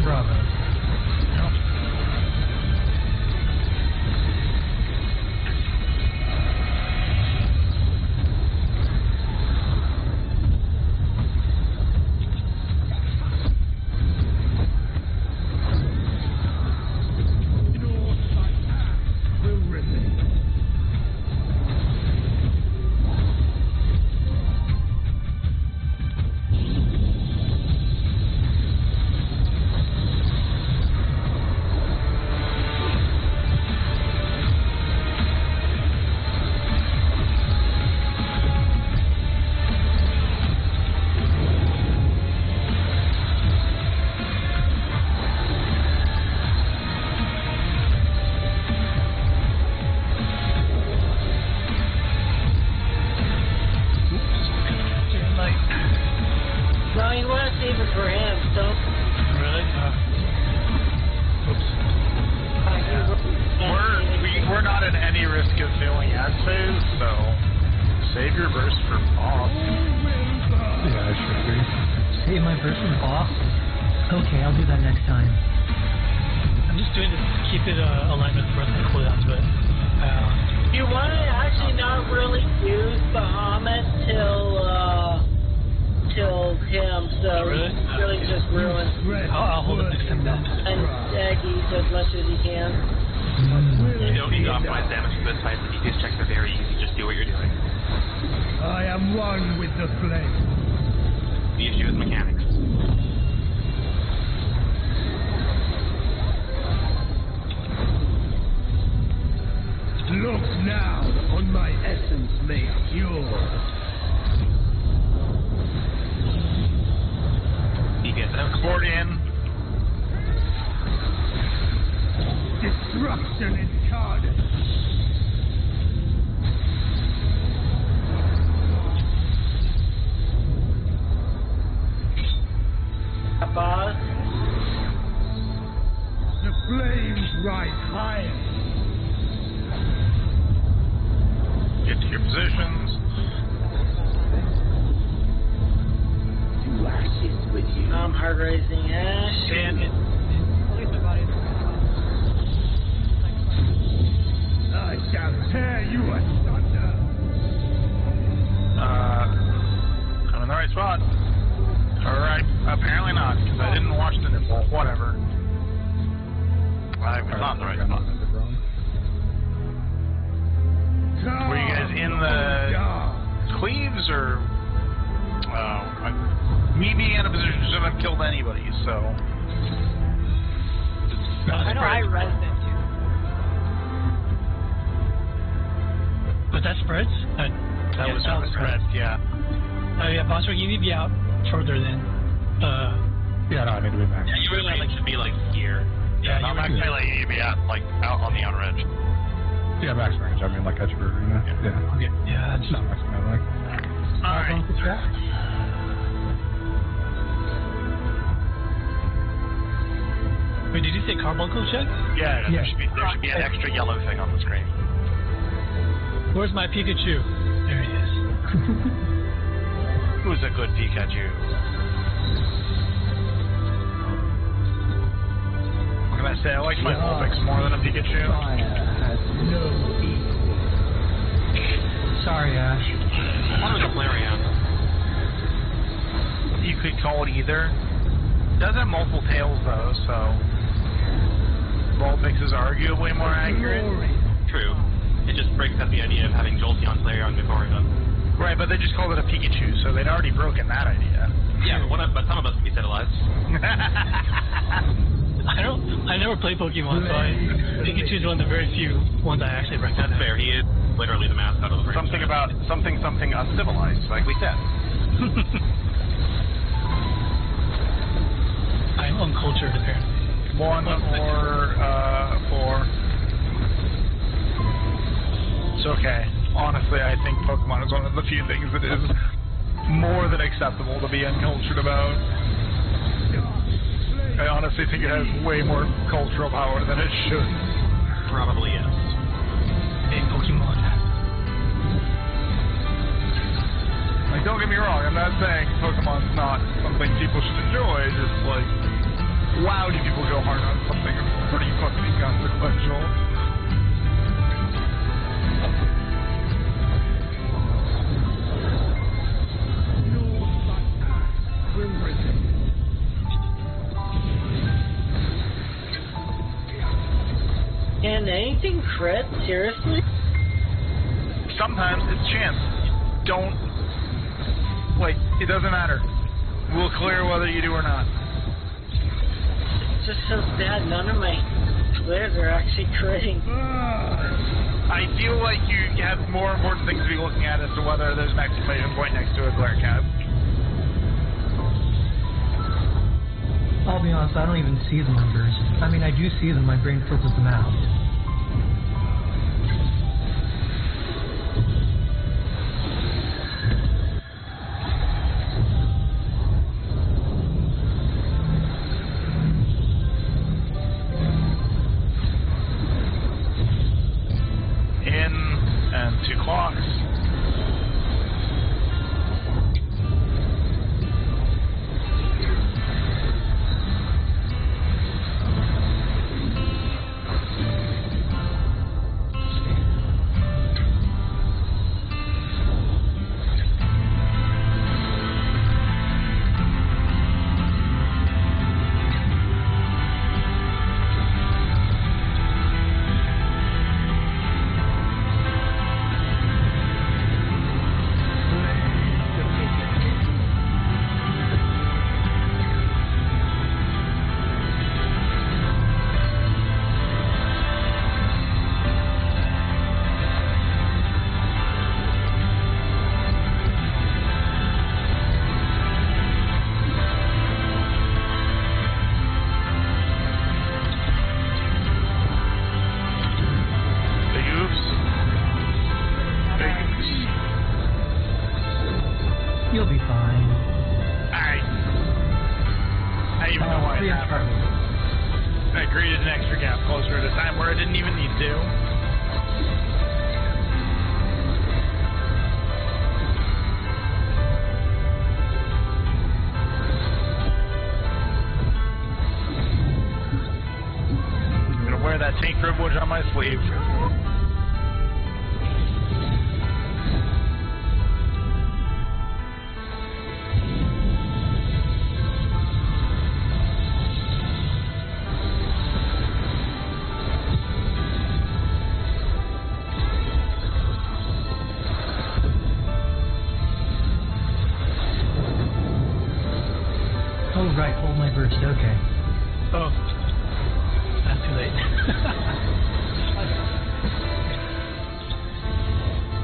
Bravo. Where's my Pikachu? There he is. Who's a good Pikachu? What can I say? I like my Vulpix more than a Pikachu. Fire has no equal. Sorry, Ash. One was a Flareon. You could call it either. It does have multiple tails though, so Vulpix is arguably more accurate. True. It just breaks up the idea of having Jolteon Flareon before him. Right, but they just called it a Pikachu, so they'd already broken that idea. Yeah, but some of us can be civilized. I never played Pokemon, so Pikachu is one of the very few ones I actually recognize. That's fair. He is literally the mascot of the franchise. Something about something uncivilized, like we said. I'm uncultured, apparently. 1 or 4. It's okay. Honestly, I think Pokemon is one of the few things that is more than acceptable to be uncultured about. I honestly think it has way more cultural power than it should. Probably yes. Hey, Pokemon. Like, don't get me wrong, I'm not saying Pokemon's not something people should enjoy, just like, Wow, do people go hard on something pretty fucking inconsequential. Can anything crit? Seriously? Sometimes it's chance. Don't, like, it doesn't matter. We'll clear whether you do or not. It's just so bad. None of my players are actually critting. I feel like you have more important things to be looking at as to whether there's an exclamation point next to a glare cap. I'll be honest, I don't even see the numbers. I mean, I do see them, my brain filters them out. In and 2 clocks. You'll be fine. I even know why it happened. I created an extra gap closer at a time where I didn't even need to. I'm gonna wear that tank privilege on my sleeve. Oh, right, hold my burst, okay. Oh. Not too late.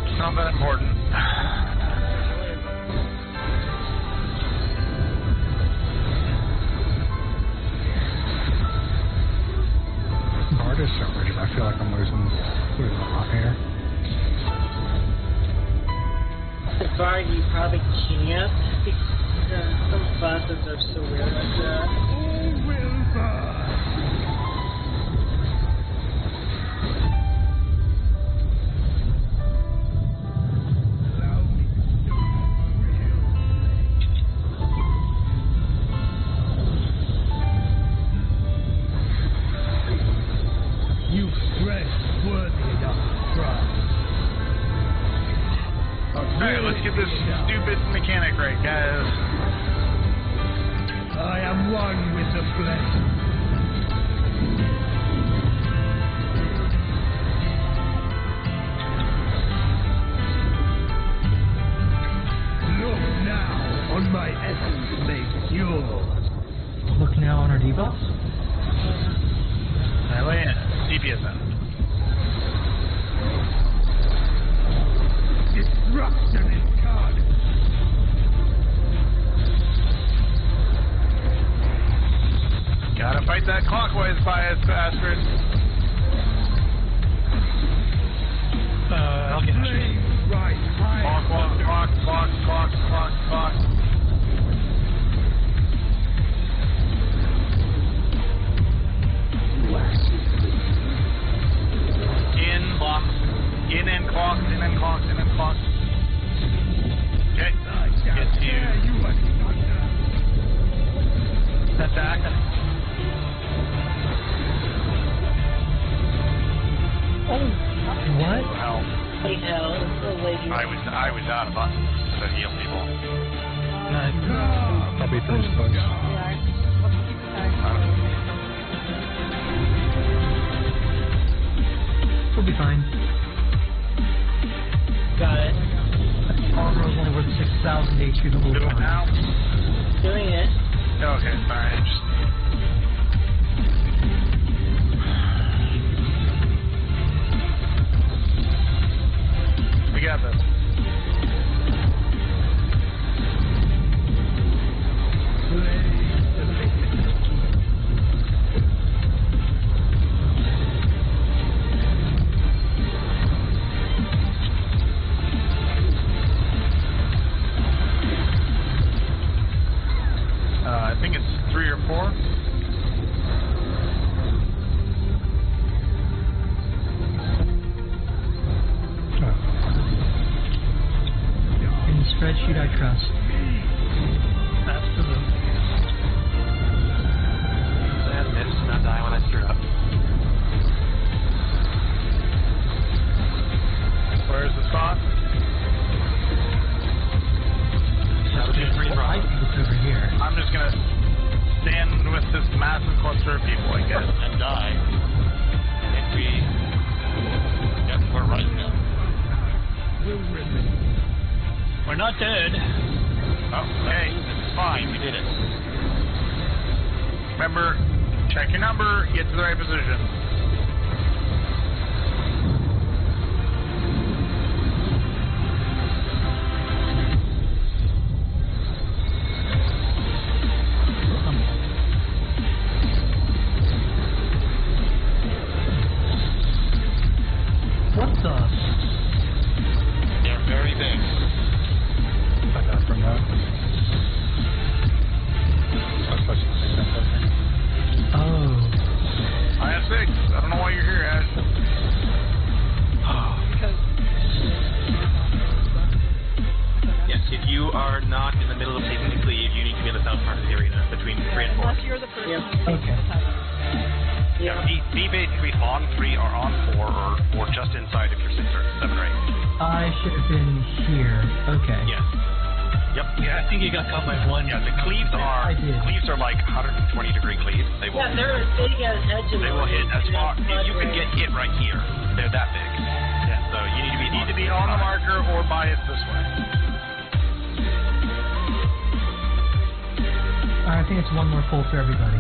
It's not that important. Bard is so rigid. I feel like I'm losing a lot here. The bar you probably can't. Some classes are so weird like that. You stress worthy enough, right? Alright, let's get this stupid mechanic right, guys. I am one with the flesh. Look now on my essence made pure. Look now on our debuffs. DPSN. Destruction incarnate. Gotta fight that clockwise bias, bastard. I'll get it. Right. Clock. In and clocks. Okay. Get to You attack. Probably 3 slugs. Yeah. Let's keep attacking. We'll be fine. Got it. Armor is only worth 6,000 HP the whole Do it time. now. Doing it. Oh, okay, sorry. I just... We got this. I think it's 3 or 4. In the spreadsheet, I trust. Absolutely. That miss did not die when I screwed up. Where's the spot? That would be 3 Well, I drops. think it's over here. I'm just gonna stand with this massive cluster of people, I guess. And die. I think we... Yep, we're right now. We're not dead. Oh, hey, It's fine, we did it. remember, check your number, get to the right position. What the? They're very big. I got from that. So I'm supposed to take that over. Oh. I have 6. I don't know why you're here, Ash. Because. Yes, if you are not in the middle of taking the cleave, you need to be in the south part of the arena between 3 and 4. Unless you're the person Yep. who takes Okay. the time. Yeah, be basically on 3 or on 4 or just inside if you're 6 or 7 or 8. I should have been here. Okay. Yes. Yep. Yeah, I think you got caught by 1. Yeah, the cleaves I did. are like 120 degree cleaves. They will Yeah, they're as big as edges. they will hit as far. You can get hit right here. They're that big. Yeah. So you need to be On the marker or bias this way. I think it's one more pull for everybody.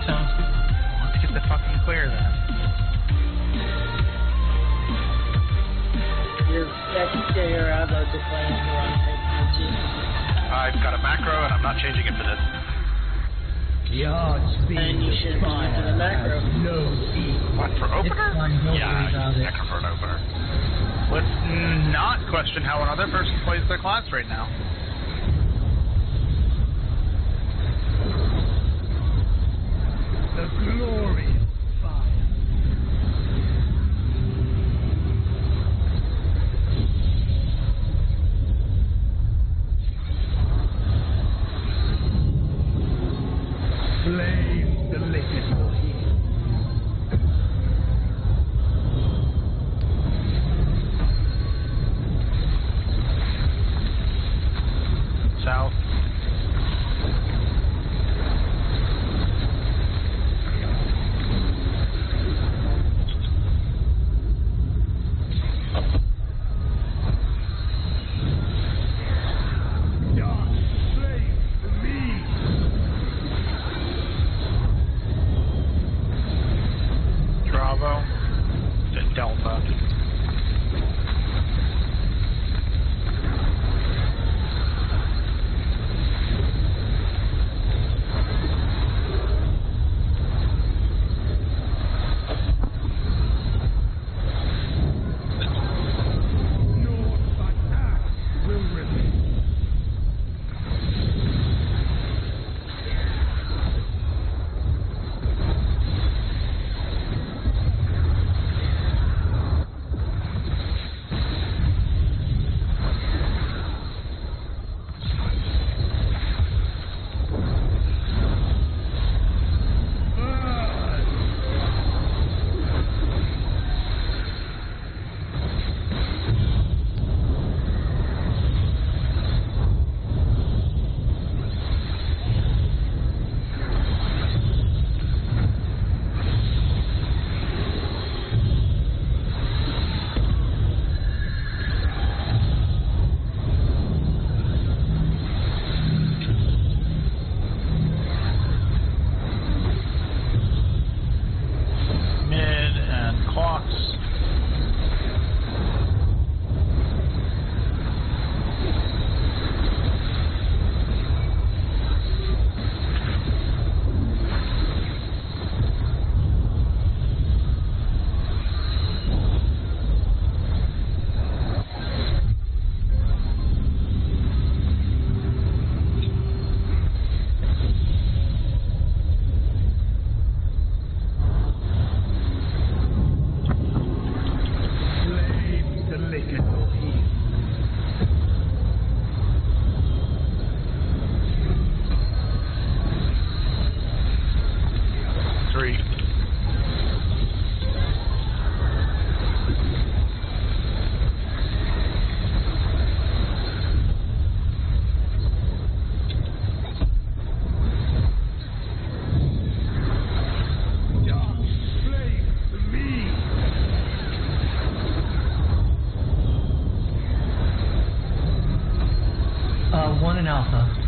Sounds good. Let's get the fucking clear then. You're get your ammo to play on the wrong technology. I've got a macro and I'm not changing it for this. Yard speed And you should of fire use the macro. has no equal. What for It's opener? fine, don't worry Yeah, about it. macro for an opener. Let's not question how another person plays their class right now. The glory of fire. Flame the liquid will heal. South. 1 in Alpha.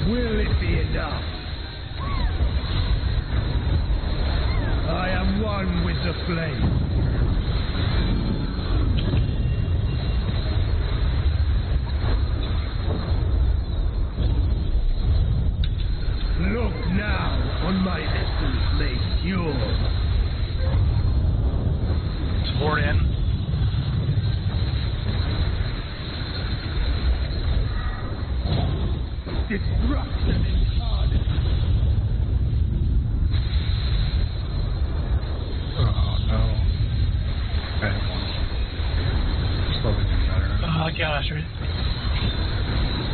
Will it be enough? I am one with the flame. Look now on my essence made pure. Support in. Destruction incarnate. Oh no. Bad one. Slowly getting better. Oh gosh.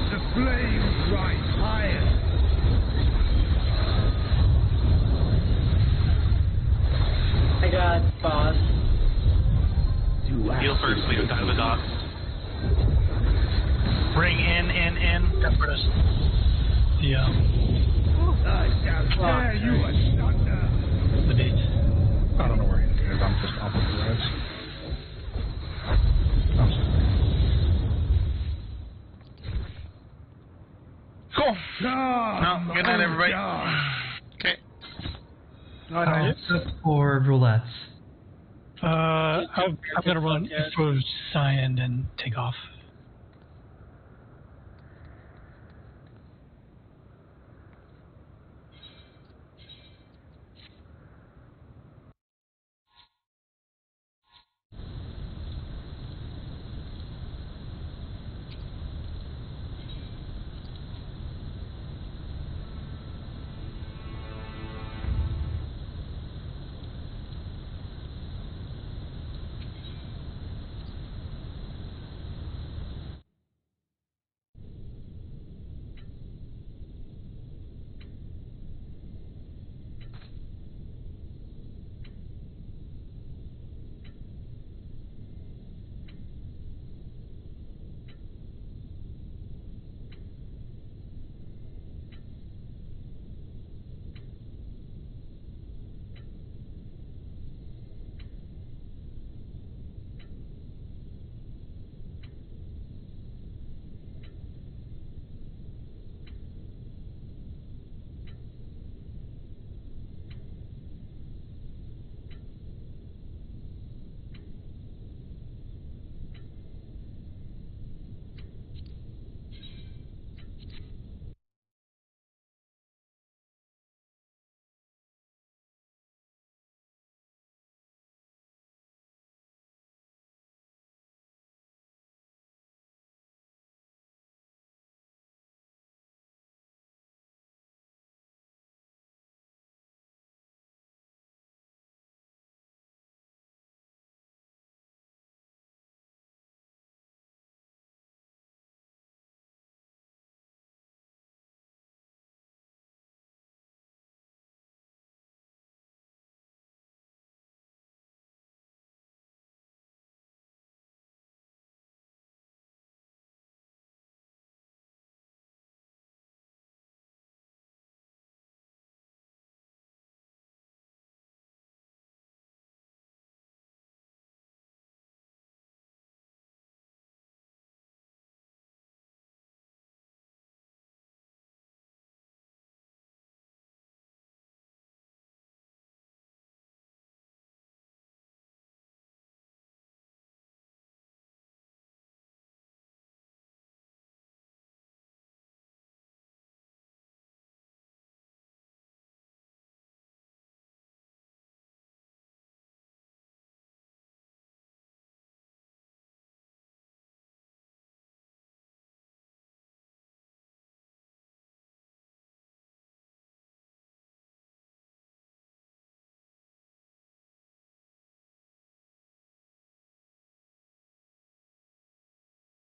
The flames rise higher. I got boss. Heal first, leave time with dogs. Bring in. That's for us. Yeah. I shall tear you asunder. The bait. I don't know where he is. I'm just off of the res. Cool. God, No, good night, everybody. Okay. Except for roulettes. I'm gonna run for Cyan and take off.